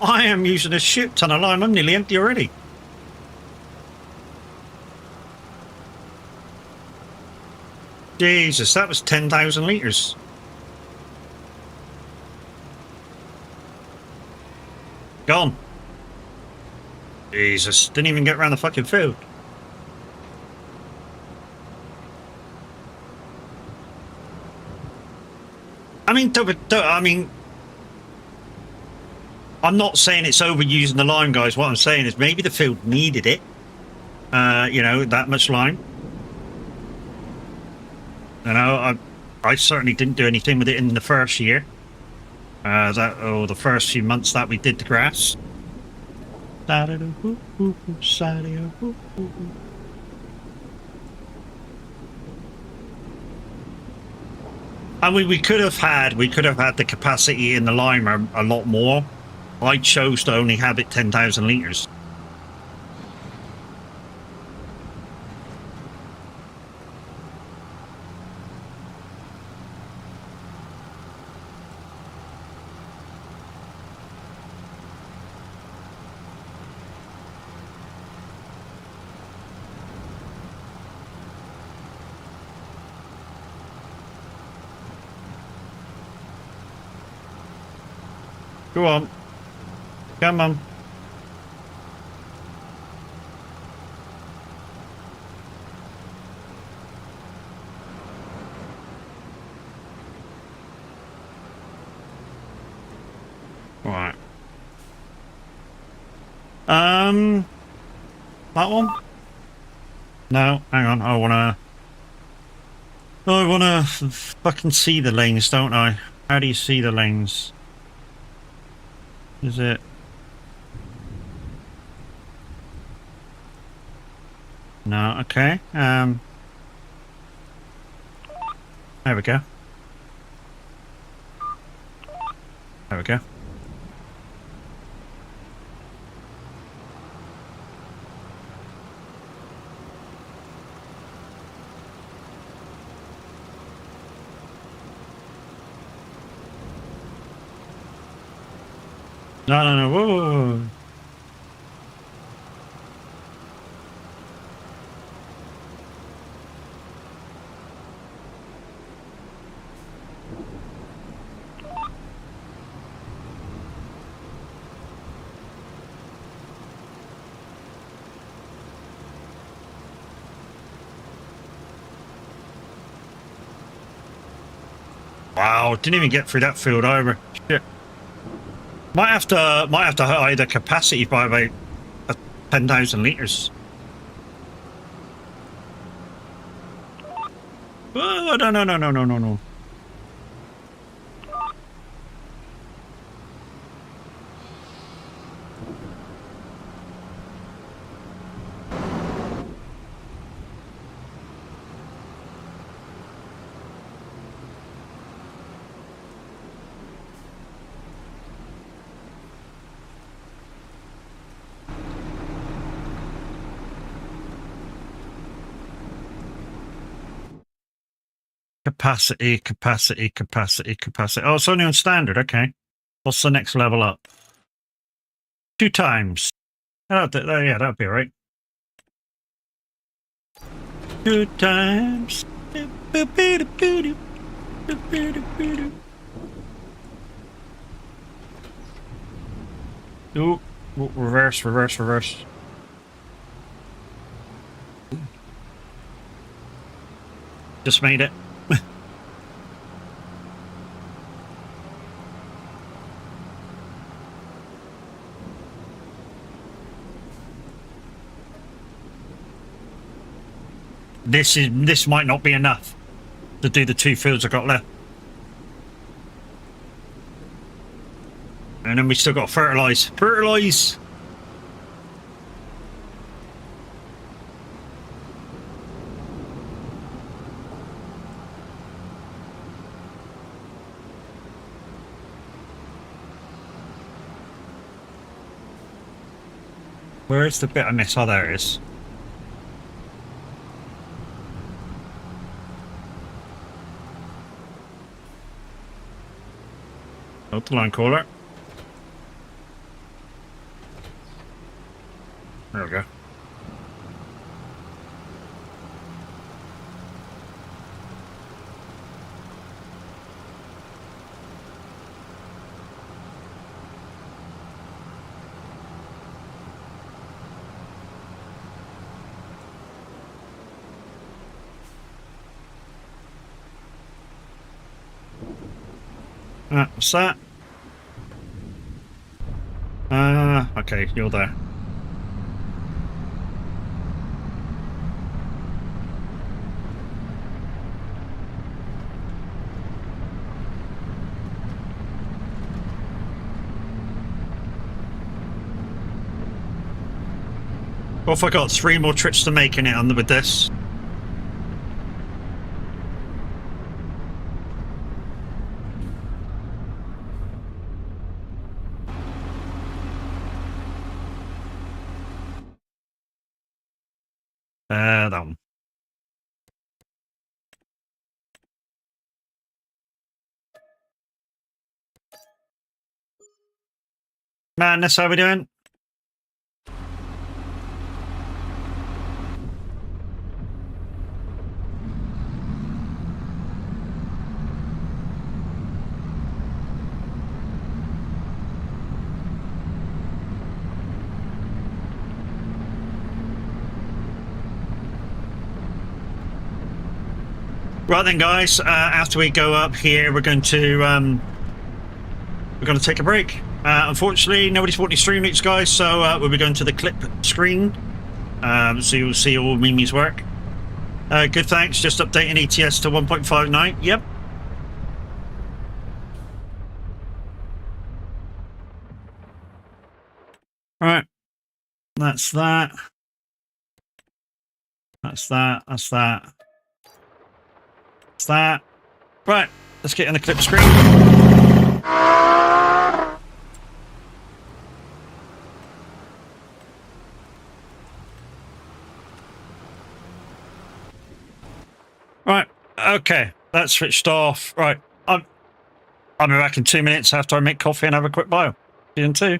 I am using a shit ton of lime. I'm nearly empty already. Jesus, that was 10,000 litres. Gone. Jesus, didn't even get around the fucking field. I mean, I'm not saying it's overusing the lime, guys. What I'm saying is maybe the field needed it. You know, that much lime. You know, I certainly didn't do anything with it in the first year. The first few months that we did the grass. And we could have had the capacity in the lime a lot more. I chose to only have it 10,000 litres. Go on. Come on. Right. That one? No, hang on. I wanna fucking see the lanes, don't I? How do you see the lanes? Is it? No, okay. There we go. There we go. No. Whoa. Wow, didn't even get through that field either. Shit. Might have to hide the capacity by about 10,000 litres. Oh, no. Capacity. Oh, it's only on standard. Okay. What's the next level up? 2 times. Oh, yeah, that'd be all right. 2 times. Ooh, reverse. Just made it. This might not be enough to do the 2 fields I got left. And then we still got fertilise. Fertilise! Where is the bit I missed? Oh, there it is. Got the line caller. There we go. What's that? Okay, you're there. What if I got 3 more trips to make in it with this? That one. Madness, how we doing? Right then, guys. After we go up here, we're going to take a break. Unfortunately, nobody's bought any stream links, guys. So we'll be going to the clip screen. So you'll see all Mimi's work. Good, thanks. Just updating ETS to 1.59. Yep. All right. That's that. That's that. That's that. That's that. Right. Let's get in the clip screen. Right. Okay. That's switched off. Right. I'll be back in 2 minutes after I make coffee and have a quick bio. See you in 2.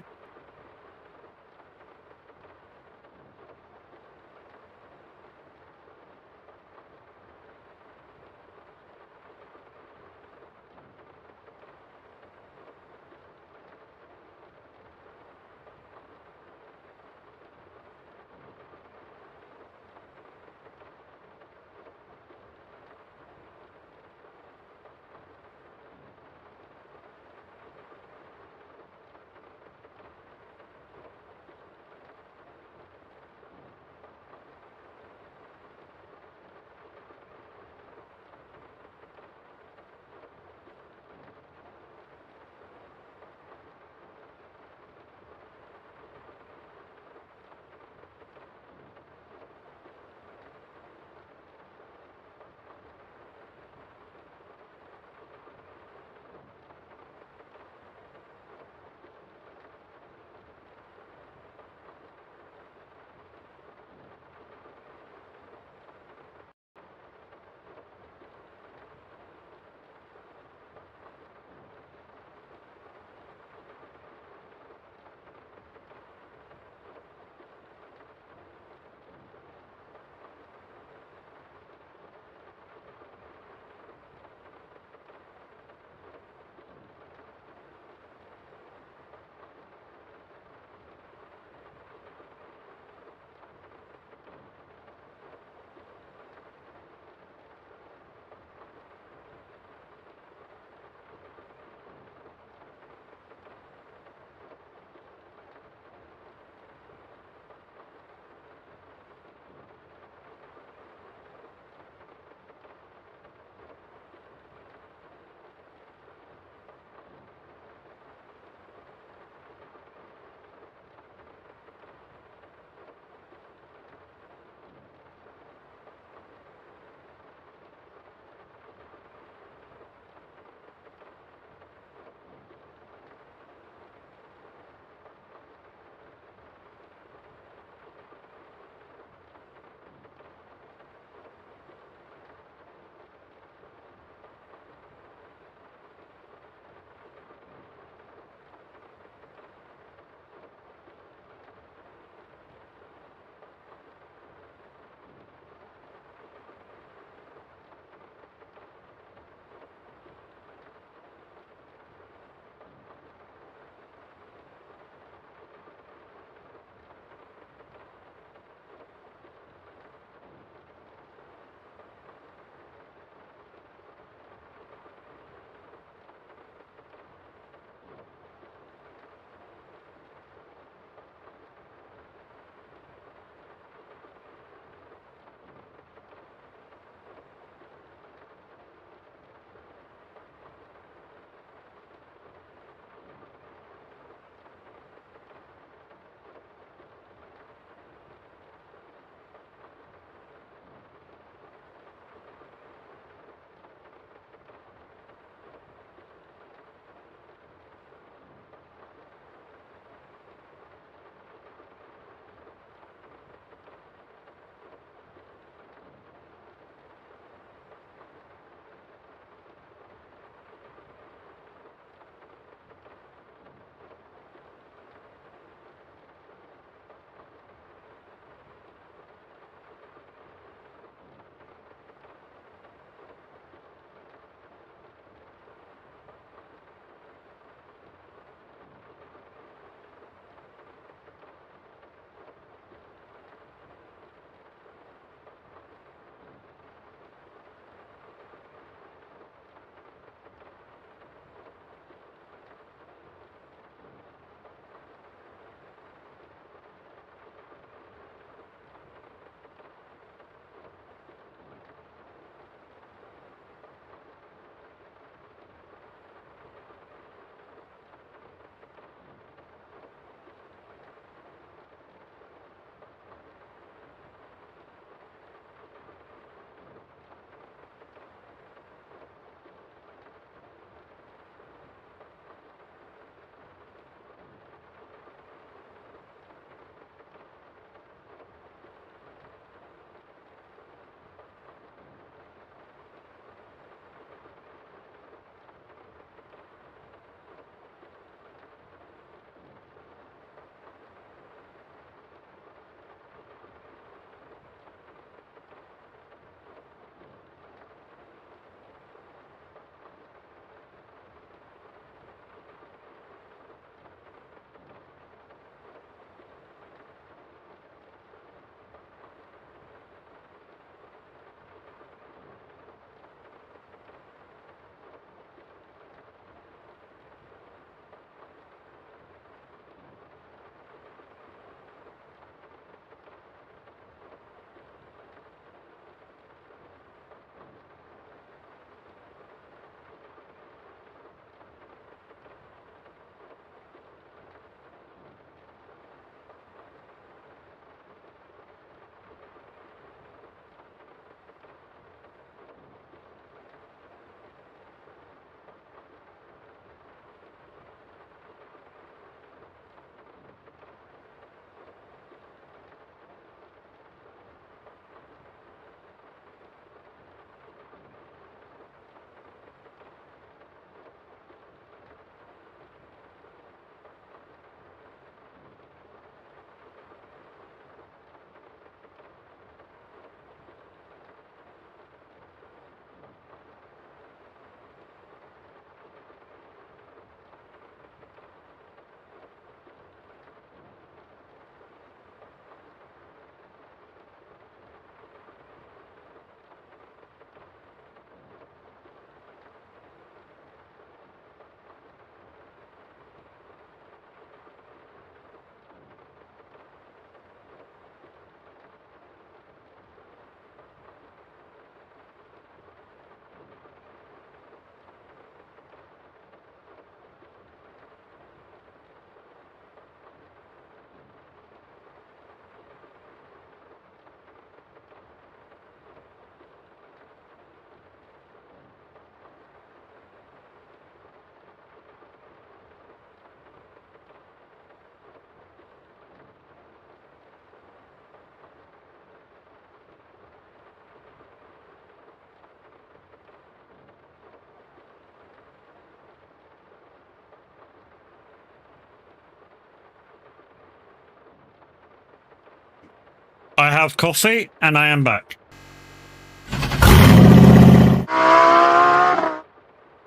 I have coffee and I am back.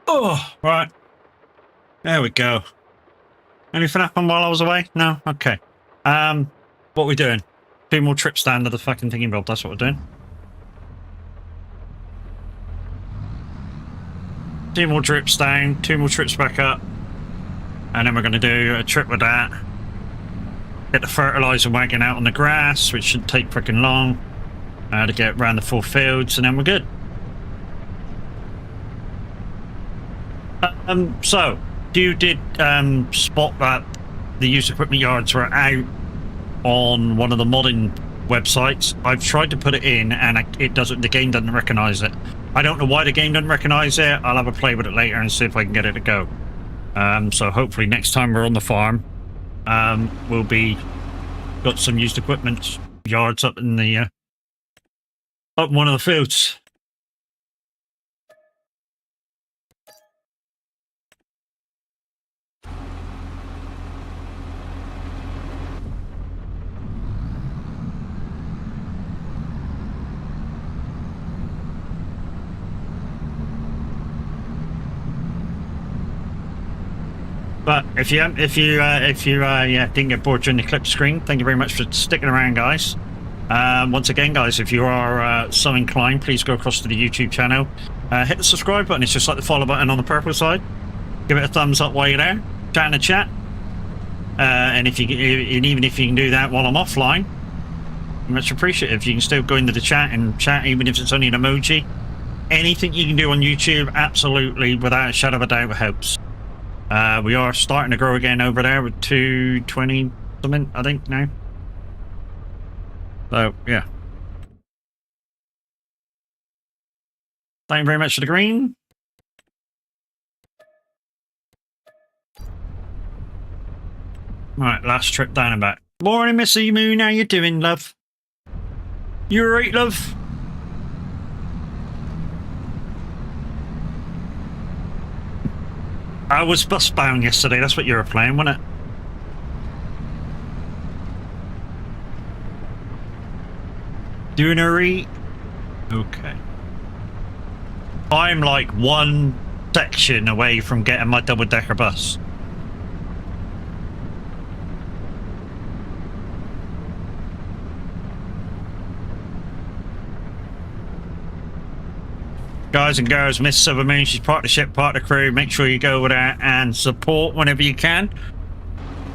Oh, right. There we go. Anything happened while I was away? No? Okay. What are we doing? 2 more trips down to the fucking thingy build. That's what we're doing. 2 more trips down, 2 more trips back up. And then we're going to do a trip with that. Get the fertilizer wagon out on the grass, which shouldn't take freaking long. To get around the 4 fields, and then we're good. So, you did spot that the used equipment yards were out on one of the modding websites. I've tried to put it in, and it doesn't. The game doesn't recognize it. I don't know why the game doesn't recognize it. I'll have a play with it later and see if I can get it to go. So hopefully next time we're on the farm, we'll be got some used equipment yards up in the up one of the fields. But if you didn't get bored during the clip screen, thank you very much for sticking around, guys. Once again, guys, if you are so inclined, please go across to the YouTube channel, hit the subscribe button. It's just like the follow button on the purple side. Give it a thumbs up while you're there. Chat in the chat, and even if you can do that while I'm offline, much appreciated. You can still go into the chat and chat, even if it's only an emoji. Anything you can do on YouTube, absolutely, without a shadow of a doubt, helps. We are starting to grow again over there with 220 something, I think, now. So, yeah. Thank you very much for the green. Right, last trip down and back. Morning, Missy Moon. How you doing, love? You alright, love? I was bus bound yesterday. That's what you were playing, wasn't it? Doing a re? Okay. I'm like one section away from getting my double-decker bus. Guys and girls, Miss Silvermoon, she's part of the ship, part of the crew. Make sure you go over there and support whenever you can.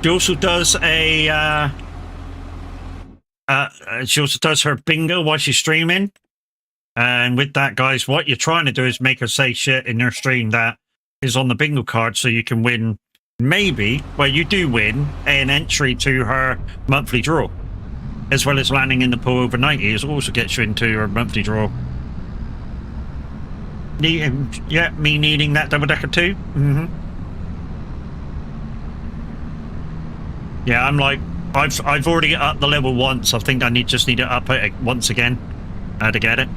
She also does a her bingo while she's streaming. And with that, guys, what you're trying to do is make her say shit in her stream that is on the bingo card, so you can win, maybe, well, you do win an entry to her monthly draw, as well as landing in the pool over 90. It also gets you into her monthly draw. Yeah, me needing that double-decker too. Yeah, I'm like, I've already upped the level once. I think I just need to up it once again to get it.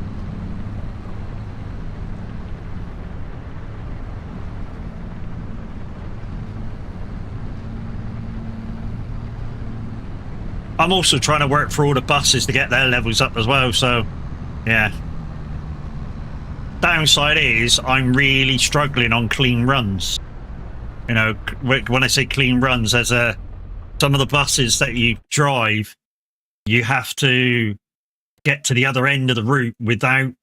I'm also trying to work for all the buses to get their levels up as well, so yeah. Downside is I'm really struggling on clean runs. You know, when I say clean runs, there's some of the buses that you drive, you have to get to the other end of the route without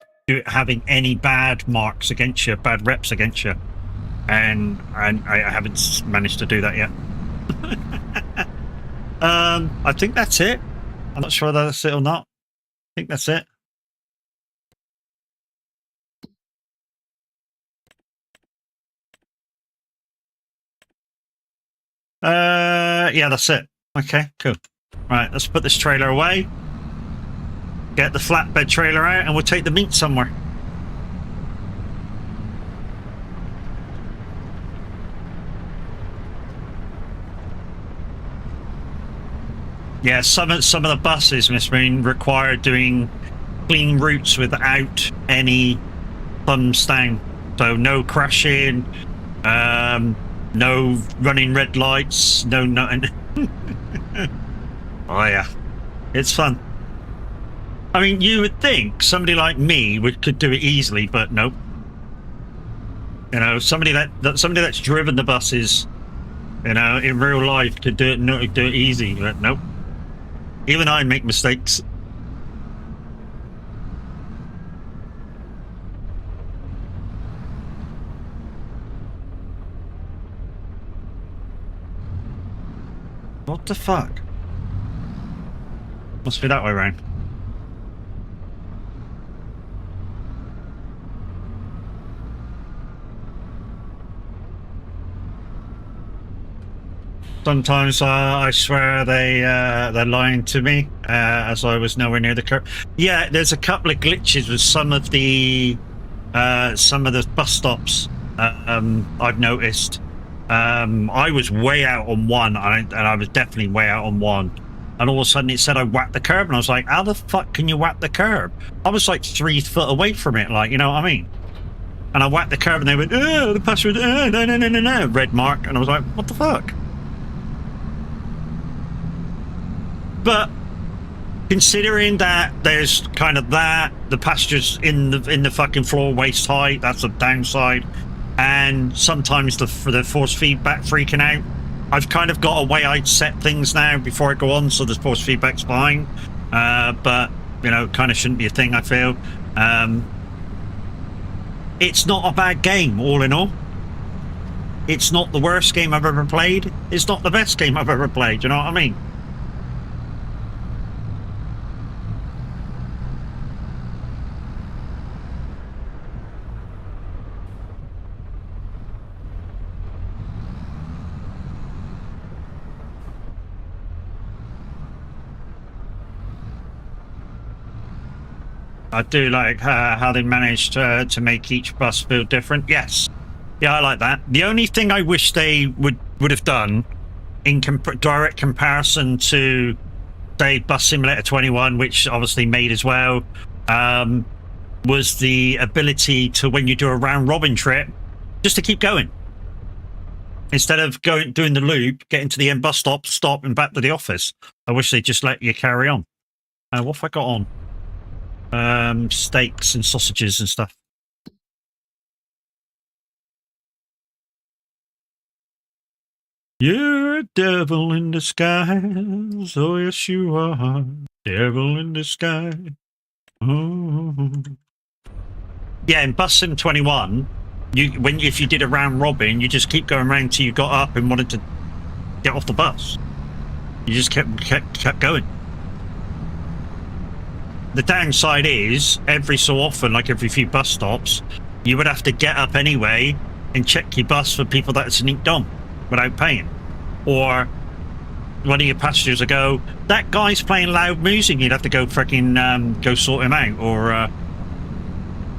having any bad marks against you, bad reps against you. And I haven't managed to do that yet. I think that's it. I'm not sure whether that's it or not. I think that's it. Yeah, that's it. Okay, cool. Right, let's put this trailer away. Get the flatbed trailer out and we'll take the meat somewhere. Yeah, some of the buses, Miss Moon, require doing clean routes without any thumbs down. So no crashing, no running red lights, no nothing. Oh yeah, it's fun. I mean, you would think somebody like me could do it easily, but nope. You know, somebody that's driven the buses, you know, in real life could do it easy, but nope. Even I make mistakes. What the fuck? Must be that way round. Sometimes I swear they're lying to me, as I was nowhere near the curb. Yeah, there's a couple of glitches with some of the bus stops. I've noticed. I was way out on one, and I was definitely way out on one. And all of a sudden it said I whacked the curb, and I was like, how the fuck can you whack the curb? I was like 3 foot away from it, like, you know what I mean? And I whacked the curb, and they went, oh, the password, no, red mark. And I was like, what the fuck? But considering that there's kind of the passengers in the fucking floor waist height, that's a downside, and sometimes the force feedback freaking out, I've kind of got a way I'd set things now before I go on, so the force feedback's fine. But you know, kind of shouldn't be a thing, I feel. It's not a bad game, all in all. It's not the worst game I've ever played. It's not the best game I've ever played. You know what I mean? I do like how they managed to make each bus feel different. Yes, yeah, I like that. The only thing I wish they would have done in direct comparison to, say, Bus Simulator 21, which obviously made as well, was the ability to, when you do a round robin trip, just to keep going instead of doing the loop, getting to the end bus stop and back to the office. I wish they just let you carry on. What have I got on? Steaks and sausages and stuff. You're a devil in disguise. Oh, yes, you are. Devil in disguise. Oh. Yeah, in Bus Sim 21, if you did a round robin, you just keep going around till you got up and wanted to get off the bus. You just kept going. The downside is, every so often, like every few bus stops, you would have to get up anyway and check your bus for people that had sneaked on without paying. Or one of your passengers would go, that guy's playing loud music, you'd have to go freaking go sort him out.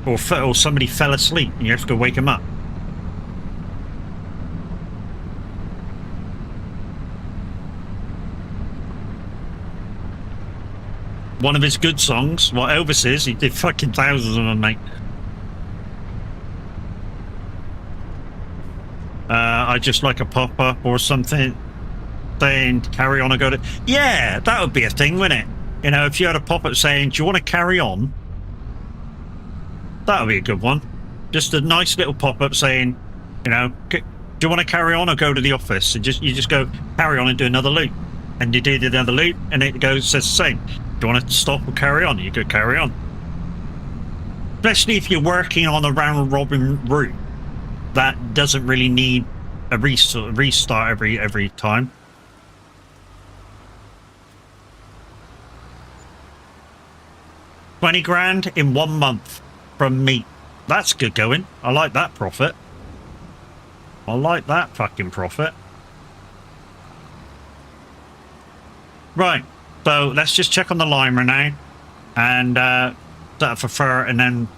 Or somebody fell asleep and you have to go wake him up. One of his good songs, what Elvis is, he did fucking thousands of them, mate. I just like a pop-up or something saying carry on or go to... Yeah, that would be a thing, wouldn't it? You know, if you had a pop-up saying, do you want to carry on? That would be a good one. Just a nice little pop-up saying, you know, do you want to carry on or go to the office? And you just go carry on and do another loop. And you do another loop and it says the same. Do you want to stop or carry on? You could carry on. Especially if you're working on a round robin route that doesn't really need a restart every time. $20,000 in 1 month from me. That's good going. I like that profit. I like that fucking profit. Right. So let's just check on the Lima now and set up for fur, and then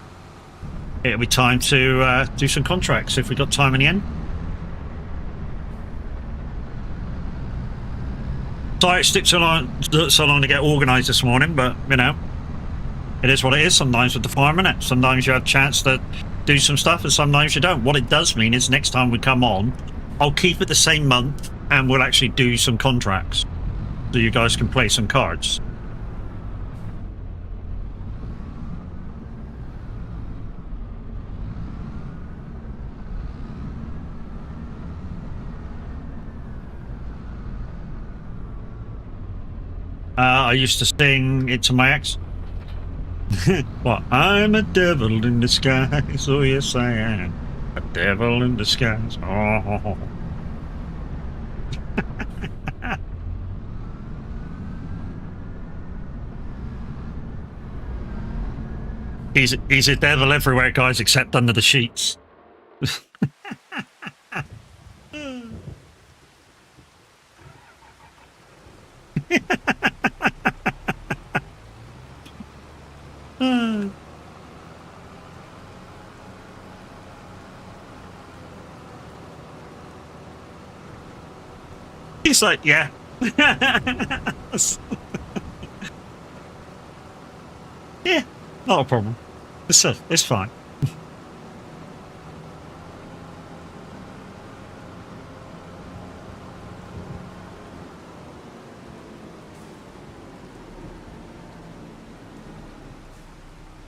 it'll be time to do some contracts if we got time in the end. Sorry it took so long to get organised this morning, but you know, it is what it is sometimes with the farm, innit? Sometimes you have a chance to do some stuff and sometimes you don't. What it does mean is next time we come on, I'll keep it the same month and we'll actually do some contracts. So you guys can play some cards. I used to sing it to my ex. What? I'm a devil in disguise. Oh, yes, I am. A devil in disguise. Oh. He's a devil everywhere, guys, except under the sheets. He's like, yeah. Yeah, not a problem. It's fine.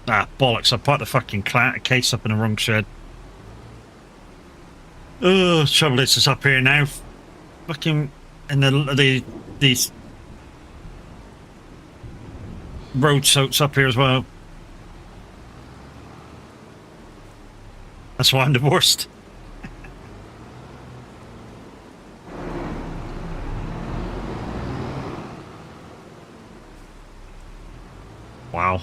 Ah, bollocks, I put the fucking case up in the wrong shed. Oh, trouble is, it's up here now. Fucking, and these road soaks up here as well. That's why I'm divorced. Wow.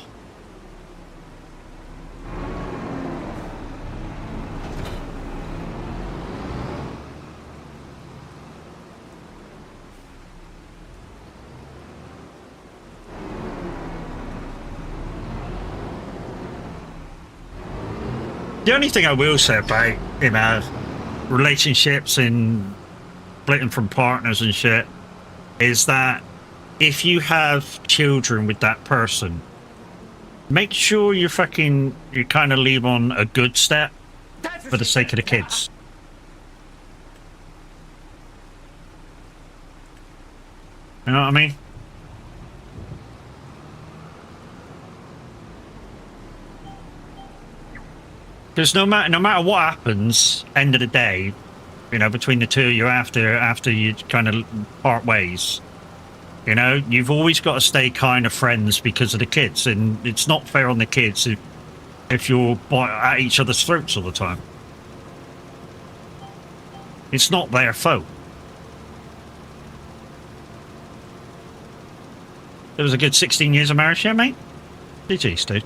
The only thing I will say about, you know, relationships and splitting from partners and shit is that if you have children with that person, make sure you kind of leave on a good step for the sake of the kids. You know what I mean? Because no matter what happens, end of the day, you know, between the two of you after you kind of part ways, you know, you've always got to stay kind of friends because of the kids, and it's not fair on the kids if you're at each other's throats all the time. It's not their fault. It was a good 16 years of marriage, yeah, mate? GG's, dude.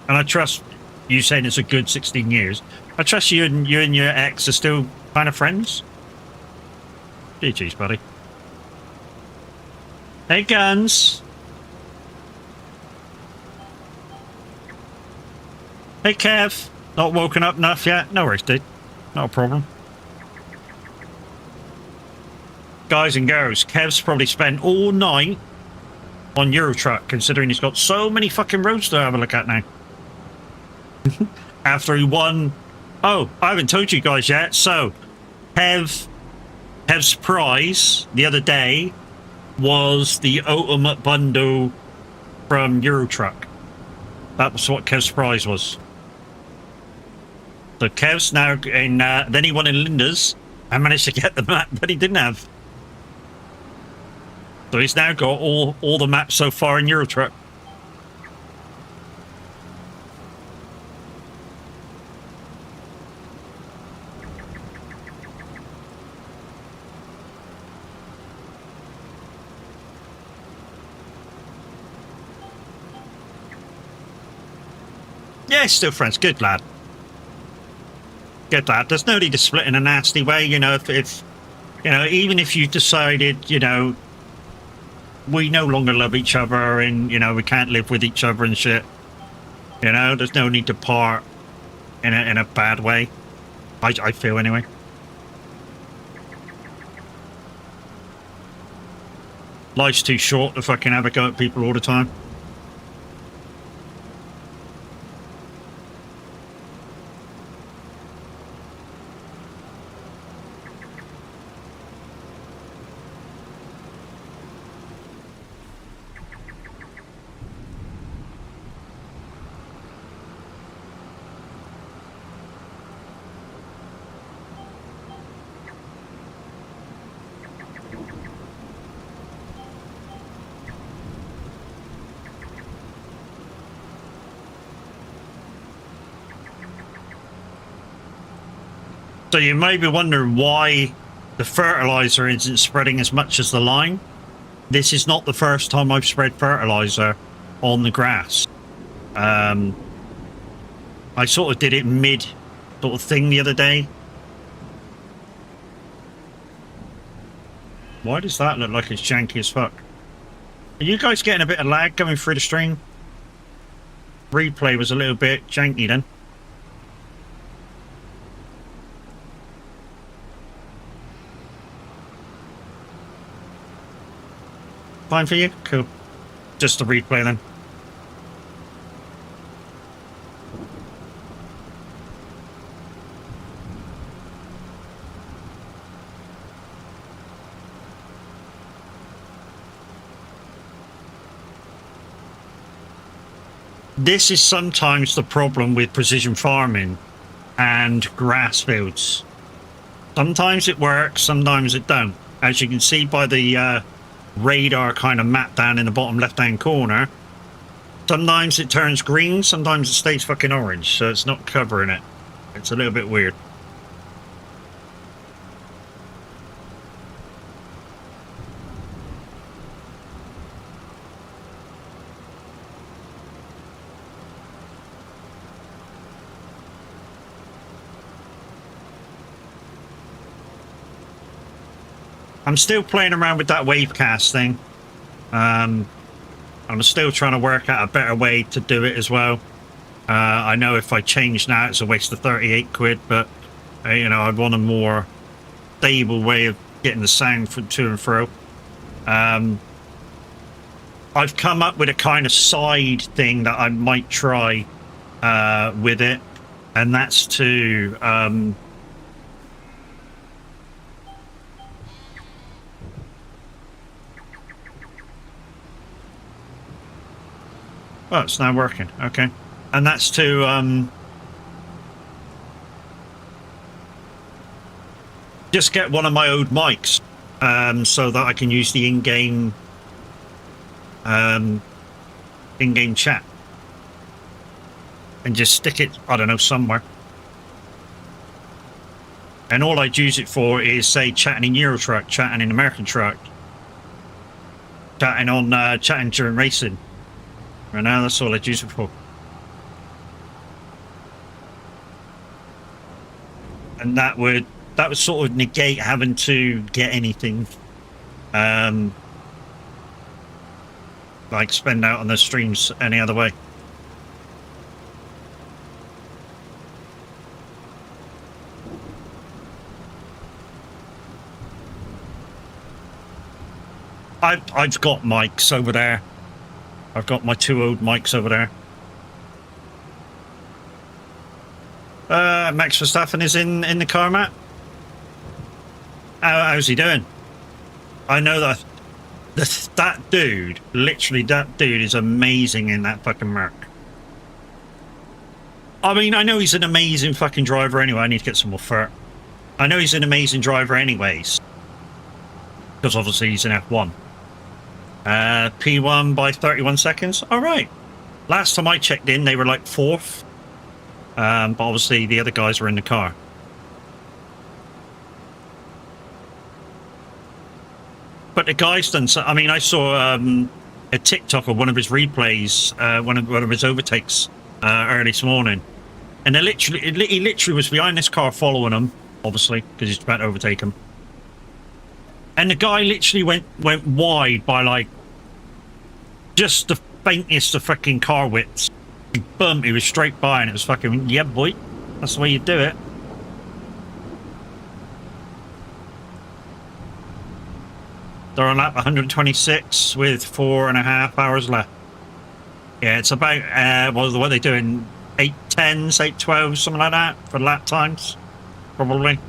And I trust you saying it's a good 16 years. I trust you and your ex are still kind of friends. GG's, buddy. Hey, Guns. Hey, Kev. Not woken up enough yet? No worries, dude. Not a problem. Guys and girls, Kev's probably spent all night on Eurotruck, considering he's got so many fucking roads to have a look at now. After he won... Oh, I haven't told you guys yet. So, Kev's prize the other day was the ultimate bundle from Eurotruck. That was what Kev's prize was. So Kev's now in... then he won in Linda's. I managed to get the map that he didn't have. So he's now got all the maps so far in Eurotruck. Yeah, still friends. Good lad. Good lad. There's no need to split in a nasty way, you know, if you know, even if you decided, you know, we no longer love each other and, you know, we can't live with each other and shit. You know, there's no need to part in a bad way. I feel anyway. Life's too short to fucking have a go at people all the time. So you may be wondering why the fertilizer isn't spreading as much as the lime. This is not the first time I've spread fertilizer on the grass. I sort of did it mid sort of thing the other day. Why does that look like it's janky as fuck? Are you guys getting a bit of lag going through the stream? Replay was a little bit janky then. Fine for you? Cool. Just the replay then. This is sometimes the problem with precision farming and grass fields. Sometimes it works, sometimes it don't. As you can see by the radar kind of map down in the bottom left hand corner, sometimes it turns green, sometimes it stays fucking orange, so it's not covering it. It's a little bit weird. I'm still playing around with that wavecast thing. I'm still trying to work out a better way to do it as well. I know if I change now it's a waste of 38 quid, but you know, I'd want a more stable way of getting the sound from to and fro. I've come up with a kind of side thing that I might try with it, and that's to oh, it's now working. Okay. And that's to just get one of my old mics so that I can use the in-game chat and just stick it, I don't know, somewhere. And all I'd use it for is, say, chatting in Euro Truck, chatting in American Truck, chatting on chatting during racing. Right now, that's all I'd use it for. And that would sort of negate having to get anything like spend out on the streams any other way. I've got mics over there. I've got my two old mics over there. Max Verstappen is in the car, Matt. How's he doing? I know that that dude, literally that dude is amazing in that fucking Merc. I mean, I know he's an amazing fucking driver anyway. I need to get some more fur. I know he's an amazing driver anyways, because obviously he's an F1. P1 by 31 seconds. All right. Last time I checked in, they were like 4th. But obviously the other guys were in the car. But the guy's done so. I mean, I saw a TikTok of one of his replays, one of his overtakes early this morning, and he literally was behind this car following him, obviously because he's about to overtake him. And the guy literally went wide by like just the faintest of fucking car widths. Boom, he was straight by, and it was fucking, yeah, boy, that's the way you do it. They're on lap 126 with 4.5 hours left. Yeah, it's about what are they doing? 8:10s, 8:12s, something like that for lap times, probably.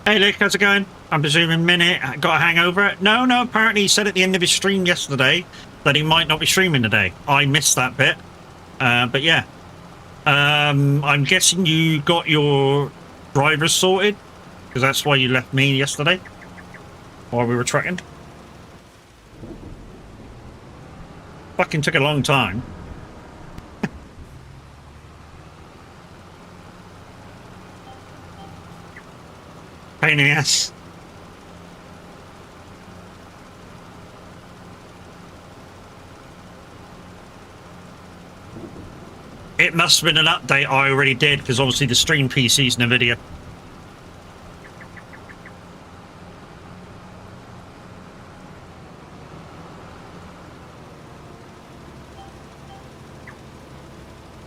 Hey Luke, how's it going? I'm presuming Minute got a hangover. No, apparently he said at the end of his stream yesterday that he might not be streaming today. I missed that bit. But yeah. I'm guessing you got your drivers sorted, because that's why you left me yesterday while we were trekking. Fucking took a long time. Pain in the ass. It must have been an update I already did, because obviously the stream PC's NVIDIA.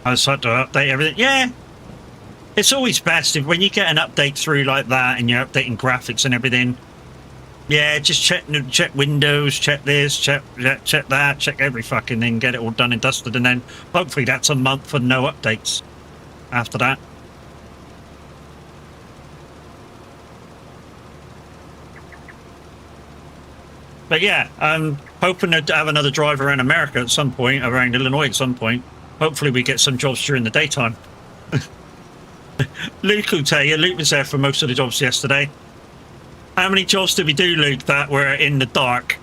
I just had to update everything. Yeah, it's always best if when you get an update through like that and you're updating graphics and everything. Yeah, just check Windows, check this, check that, check every fucking thing, get it all done and dusted, and then hopefully that's a month for no updates after that. But yeah, I'm hoping to have another drive around America at some point, around Illinois at some point. Hopefully we get some jobs during the daytime. Luke will tell you, Luke was there for most of the jobs yesterday. How many jobs did we do, Luke, that were in the dark?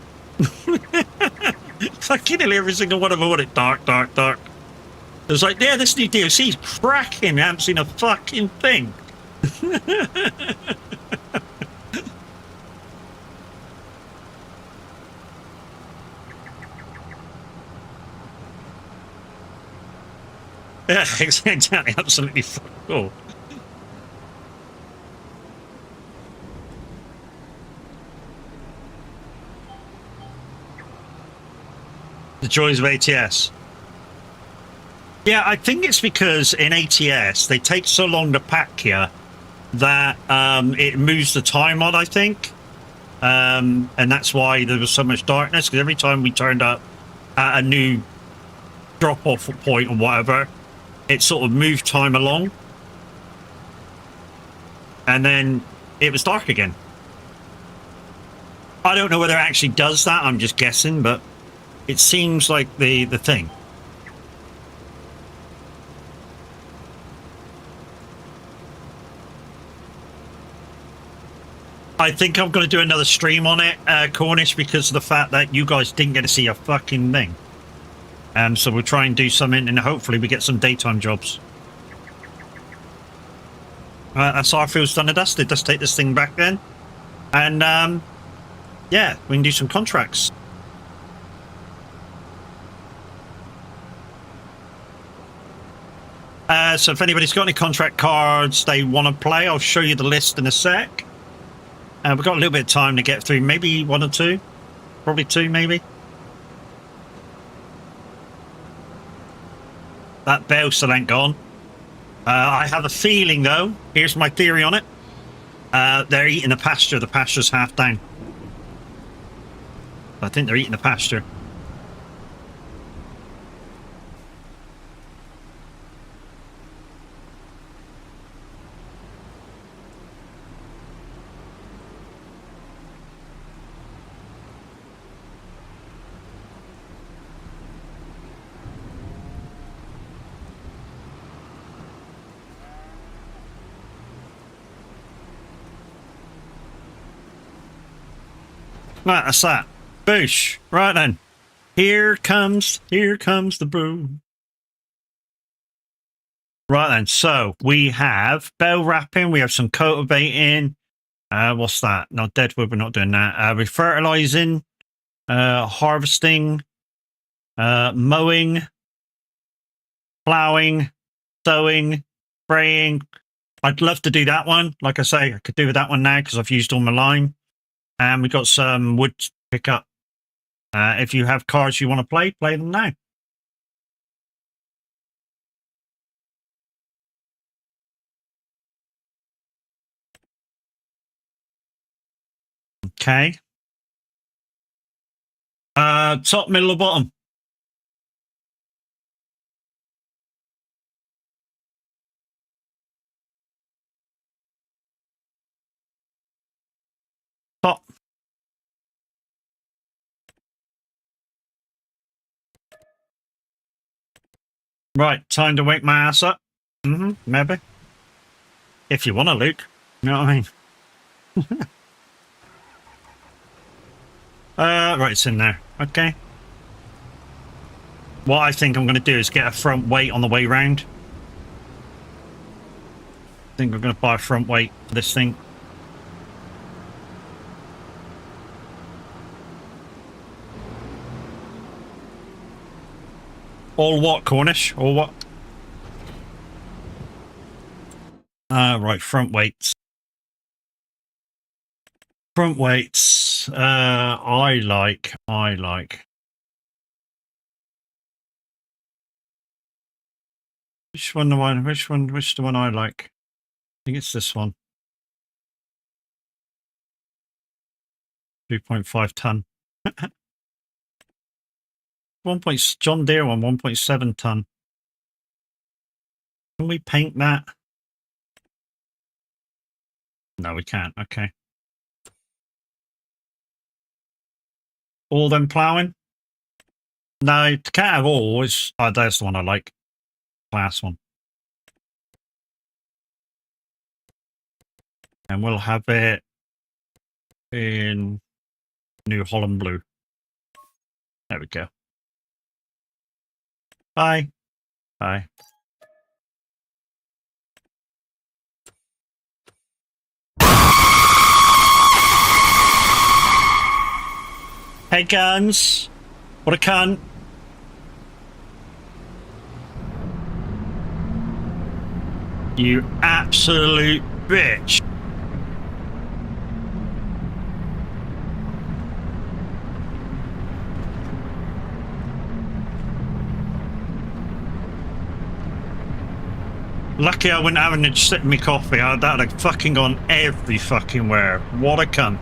Fucking every single one of them wanted dark. It was like, yeah, this new DLC's cracking. I haven't seen a fucking thing. Yeah, exactly. Absolutely cool. The joys of ATS. Yeah, I think it's because in ATS they take so long to pack you that it moves the time on, I think. And that's why there was so much darkness, because every time we turned up at a new drop-off point or whatever, it sort of moved time along. And then it was dark again. I don't know whether it actually does that, I'm just guessing, but it seems like the thing. I think I'm going to do another stream on it, Cornish, because of the fact that you guys didn't get to see a fucking thing. So we'll try and do something, and hopefully we get some daytime jobs. That's our field's done and dusted. Let's take this thing back then. And, yeah, we can do some contracts. So if anybody's got any contract cards they want to play, I'll show you the list in a sec. We've got a little bit of time to get through, maybe one or two. Probably two, maybe. That bell still ain't gone. I have a feeling, though, here's my theory on it. They're eating the pasture. The pasture's half down. I think they're eating the pasture. Right, that's that. Boosh. Right then. Here comes the boom. Right then, so we have bell wrapping, we have some cultivating. What's that? Not deadwood, we're not doing that. We're fertilizing, harvesting, mowing, plowing, sowing, spraying. I'd love to do that one. Like I say, I could do that one now because I've used all my lime. And we've got some wood to pick up. If you have cards you want to play them now. Okay. Top, middle, or bottom? Top. Right, time to wake my ass up. Maybe. If you want to, Luke. You know what I mean? Right, it's in there. Okay. What I think I'm going to do is get a front weight on the way round. I think I'm going to buy a front weight for this thing. All what, Cornish? All what? Right, front weights. Front weights. I like. Which the one I like? I think it's this one. 2.5 ton. John Deere one, 1.7 ton. Can we paint that? No, we can't. Okay. All them ploughing? No, can't have all. Oh, that's the one I like. Class one. And we'll have it in New Holland blue. There we go. Bye. Bye. Hey, guns. What a cunt. You absolute bitch. Lucky I wouldn't have any sip of me coffee. That'd have fucking gone every fucking where. What a cunt.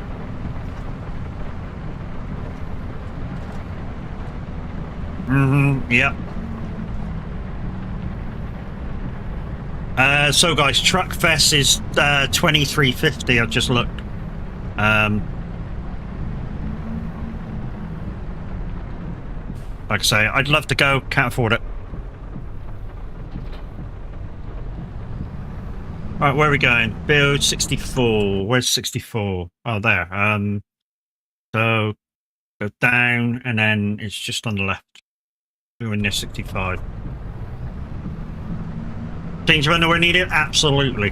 Yep. So guys, Truck Fest is 23.50. I've just looked. Like I say, I'd love to go, can't afford it. Alright, where are we going? Build 64. Where's 64? Oh, there. So go down and then it's just on the left. We're in near 65. Change of underwear needed? Absolutely.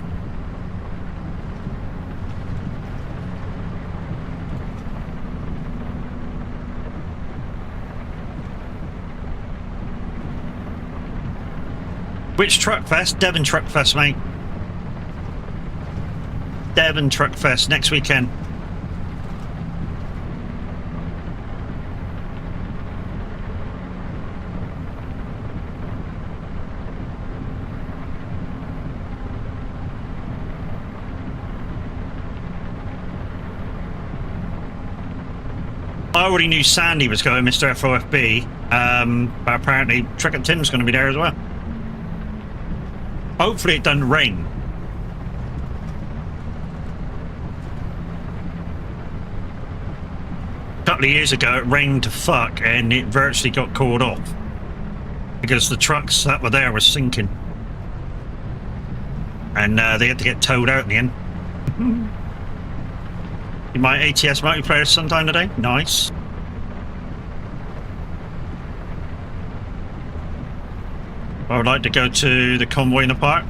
Which Truck Fest? Devon Truck Fest, mate. Devon Truck Fest next weekend. I already knew Sandy was going, Mr. FOFB, but apparently Trick and Tim's going to be there as well. Hopefully it doesn't rain. A couple of years ago it rained to fuck and it virtually got called off because the trucks that were there were sinking and they had to get towed out in the end. You might ATS multiplayer sometime today? Nice. I would like to go to the convoy in the park.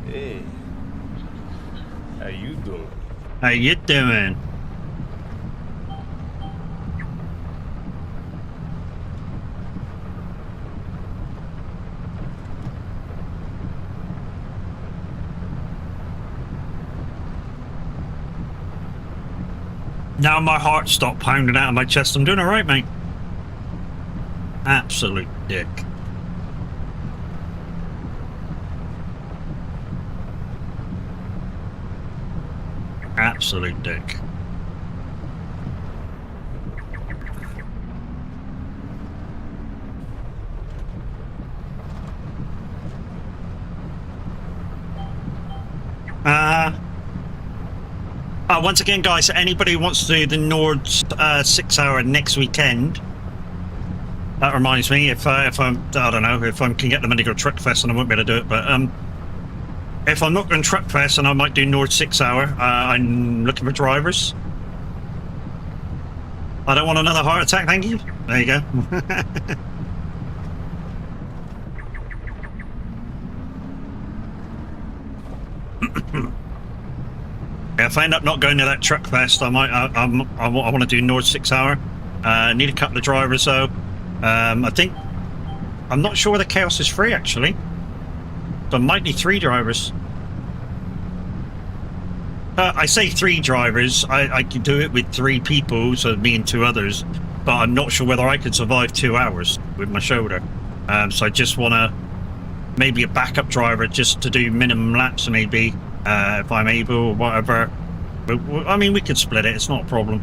Hey, how you doing? How you doing? Now my heart stopped pounding out of my chest. I'm doing all right, mate. Absolute dick. Absolute dick. Once again, guys, anybody who wants to do the Nord's 6 hour next weekend, that reminds me, if I'm, I don't know, if I can get the money to go to Truck Fest, and I won't be able to do it, but if I'm not going to Truck Fest, and I might do Nord 6 hour, I'm looking for drivers. I don't want another heart attack, thank you. There you go. If I end up not going to that Truck Fest, I might. I want to do Nord 6 hour. Need a couple of drivers though. I think I'm not sure whether Chaos is free actually. So I might need 3 drivers. I say 3 drivers. I can do it with 3 people, so me and 2 others. But I'm not sure whether I could survive 2 hours with my shoulder. So I just want to maybe a backup driver just to do minimum laps, maybe. If I'm able or whatever. But, I mean, we could split it, it's not a problem.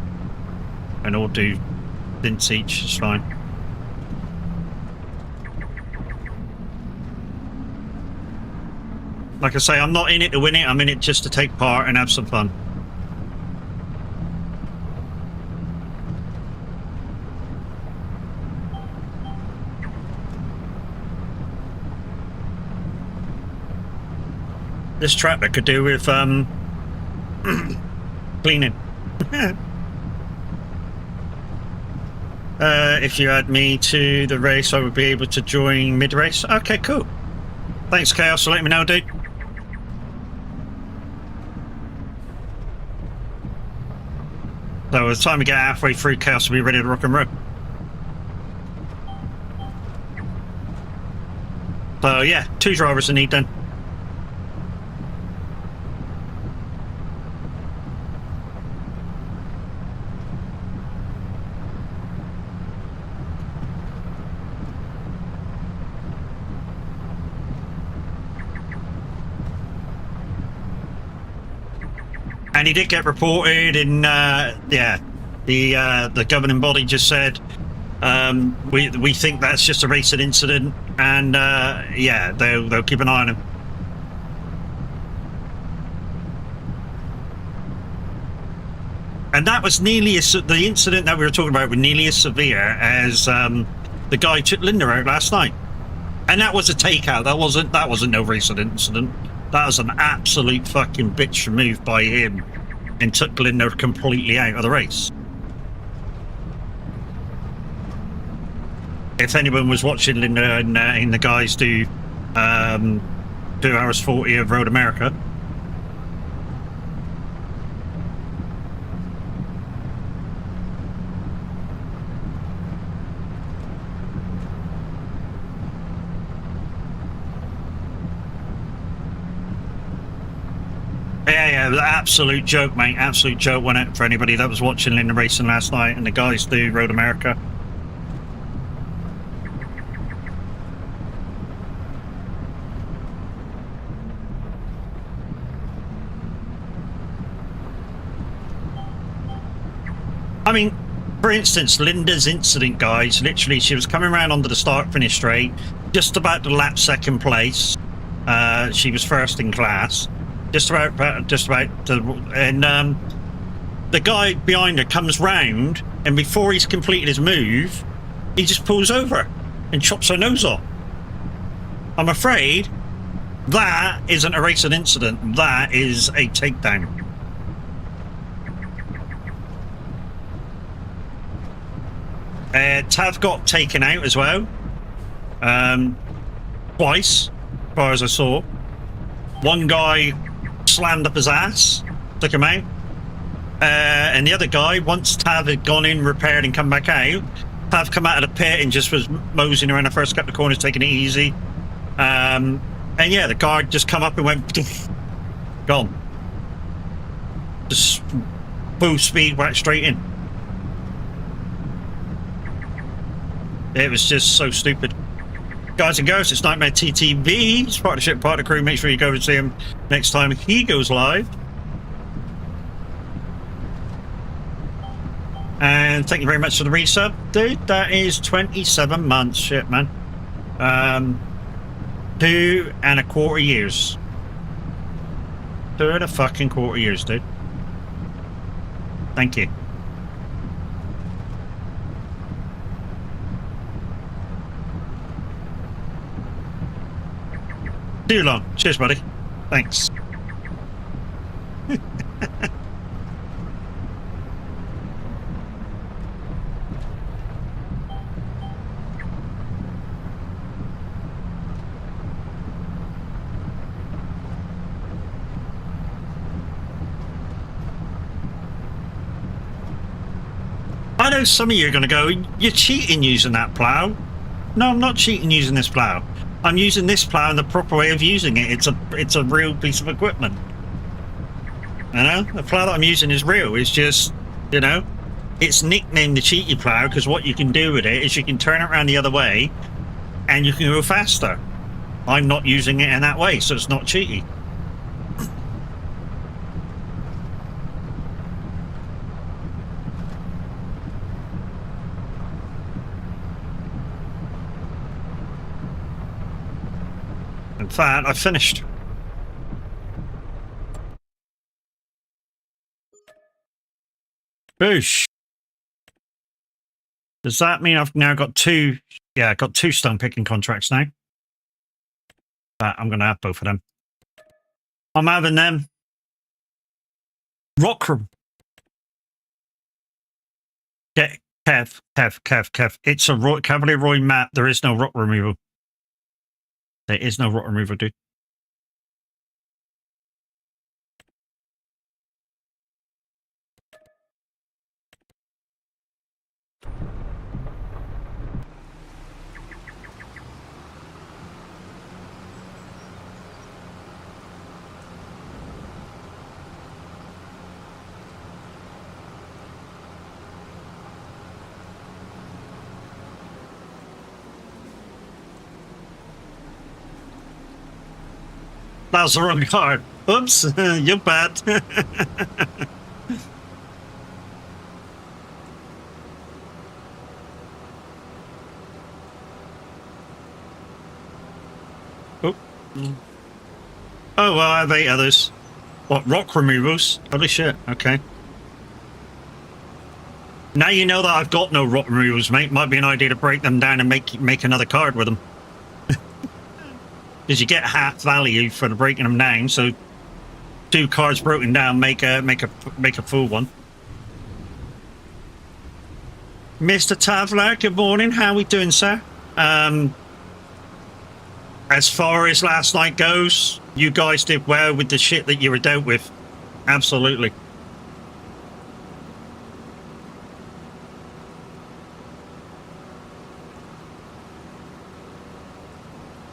And all do stints each, it's fine. Like I say, I'm not in it to win it, I'm in it just to take part and have some fun. This tractor could do with cleaning. If you add me to the race, I would be able to join mid-race. Okay, cool. Thanks, Chaos, for letting me know, dude. So by the time we get halfway through, Chaos will be ready to rock and roll. So yeah, 2 drivers I need then. And he did get reported, and yeah, the governing body just said we think that's just a racing incident, and yeah, they'll keep an eye on him. And that was nearly the incident that we were talking about was nearly as severe as the guy took Linda out last night, and that was a takeout. That wasn't no racing incident. That was an absolute fucking bitch move by him and took Linda completely out of the race. If anyone was watching Linda and the guys do 2 hours 40 of Road America, yeah, absolute joke, mate. Absolute joke, wasn't it, for anybody that was watching Linda racing last night and the guys do Road America. I mean, for instance, Linda's incident, guys, literally she was coming around onto the start-finish straight, just about to lap 2nd place. She was 1st in class. Just about to, and the guy behind her comes round, and before he's completed his move, he just pulls over and chops her nose off. I'm afraid that isn't a racing incident. That is a takedown. Tav got taken out as well, twice, as far as I saw. One guy slammed up his ass, took him out, and the other guy, once Tav had gone in, repaired and come back out, Tav come out of the pit and just was moseying around the first couple of corners, taking it easy, and yeah, the guard just come up and went gone, just full speed, went straight in. It was just so stupid. Guys and girls, it's Nightmare TTV. He's part of the ship, part of the crew. Make sure you go and see him next time he goes live. And thank you very much for the resub, dude. That is 27 months. Shit, man. 2.25 years. 2.25 years, dude. Thank you. Too long. Cheers, buddy. Thanks. I know some of you are going to go, you're cheating using that plough. No, I'm not cheating using this plough. I'm using this plough in the proper way of using it. It's a real piece of equipment. You know, the plough that I'm using is real. It's just, you know, it's nicknamed the cheaty plough because what you can do with it is you can turn it around the other way and you can go faster. I'm not using it in that way, so it's not cheaty. In fact, I finished. Boosh. Does that mean I've now got two? Yeah, I got 2 stone picking contracts now. I'm going to have both of them. I'm having them. Rockroom. Yeah, Kev. It's a Cavalier Roy map. There is no rock removal. There is no rock removal, dude. That was the wrong card. Oops, you're bad. Oh. Oh, well, I have 8 others. What, rock removals? Holy shit, okay. Now you know that I've got no rock removals, mate. Might be an idea to break them down and make another card with them. Because you get half value for the breaking them down, so 2 cards broken down make a full one. Mr. Tavler, good morning. How we doing, sir? As far as last night goes, you guys did well with the shit that you were dealt with. Absolutely.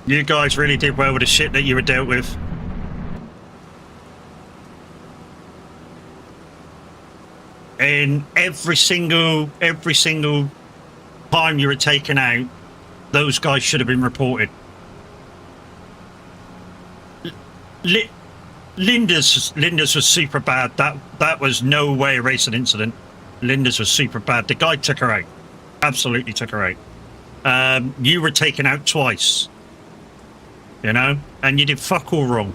You guys really did well with the shit that you were dealt with. And every single time you were taken out, those guys should have been reported. Linda's was super bad. That was no way a racing incident. Linda's was super bad. The guy took her out. Absolutely took her out. You were taken out twice. You know? And you did fuck all wrong.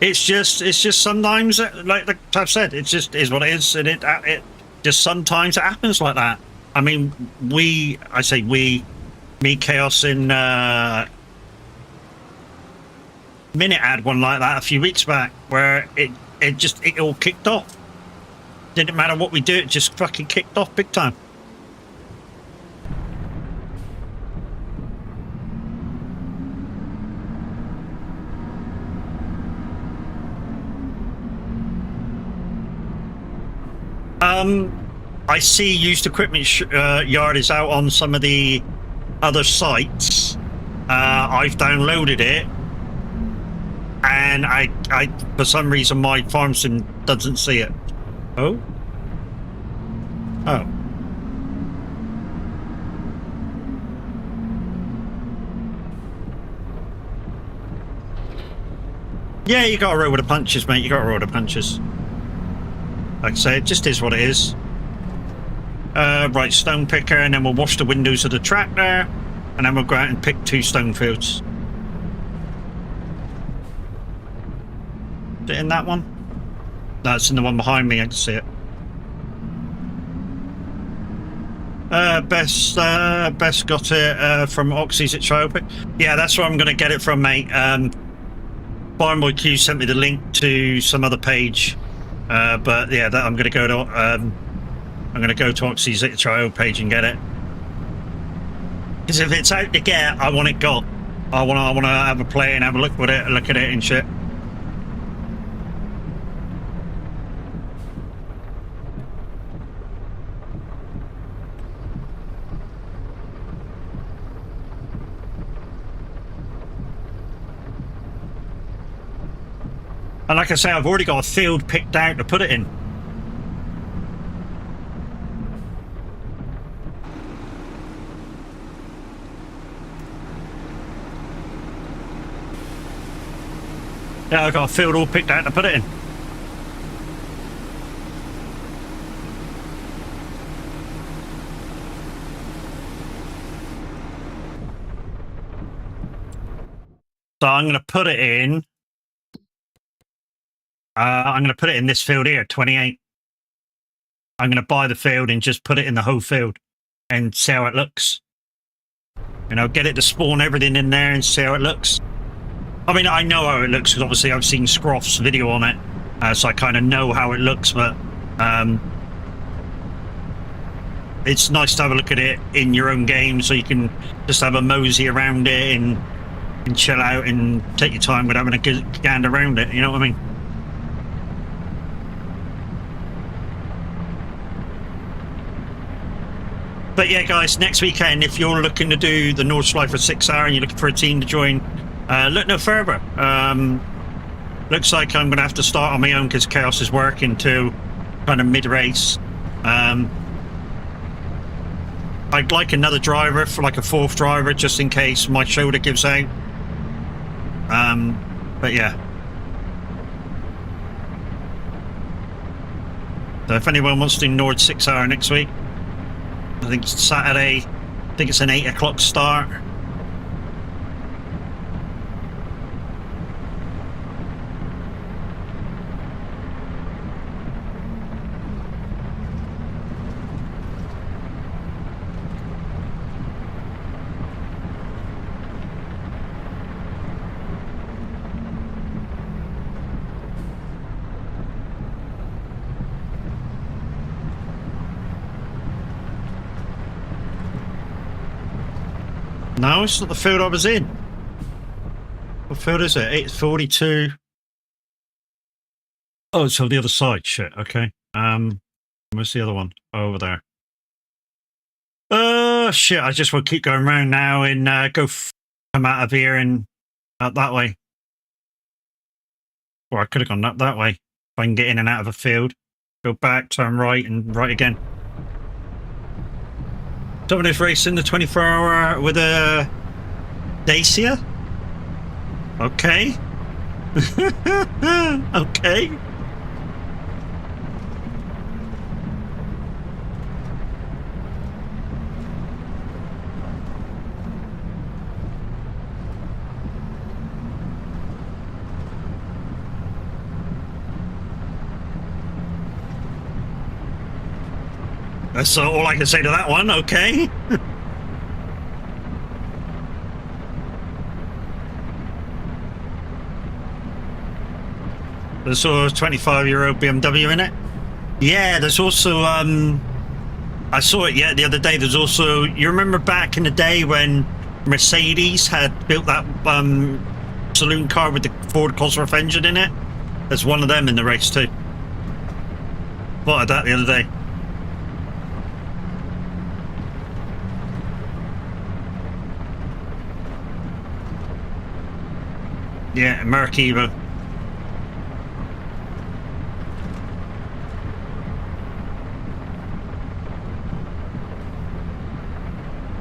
It's just sometimes, like I've said, it just is what it is, and it just sometimes it happens like that. I mean, me, Chaos, and Minute had one like that a few weeks back, where it all kicked off. Didn't matter what we do, it just fucking kicked off big time. I see used equipment yard is out on some of the other sites. I've downloaded it, and I for some reason my farm sim doesn't see it. Oh. Oh. Yeah, you gotta roll with the punches, mate. You gotta roll with the punches. Like I say, it just is what it is. Right, stone picker, and then we'll wash the windows of the tractor, and then we'll go out and pick 2 stone fields. Is it in that one? No, it's in the one behind me, I can see it. Best got it from Oxy's at Childpick. Yeah, that's where I'm going to get it from, mate. Farmboy Q sent me the link to some other page, but yeah, that I'm going to go to Oxy's at Child page and get it. Because if it's out to get, I want it got. I want to have a play and have a look at it and shit. And like I say, I've already got a field picked out to put it in. Yeah, I've got a field all picked out to put it in. So I'm going to put it in. I'm going to put it in this field here, 28. I'm going to buy the field and just put it in the whole field and see how it looks. You know, get it to spawn everything in there and see how it looks. I mean, I know how it looks because obviously I've seen Scroff's video on it, so I kind of know how it looks, but it's nice to have a look at it in your own game so you can just have a mosey around it and chill out and take your time with having a good gander around it, you know what I mean? But yeah, guys, next weekend, if you're looking to do the Nordschleife 6 hour and you're looking for a team to join, look no further. Looks like I'm going to have to start on my own because Chaos is working to kind of mid-race. I'd like another driver for like a 4th driver just in case my shoulder gives out. But yeah. So if anyone wants to do Nord 6 hour next week, I think it's Saturday. I think it's an 8 o'clock start. No, it's not the field I was in. What field is it? 842. Oh, it's on the other side. Shit. Okay. Where's the other one? Oh, over there. Shit. I just want to keep going around now and come out of here and out that way. Or I could have gone up that way. If I can get in and out of a field, go back, turn right, and right again. Someone is racing the 24-hour with a Dacia? Okay. Okay. That's all I can say to that one, okay. There's also a 25-year-old BMW in it. Yeah, there's also, I saw it the other day, there's also, you remember back in the day when Mercedes had built that saloon car with the Ford Cosworth engine in it? There's one of them in the race too. Spotted that the other day. Yeah, Markiva.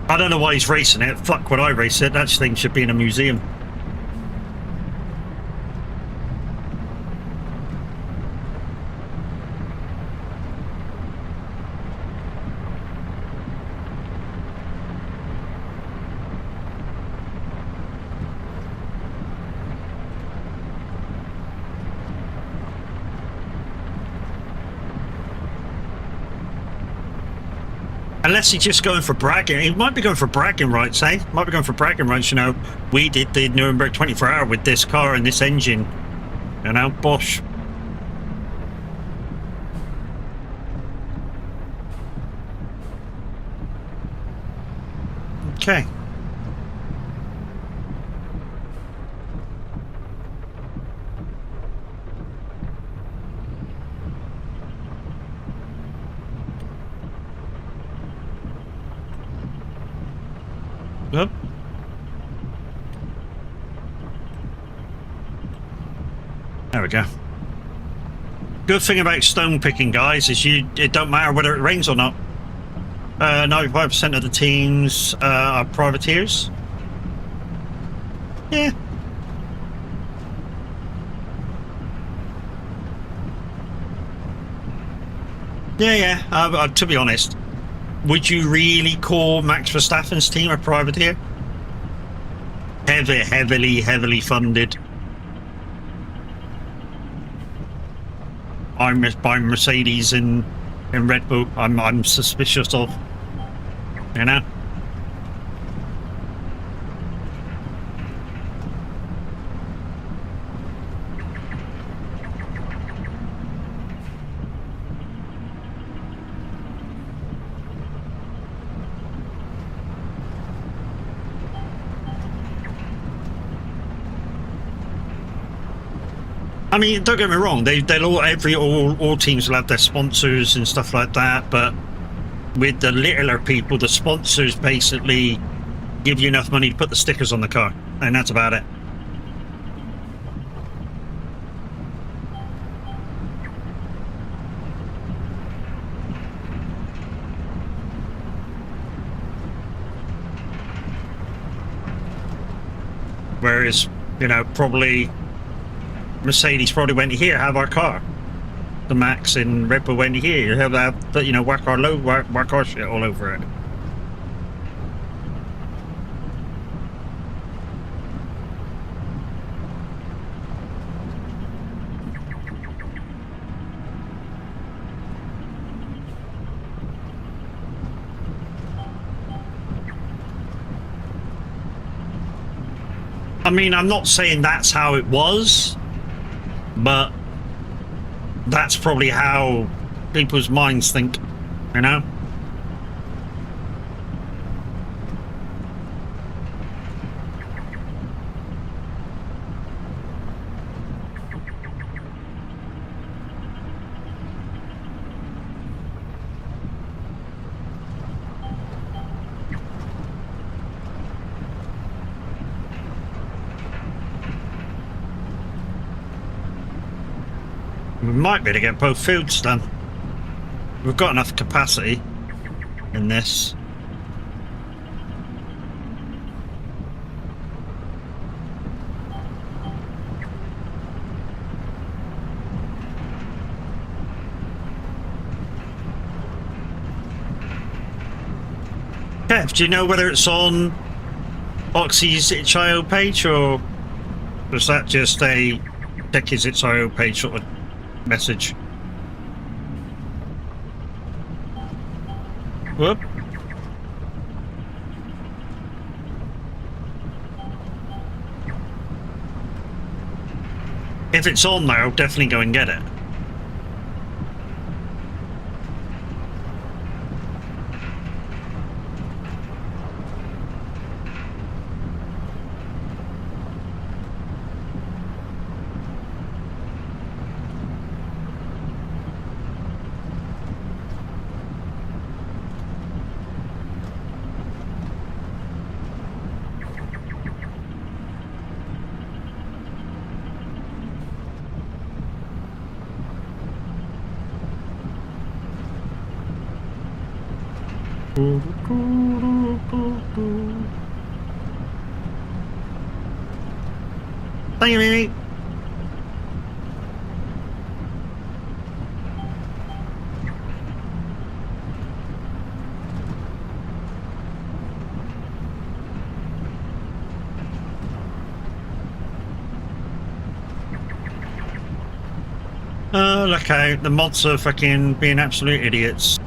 I don't know why he's racing it. Fuck would I race it. That thing should be in a museum. Unless he's just going for bragging. He might be going for bragging rights, eh? Might be going for bragging rights, you know. We did the Nuremberg 24 hour with this car and this engine. You know, bosh. Okay. Yep. There we go. Good thing about stone picking, guys, is it don't matter whether it rains or not. 95% of the teams are privateers. Yeah. Yeah. To be honest, would you really call Max Verstappen's team a privateer? Heavily funded. By Mercedes and Red Bull. I'm suspicious of. You know? I mean, don't get me wrong. All teams will have their sponsors and stuff like that. But with the littler people, the sponsors basically give you enough money to put the stickers on the car, and that's about it. Whereas, you know, probably Mercedes probably went here, have our car. The Max and Red Bull went here, have that, you know, whack our shit all over it. I mean, I'm not saying that's how it was, but that's probably how people's minds think, you know? We might be able to get both fields done. We've got enough capacity in this. Kev, do you know whether it's on Oxy's itch.io page, or was that just a Decky's itch.io page sort of message? Whoop. If it's on there, I'll definitely go and get it. Thank you, Mimi. Oh, look out. The mods are fucking being absolute idiots.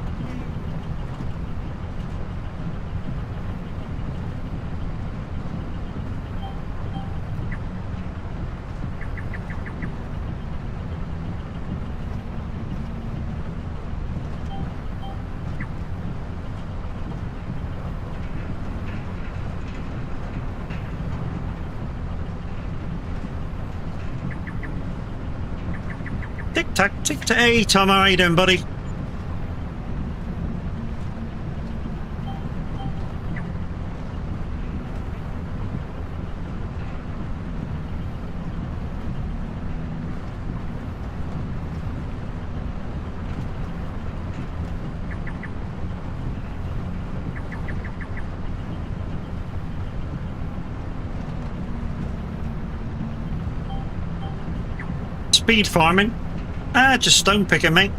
Tick-tack, tick-tack. Hey, Tom, how are you doing, buddy? Speed farming. Just stone picking, mate.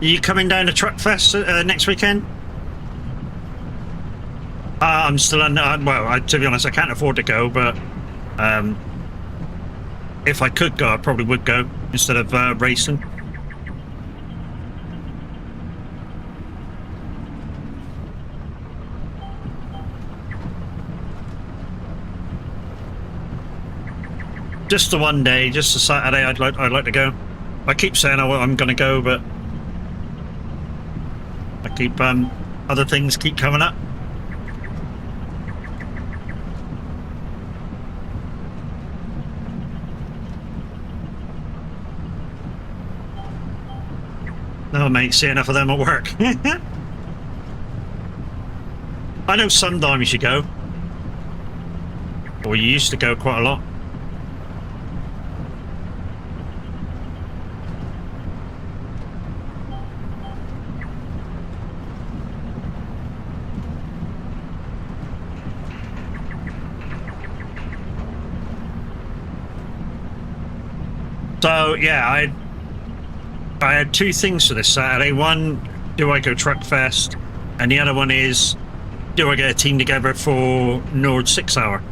Are you coming down to Truck Fest next weekend? I'm still on. Well, to be honest, I can't afford to go, but if I could go, I probably would go instead of racing. Just the one day, just a Saturday. I'd like to go. I keep saying I'm going to go, but I keep other things keep coming up. No, mate, see enough of them at work. I know sometimes you go, or you used to go quite a lot. So yeah, I had two things for this Saturday. One, do I go Truck Fest? And the other one is, do I get a team together for Nord 6 Hour?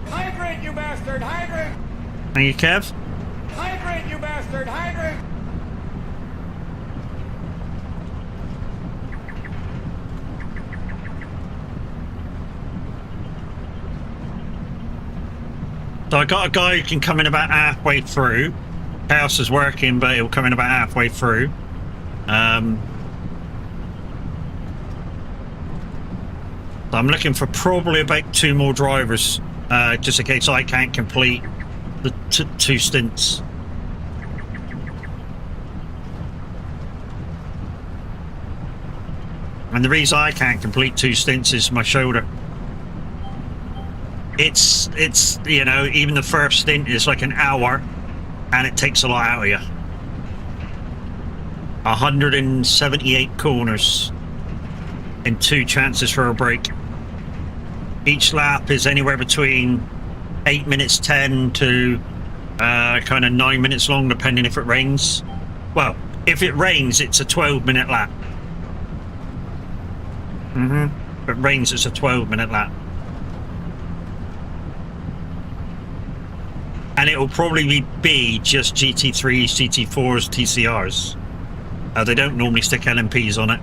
Hydrate, you bastard! Hydrate! Thank you, Kev. Hydrate, you bastard! Hydrate! So I got a guy who can come in about halfway through. House is working, but he'll come in about halfway through. So I'm looking for probably about 2 more drivers, just in case I can't complete the 2 stints. And the reason I can't complete 2 stints is my shoulder. It's you know, even the first stint is like an hour, and it takes a lot out of you. 178 corners and 2 chances for a break. Each lap is anywhere between 8 minutes 10 to kind of 9 minutes long, depending if it rains. Well, if it rains, it's a 12-minute lap. If it rains, it's a 12-minute lap. And it will probably be just GT3s, GT4s, TCRs. They don't normally stick LMPs on it.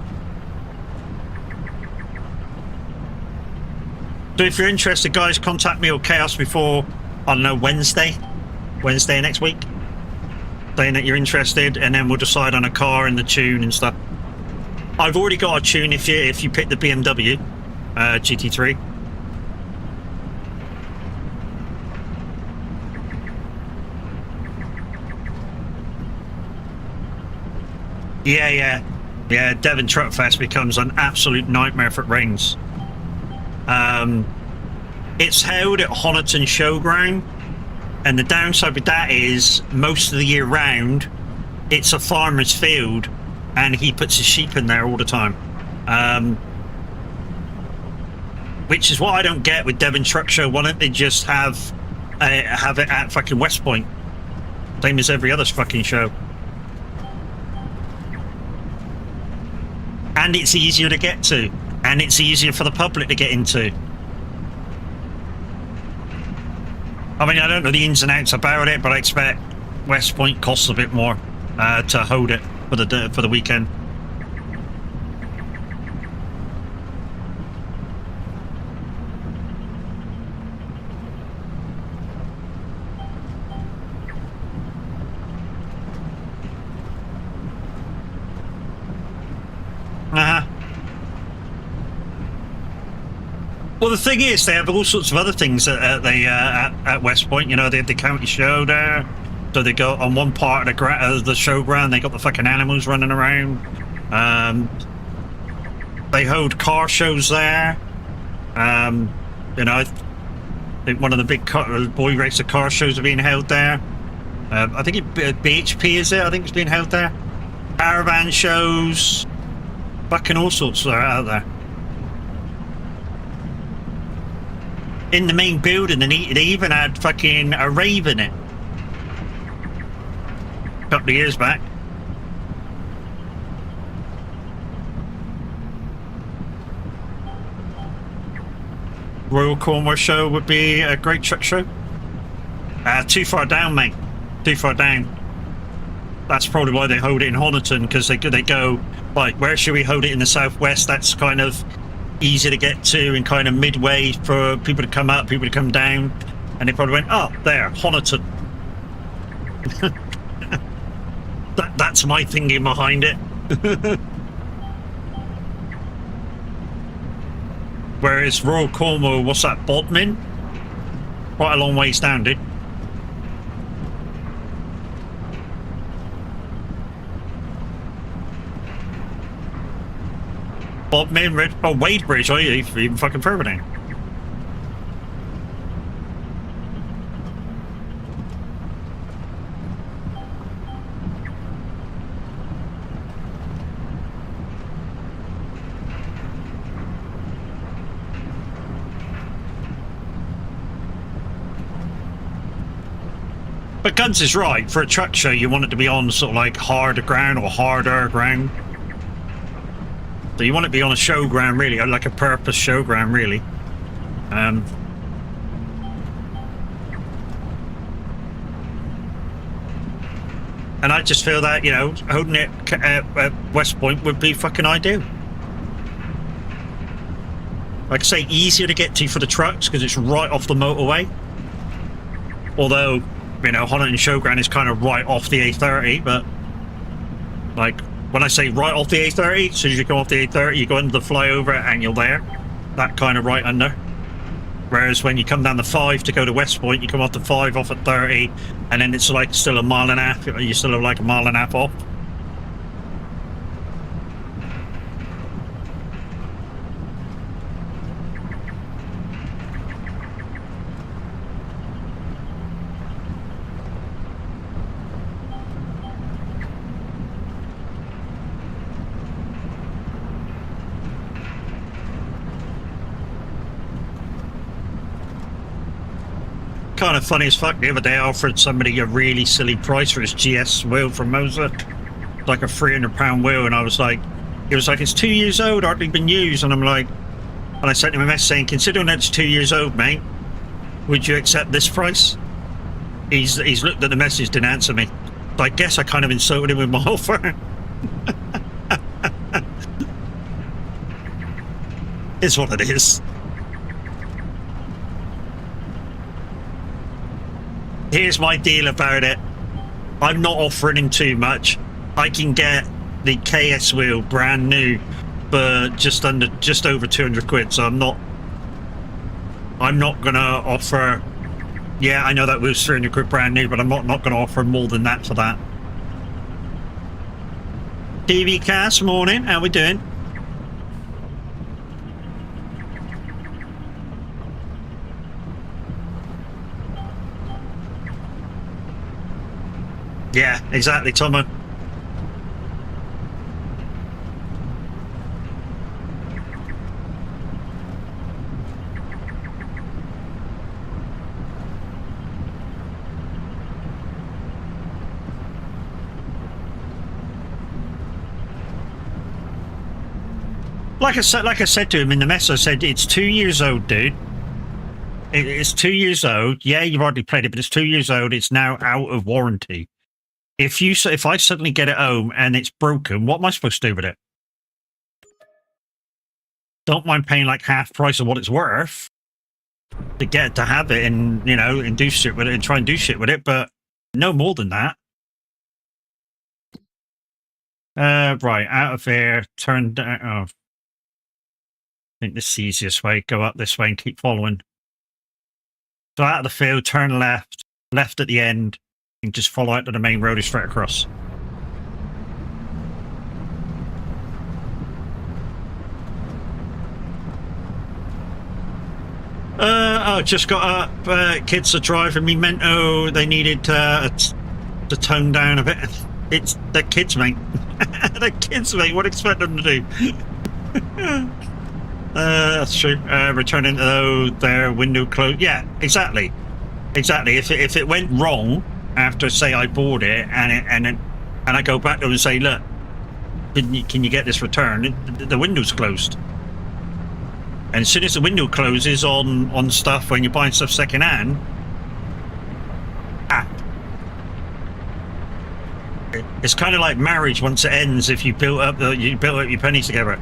So if you're interested, guys, contact me or Chaos before, I don't know, Wednesday next week, saying that you're interested, and then we'll decide on a car and the tune and stuff. I've already got a tune if you pick the BMW GT3. Yeah, Devon Truck Fest becomes an absolute nightmare if it rains. It's held at Honiton Showground, and the downside with that is most of the year round, it's a farmer's field, and he puts his sheep in there all the time. Which is what I don't get with Devon Truck Show. Why don't they just have it at fucking West Point? Same as every other fucking show. And it's easier to get to, and it's easier for the public to get into. I mean, I don't know the ins and outs about it, but I expect West Point costs a bit more to hold it for the weekend. Well, the thing is, they have all sorts of other things at West Point. You know, they have the county show there, so they go on one part of the showground. They got the fucking animals running around. They hold car shows there. You know, I think one of the big boy racer car shows are being held there. I think BHP is it? I think it's being held there. Caravan shows, fucking all sorts are out there. In the main building, they even had fucking a rave in it. A couple of years back. Royal Cornwall show would be a great truck show. Too far down, mate. Too far down. That's probably why they hold it in Honiton, because they go, like, where should we hold it in the southwest? That's kind of easy to get to and kind of midway for people to come up, people to come down, and they probably went, oh, there, Honiton. That's my thinking behind it. Whereas Royal Cornwall, what's that, Bodmin? Quite a long ways down, dude. Bodmin, Wadebridge, oh yeah, even fucking further down. But Guns is right, for a truck show you want it to be on sort of like harder ground or harder ground. So you want it to be on a showground, really, or like a purpose showground, really. And I just feel that, you know, holding it at West Point would be fucking ideal. Like I say, easier to get to for the trucks because it's right off the motorway. Although, you know, Honiton Showground is kind of right off the A30, but like when I say right off the A30, as soon as you come off the A30, you go into the flyover and you're there. That kind of right under. Whereas when you come down the 5 to go to West Point, you come off the 5 off at 30, and then it's like still a mile and a half. You're still like a mile and a half off. Kind of funny as fuck. The other day I offered somebody a really silly price for his GS wheel from Moser, like a £300 wheel, and I was like, it was like, it's 2 years old, hardly been used, and I'm like, and I sent him a message saying, considering that it's 2 years old, mate, would you accept this price? He's looked at the message, didn't answer me. So I guess I kind of insulted him with my offer. It's what it is. Here's my deal about it. I'm not offering him too much. I can get the KS wheel brand new for just over 200 quid. So I'm not gonna offer. Yeah, I know that wheel's 300 quid brand new, but I'm not gonna offer more than that for that. TV cast, morning. How we doing? Yeah, exactly, Tomo. Like I said to him in the mess, I said it's 2 years old, dude. It's 2 years old. Yeah, you've already played it, but it's 2 years old. It's now out of warranty. If I suddenly get it home and it's broken, what am I supposed to do with it? Don't mind paying like half price of what it's worth to have it and and do shit with it and try and do shit with it, but no more than that. Right, out of there, turn down. Oh, I think this is the easiest way. Go up this way and keep following. So out of the field, turn left at the end, and just follow out to the main road straight across. I just got up. Kids are driving me mental. They needed to tone down a bit. It's the kids, mate. The kids, mate. What do you expect them to do? That's true. Returning to their window closed. Yeah, exactly. If it went wrong after, say, I bought it and I go back to them and say, look, can you get this returned? The window's closed. And as soon as the window closes on stuff when you're buying stuff second hand, it's kind of like marriage once it ends. If you built up your pennies together.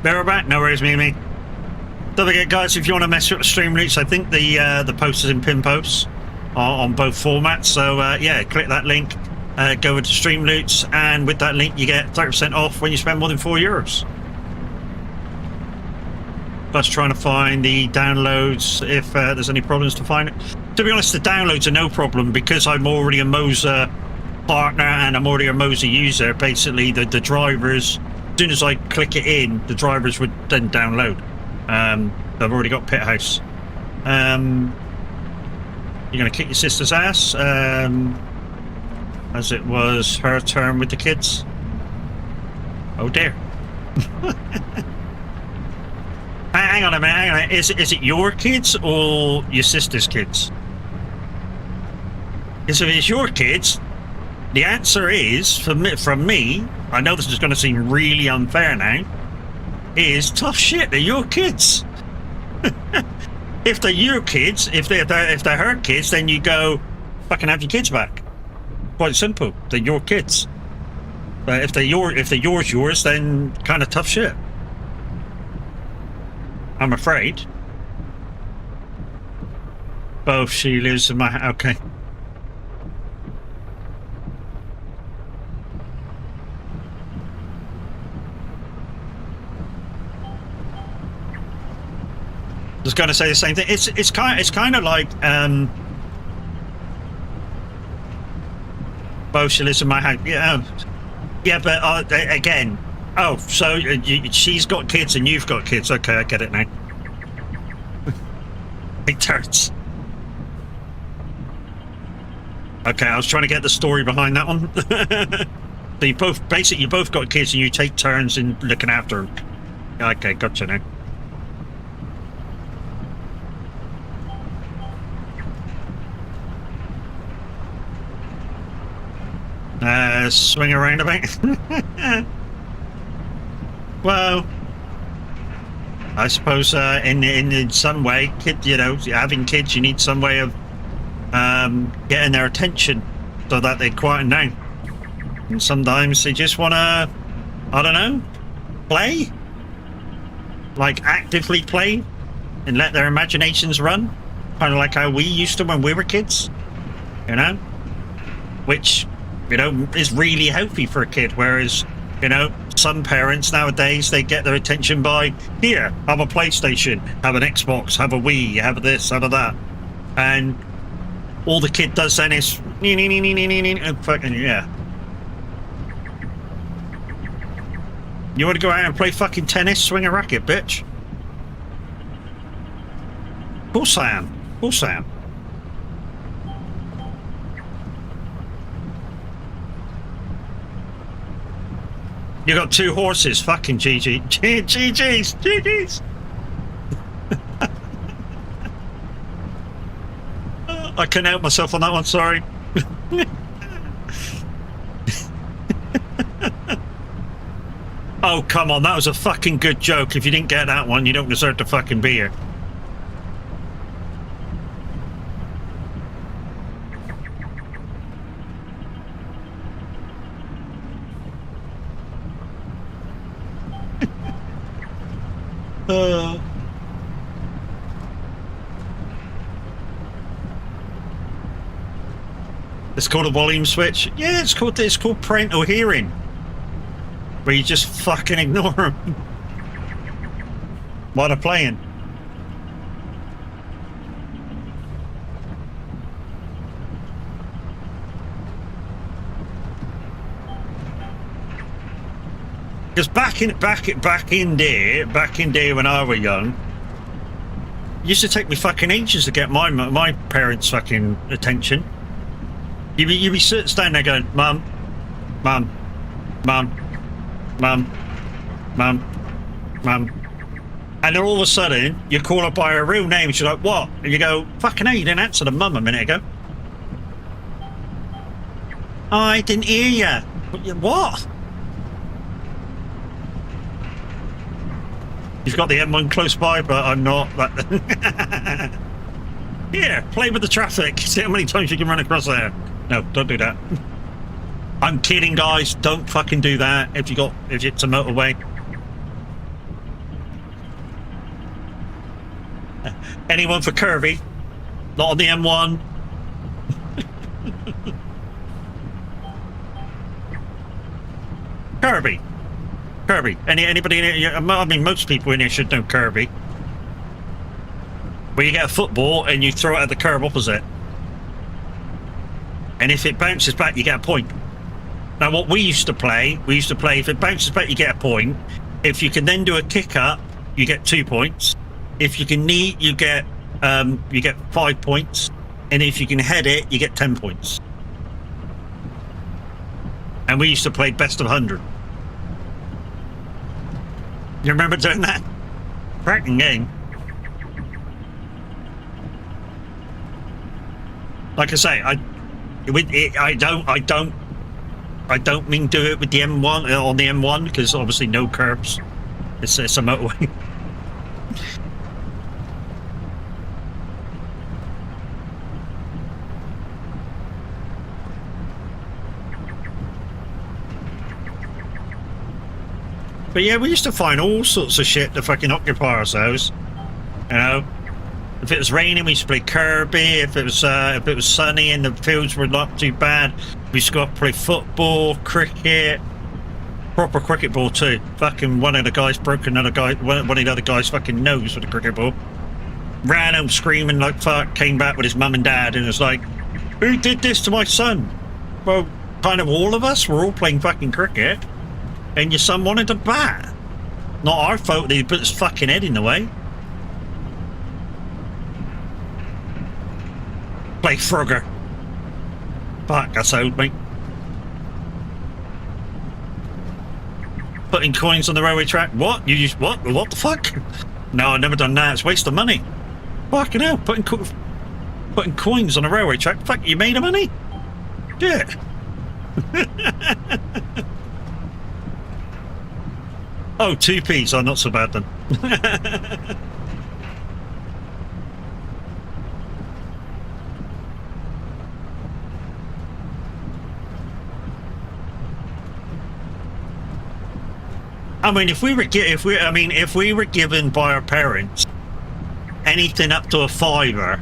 They're back. No worries, Mimi. Don't forget, guys, if you want to mess with Streamloots, I think the post is in pin posts on both formats. So yeah, click that link, go over to Streamloots, and with that link you get 30% off when you spend more than €4. Plus trying to find the downloads if there's any problems to find it. To be honest, the downloads are no problem because I'm already a Moser partner and I'm already a Moser user. Basically, the drivers, as soon as I click it in, the drivers would then download. I've already got Pit House. You're going to kick your sister's ass, as it was her turn with the kids. Oh dear. Hang on a minute. Is it your kids or your sister's kids? Because if it's your kids, the answer is, from me, I know this is going to seem really unfair now, is tough shit. They're your kids. If they're your kids, if they're her kids, then you go fucking have your kids back. Quite simple. They're your kids. But if they're yours, then kind of tough shit. I'm afraid. Both. She lives in my... Okay. I was going to say the same thing. It's kind of like both. She lives in my house. Yeah, but again. Oh, so she's got kids and you've got kids. Okay, I get it now. It turns. Okay, I was trying to get the story behind that one. So you both got kids and you take turns in looking after them. Okay, gotcha now. Swing around a bit. Well, I suppose in some way, having kids, you need some way of getting their attention so that they quieten down. And sometimes they just want to, I don't know, play, like actively play, and let their imaginations run, kind of like how we used to when we were kids, you know, which, you know, is really healthy for a kid. Whereas, you know, some parents nowadays, they get their attention by, here, have a PlayStation, have an Xbox, have a Wii, have this, have a that, and all the kid does then is and fucking, yeah. You want to go out and play fucking tennis, swing a racket, bitch? Of course I am. Of course I am. You got 2 horses, fucking GG's. I couldn't help myself on that one, sorry. Oh, come on, that was a fucking good joke. If you didn't get that one, you don't deserve to fucking be here. It's called a volume switch. Yeah, it's called parental hearing, where you just fucking ignore them while they're playing. Because back in day when I was young, it used to take me fucking ages to get my parents' fucking attention. You'd be standing there going, Mum, Mum, Mum, Mum, Mum, Mum. And then all of a sudden, you call her by her real name, she's like, what? And you go, fucking hell, you didn't answer the mum a minute ago. Oh, I didn't hear you. What? You've got the M1 close by, but I'm not. Here, play with the traffic. See how many times you can run across there. No, don't do that. I'm kidding, guys. Don't fucking do that if it's a motorway. Anyone for Kirby? Not on the M1. Kirby. Anybody in here? I mean, most people in here should know Kirby. Where you get a football and you throw it at the curb opposite. And if it bounces back, you get a point. Now, what we used to play, if it bounces back, you get a point. If you can then do a kick up, you get 2 points. If you can knee, you get 5 points. And if you can head it, you get 10 points. And we used to play best of 100. You remember doing that? Cracking game. Like I say, I don't mean do it with the M1 on the M1 because obviously no curbs. It's a motorway. But yeah, we used to find all sorts of shit to fucking occupy ourselves. You know, if it was raining, we used to play Kirby. If it was sunny and the fields were not too bad, we used to go up and play football, cricket, proper cricket ball too. Fucking one of the guys broke one of the other guy's fucking nose with a cricket ball. Ran home screaming like fuck. Came back with his mum and dad and was like, "Who did this to my son?" Well, kind of all of us. We're all playing fucking cricket. And your son wanted to bat. Not our fault that he put his fucking head in the way. Play Frogger. Fuck, that's old, mate. Putting coins on the railway track. What? You use what? What the fuck? No, I've never done that. It's a waste of money. Fucking hell. Putting coins on a railway track. Fuck, you made of money? Yeah. Oh, 2p's. Oh, not so bad then. I mean, if we were given by our parents anything up to a fiver,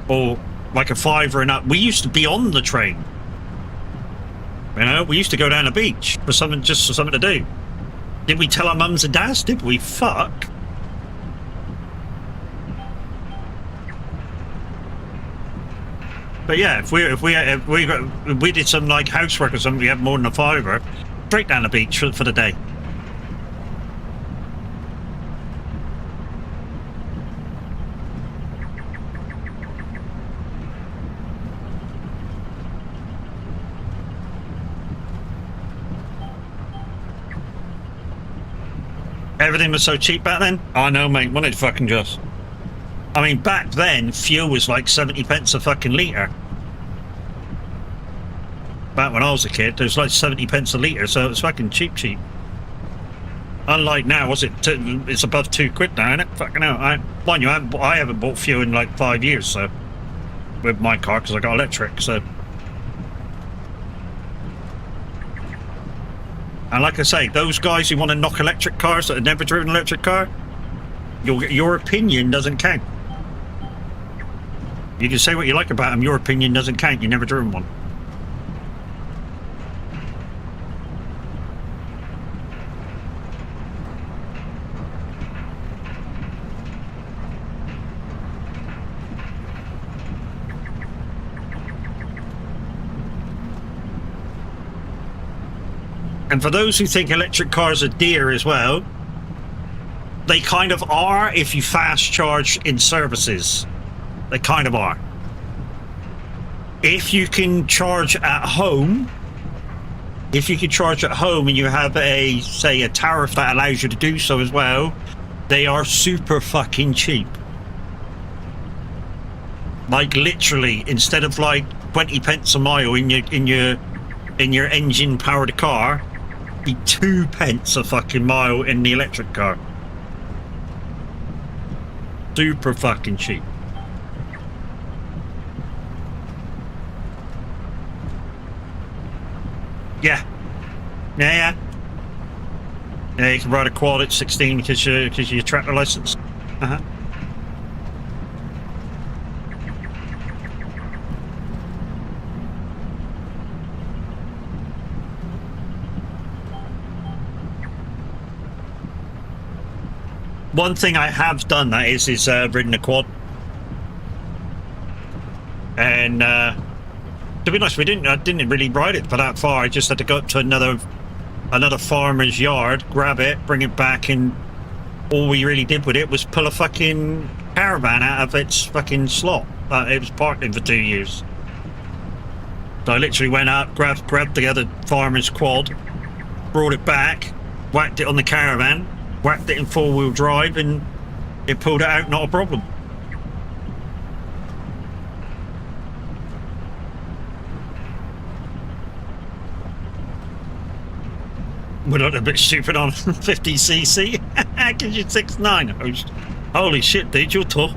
or like a fiver and up, we used to be on the train. You know, we used to go down the beach for something, just for something to do. Did we tell our mums and dads? Did we? Fuck. But yeah, if we did some like housework or something, we had more than a fiver, straight down the beach for the day. Everything was so cheap back then. I know, mate. Wasn't it fucking just? I mean, back then, fuel was like 70 pence a fucking litre. Back when I was a kid, it was like 70 pence a litre, so it was fucking cheap. Unlike now, it's above £2 now, isn't it? Fucking hell. Mind you, I haven't bought fuel in like 5 years, so, with my car, because I got electric, so. And like I say, those guys who want to knock electric cars that have never driven an electric car, your opinion doesn't count. You can say what you like about them, your opinion doesn't count. You never driven one. And for those who think electric cars are dear as well, they kind of are if you fast charge in services. They kind of are. If you can charge at home, and you have say a tariff that allows you to do so as well, they are super fucking cheap. Like literally, instead of like 20 pence a mile in your engine powered car, be 2 pence a fucking mile in the electric car. Super fucking cheap. Yeah, you can ride a quad at 16 because your tractor license. One thing I have done that is ridden a quad, and to be honest, I didn't really ride it for that far. I just had to go up to another farmer's yard, grab it, bring it back, and all we really did with it was pull a fucking caravan out of its fucking slot that it was parked in for 2 years. So I literally went up, grabbed the other farmer's quad, brought it back, whacked it on the caravan, whacked it in 4-wheel drive, and it pulled it out, not a problem. We're not a bit stupid on 50cc. Gives you 6.9. Holy shit, dude, you're tall.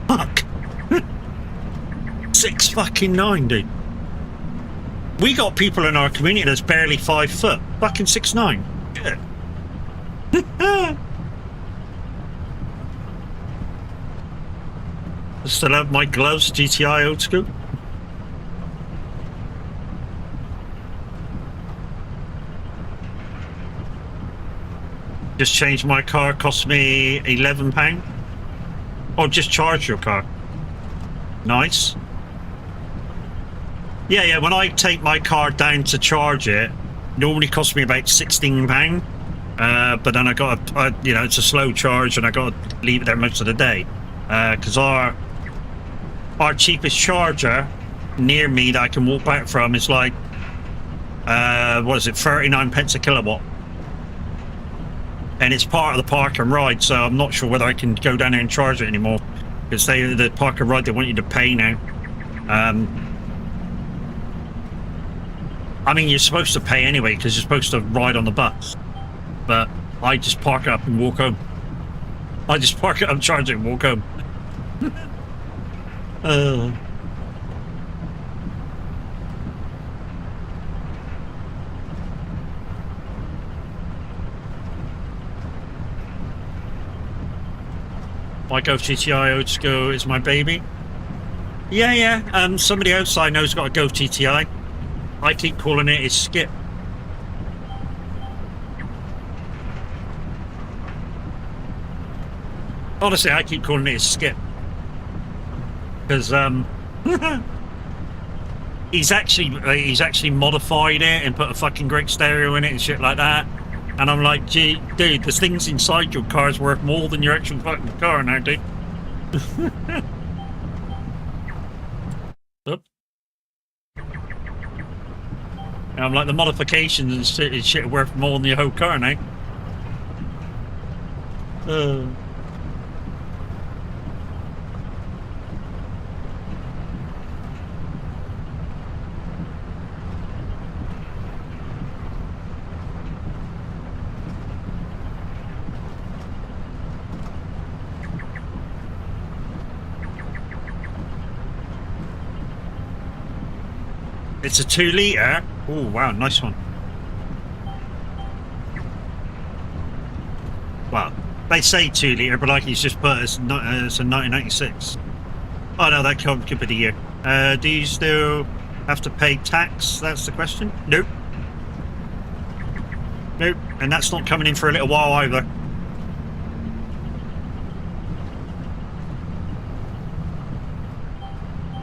Fuck. 6.9, dude. We got people in our community that's barely 5 foot. Fucking 6'9". Shit. I still have my gloves, GTI old school. Just changed my car, cost me £11. Or just charge your car. Nice. Yeah, when I take my car down to charge it, normally costs me about £16. But then it's a slow charge and I got to leave it there most of the day. Because our cheapest charger near me that I can walk back from is like, 39 pence a kilowatt. And it's part of the park and ride, so I'm not sure whether I can go down there and charge it anymore. Because the park and ride, they want you to pay now. I mean, you're supposed to pay anyway, because you're supposed to ride on the bus. But I just park up and walk home. I just park it up, charge it, and walk home. My Go TTI old school is my baby. Yeah. Somebody outside knows got a Go TTI. I keep calling it his skip. Honestly, I keep calling it his skip. Because, he's actually modified it and put a fucking great stereo in it and shit like that. And I'm like, gee, dude, the things inside your car is worth more than your actual fucking car now, dude. Oop. And I'm like, the modifications and shit are worth more than your whole car now. It's a 2 litre. Oh wow, nice one. Well, they say 2 litre, but like he's just put it's a 1996. Oh no, that could be the year. Do you still have to pay tax? That's the question. Nope. Nope, and that's not coming in for a little while either.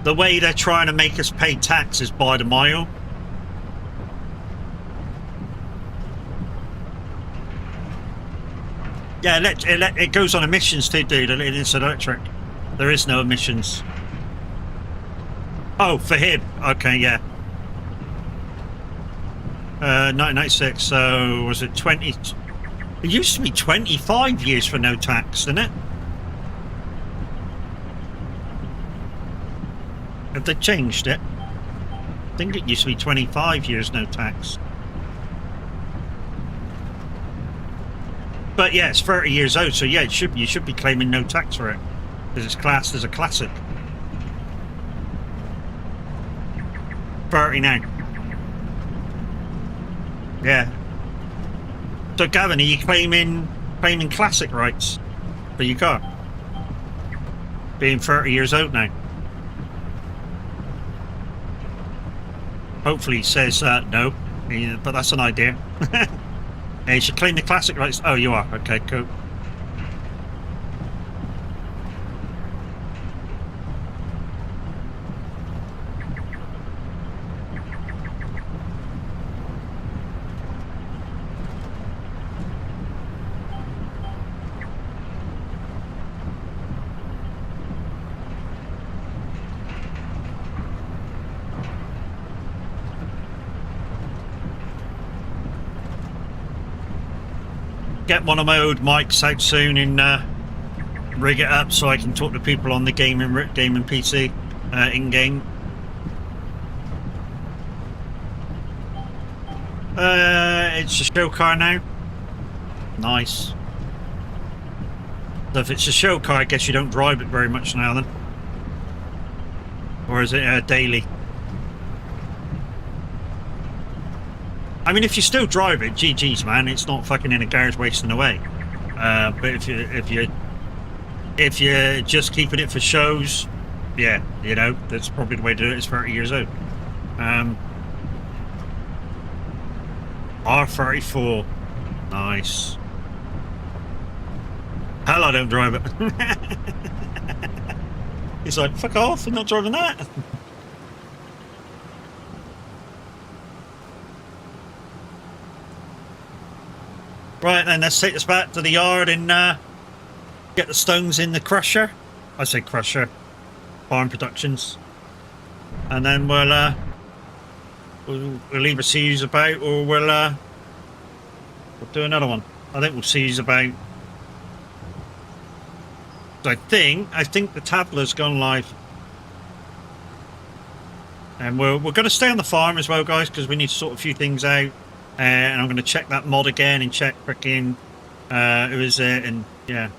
The way they're trying to make us pay tax is by the mile. Yeah, it goes on emissions too, dude. It's electric. There is no emissions. Oh, for him. Okay, yeah. 1996, so was it 20? It used to be 25 years for no tax, didn't it? Have they changed it? I think it used to be 25 years no tax. But yeah, it's 30 years old, so yeah, you should be claiming no tax for it. Because it's classed as a classic. 30 now. Yeah. So Gavin, are you claiming classic rights for your car? Being 30 years old now. Hopefully he says no, but that's an idea. You should claim the classic rights. Oh, you are? Okay, cool. Get one of my old mics out soon and rig it up so I can talk to people on the gaming PC in game. It's a show car now. Nice. So if it's a show car, I guess you don't drive it very much now then, or is it daily? I mean, if you still drive it, GG's, man. It's not fucking in a garage wasting away. But if you're just keeping it for shows, yeah, you know, that's probably the way to do it. It's 30 years old. R34, nice. Hell, I don't drive it. He's like, fuck off! I'm not driving that. Right then, let's take this back to the yard and get the stones in the crusher. I say crusher, Farm Productions, and then we'll either see who's about, or we'll do another one. I think we'll see who's about. I think the tabler's gone live, and we're going to stay on the farm as well, guys, because we need to sort a few things out. And I'm going to check that mod again and check freaking who is it, and yeah.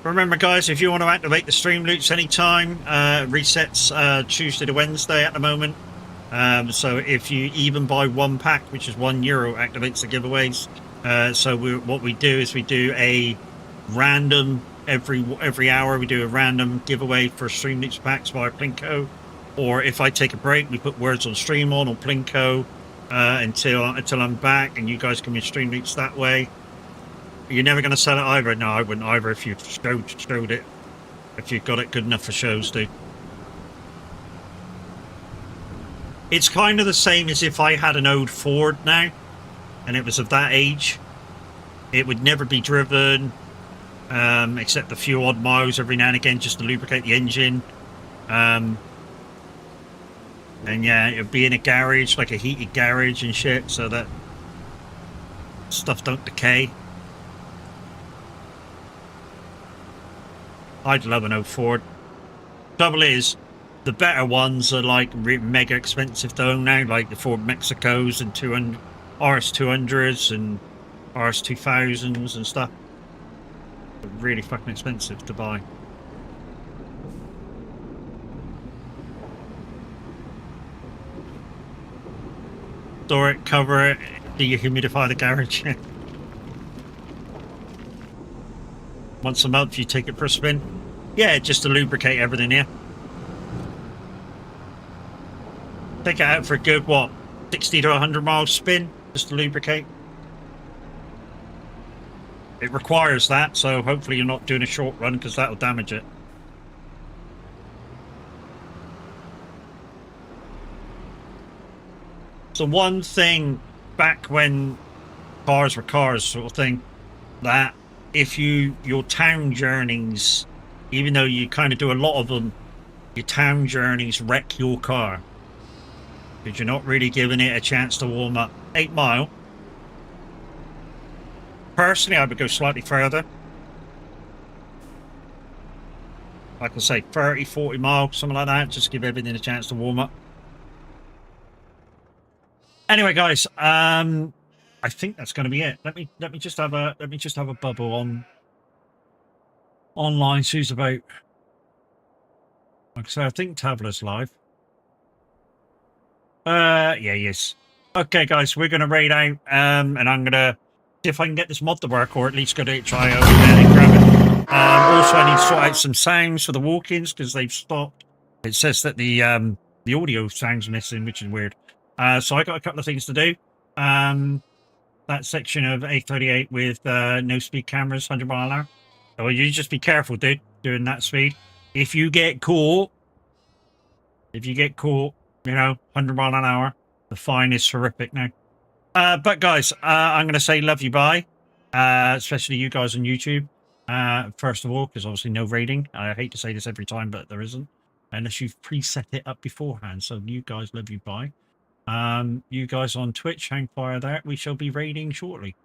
Remember, guys, if you want to activate the stream loops anytime, resets Tuesday to Wednesday at the moment. So if you even buy one pack, which is €1, activates the giveaways. So what we do is we do a random every hour. We do a random giveaway for Stream Leaks packs via Plinko, or if I take a break, we put Words on Stream on Plinko until I'm back, and you guys can win Stream Leaks that way. You're never going to sell it either. No, I wouldn't either if you showed it. If you've got it good enough for shows, dude. It's kind of the same as if I had an old Ford now, and it was of that age. It would never be driven, except a few odd miles every now and again just to lubricate the engine. And yeah, it would be in a garage, like a heated garage and shit, so that stuff don't decay. I'd love an old Ford. Trouble is, the better ones are like mega expensive though now, like the Ford Mexicos and RS200s and RS2000s and stuff. They're really fucking expensive to buy. Store it, cover it, dehumidify the garage. Once a month you take it for a spin. Yeah, just to lubricate everything here. Take it out for a good, what, 60 to 100 mile spin, just to lubricate. It requires that, so hopefully you're not doing a short run, because that'll damage it. So one thing, back when cars were cars sort of thing, that if your town journeys, even though you kind of do a lot of them, your town journeys wreck your car. Because you're not really giving it a chance to warm up. 8 mile. Personally, I would go slightly further. Like I say, 30, 40 miles, something like that. Just give everything a chance to warm up. Anyway, guys, I think that's going to be it. Let me just have a bubble on online. Who's about? Like I say, I think Tavla's live. Yeah, yes. Okay, guys, we're going to raid out, and I'm going to see if I can get this mod to work, or at least go to try over there and grab it. Also, I need to sort out some sounds for the walk-ins, because they've stopped. It says that the audio sound's missing, which is weird. So I got a couple of things to do. That section of A38 with no speed cameras, 100 mile an hour. So you just be careful, dude, doing that speed. If you get caught, you know, 100 mile an hour, the fine is horrific now. But guys, I'm going to say love you, bye. Especially you guys on YouTube. First of all, because obviously no rating. I hate to say this every time, but there isn't. Unless you've preset it up beforehand. So you guys, love you, bye. You guys on Twitch, hang fire there. We shall be raiding shortly.